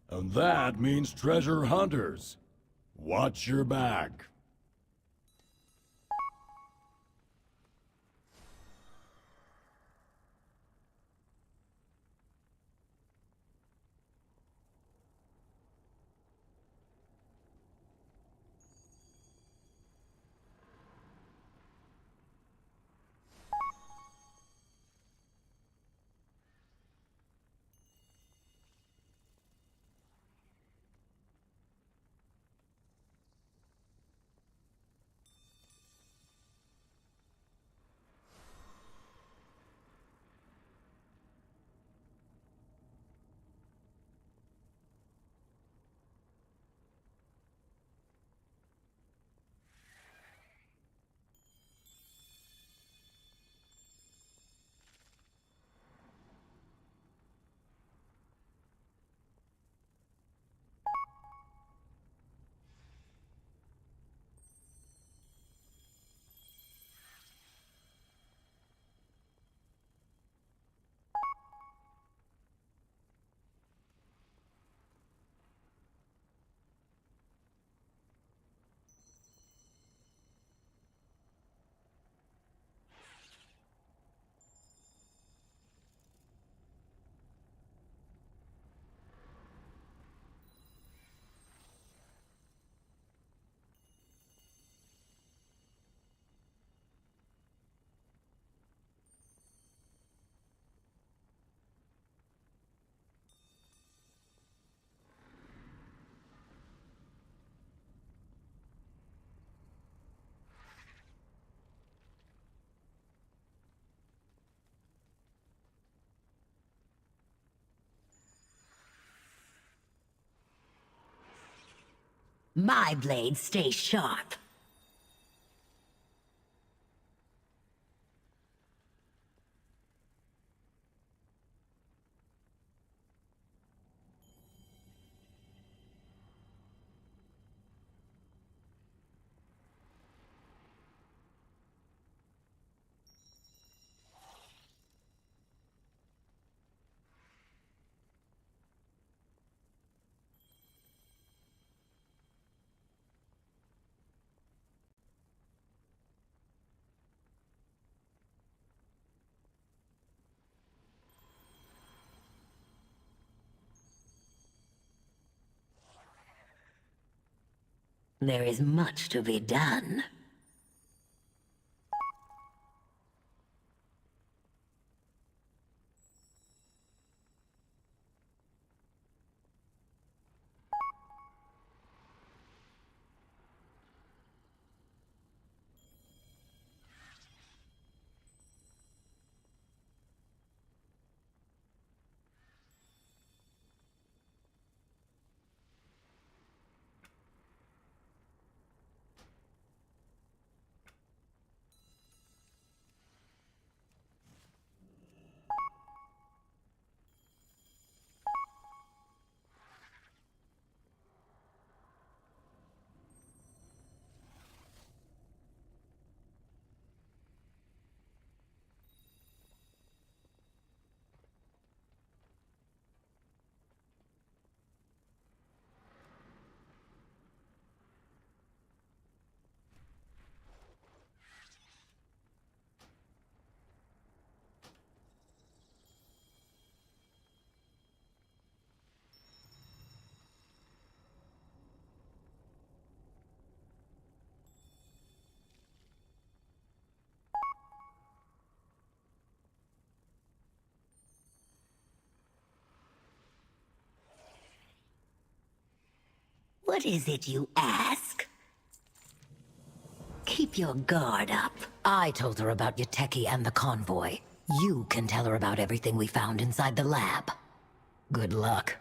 And that means treasure hunters. Watch your back. My blades stay sharp. There is much to be done. What is it you ask? Keep your guard up. I told her about Yateki and the convoy. You can tell her about everything we found inside the lab. Good luck.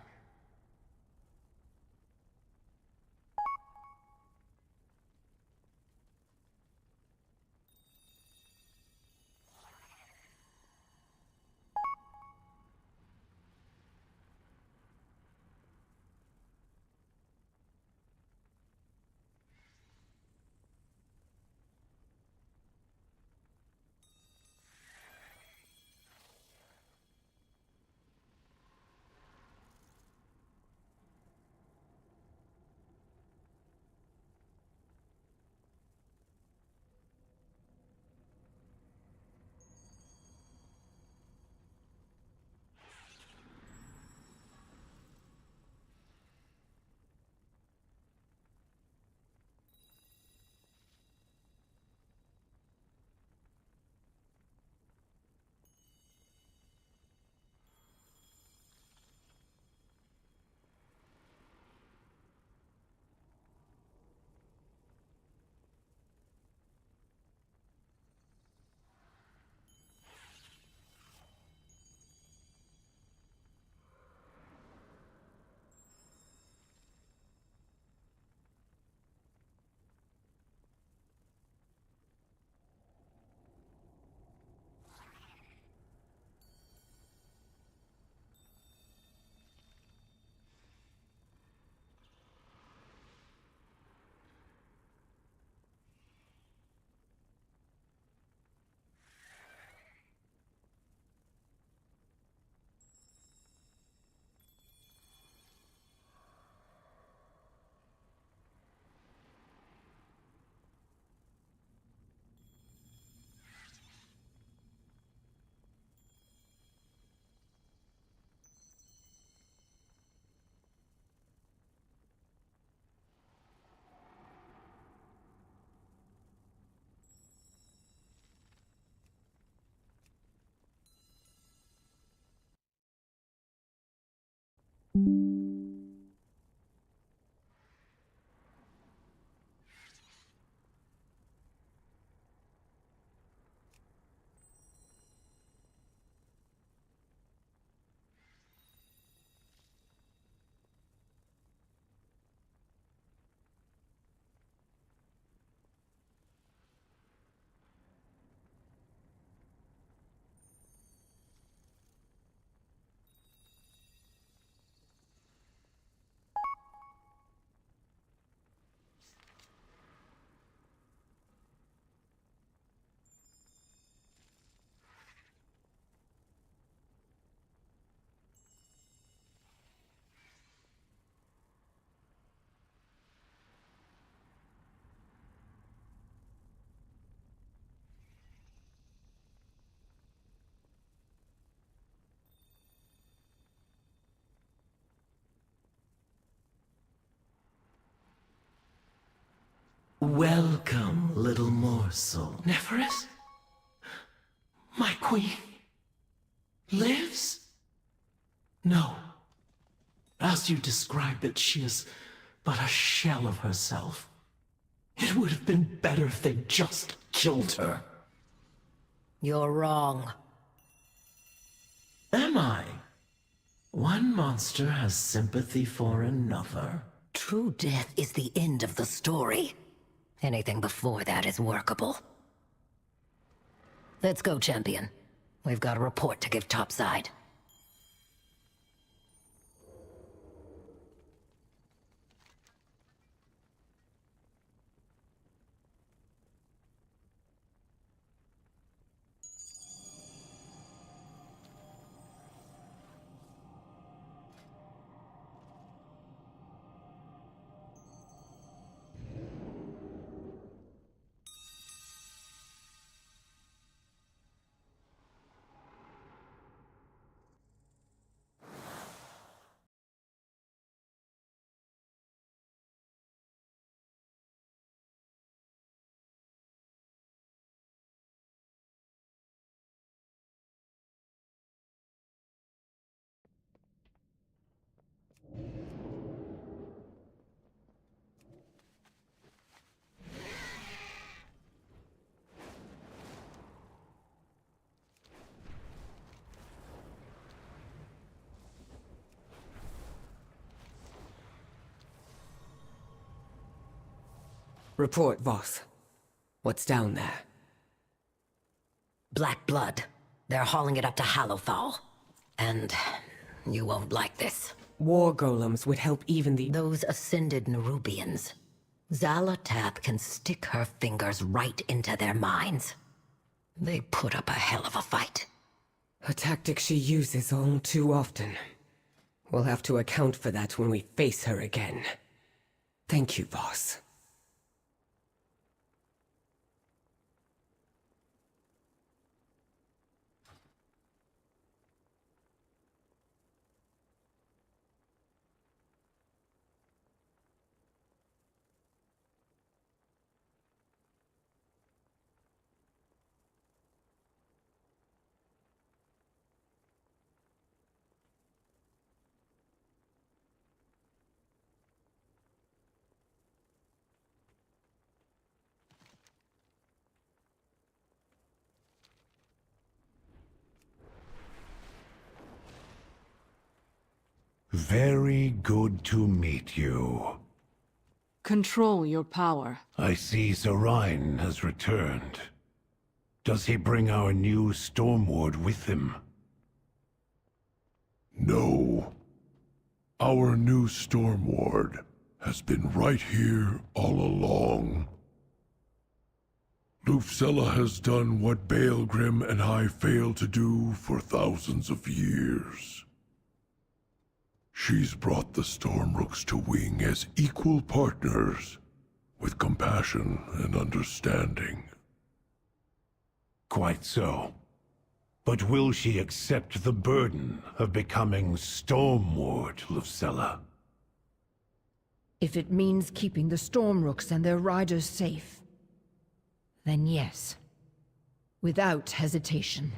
Welcome, little morsel. Nephris? My queen lives? No. As you described it, she is but a shell of herself. It would have been better if they'd just killed her. You're wrong. Am I? One monster has sympathy for another. True death is the end of the story. Anything before that is workable. Let's go, champion. We've got a report to give topside. Report, Voss. What's down there? Black blood. They're hauling it up to Hallowfall. And you won't like this. War golems would help even the... Those ascended Nerubians. Xal'atath can stick her fingers right into their minds. They put up a hell of a fight. A tactic she uses all too often. We'll have to account for that when we face her again. Thank you, Voss. Very good to meet you. Control your power. I see Zorine has returned. Does he bring our new Stormward with him? No. Our new Stormward has been right here all along. Lufcella has done what Baelgrim and I failed to do for thousands of years. She's brought the Stormrooks to Wing as equal partners, with compassion and understanding. Quite so. But will she accept the burden of becoming Stormward, Lufcella? If it means keeping the Stormrooks and their riders safe, then yes. Without hesitation.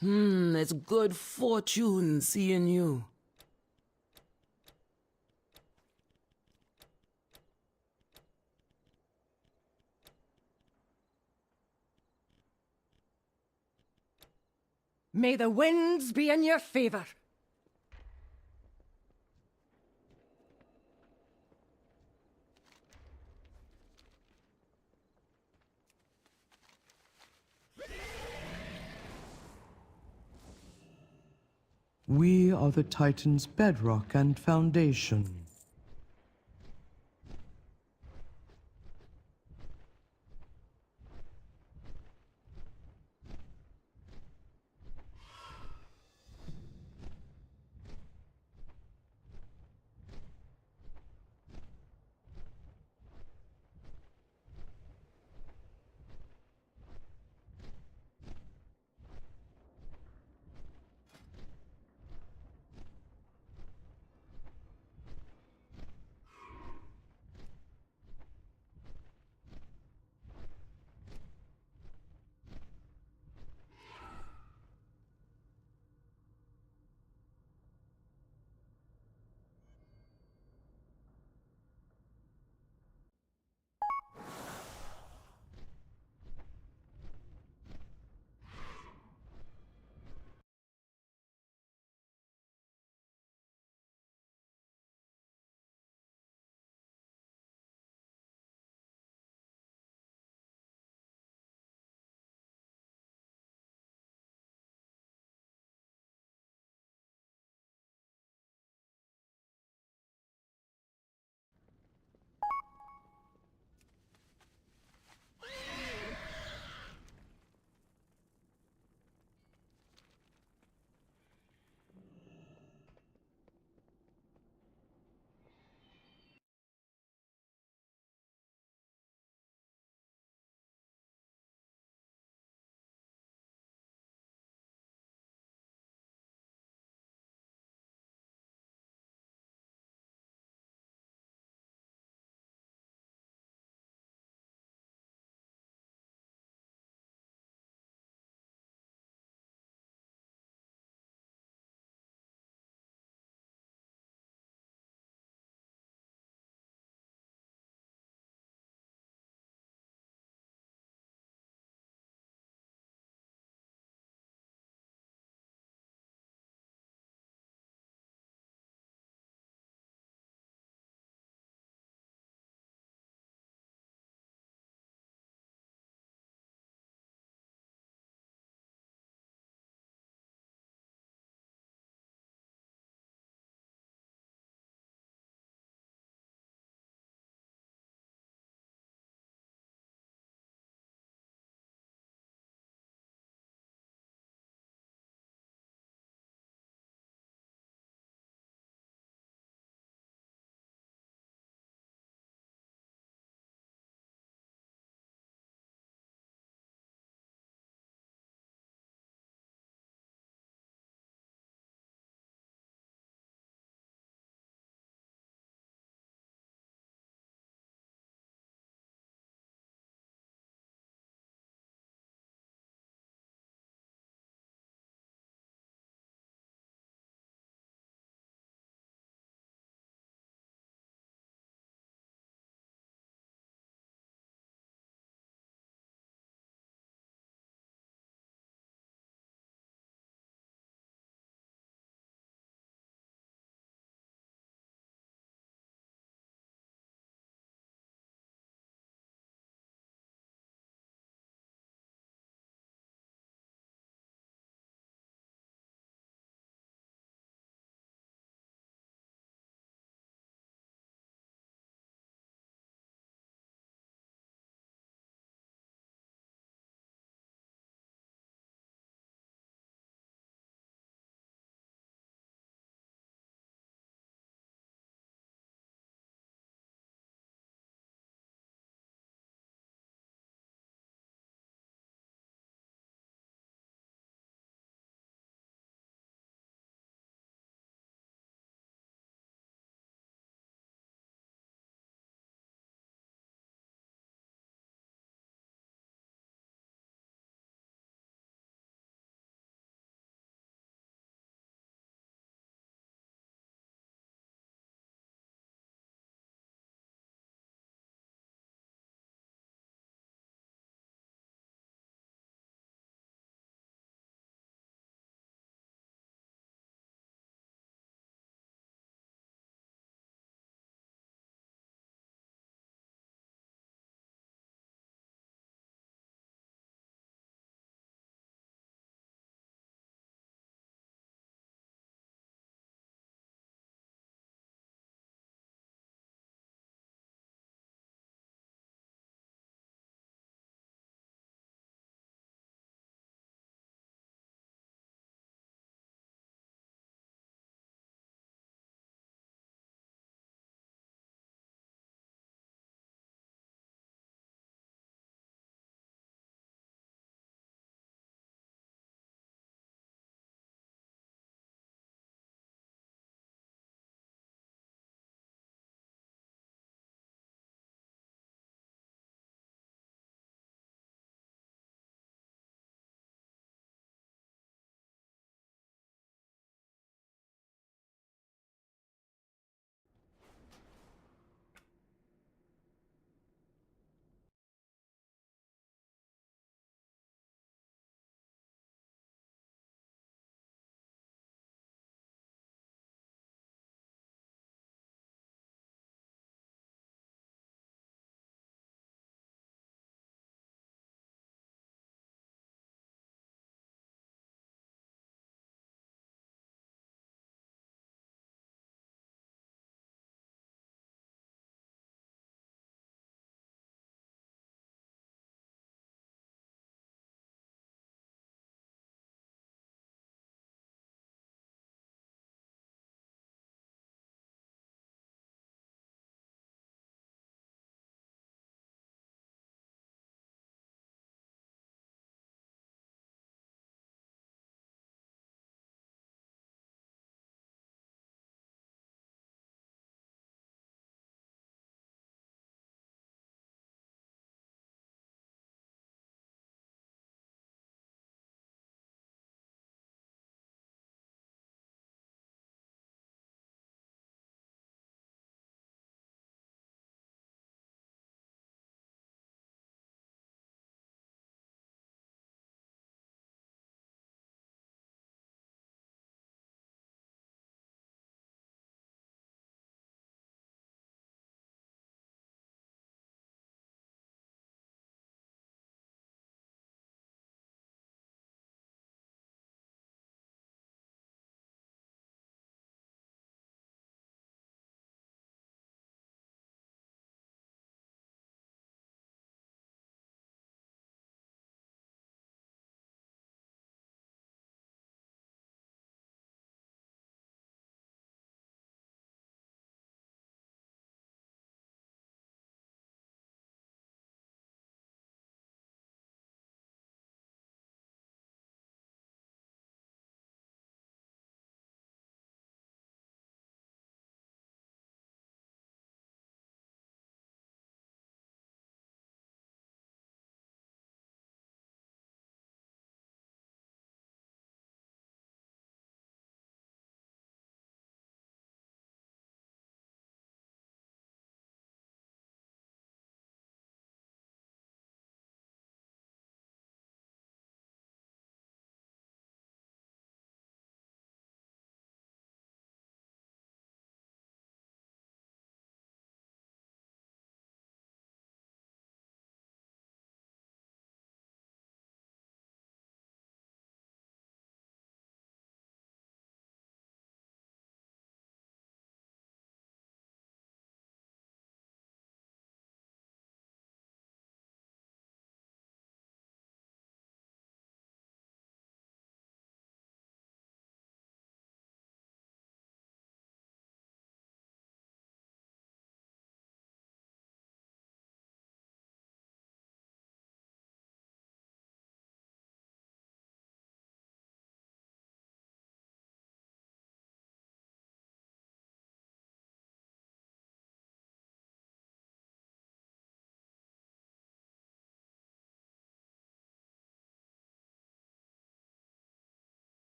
It's good fortune seeing you. May the winds be in your favor. We are the Titan's bedrock and foundation.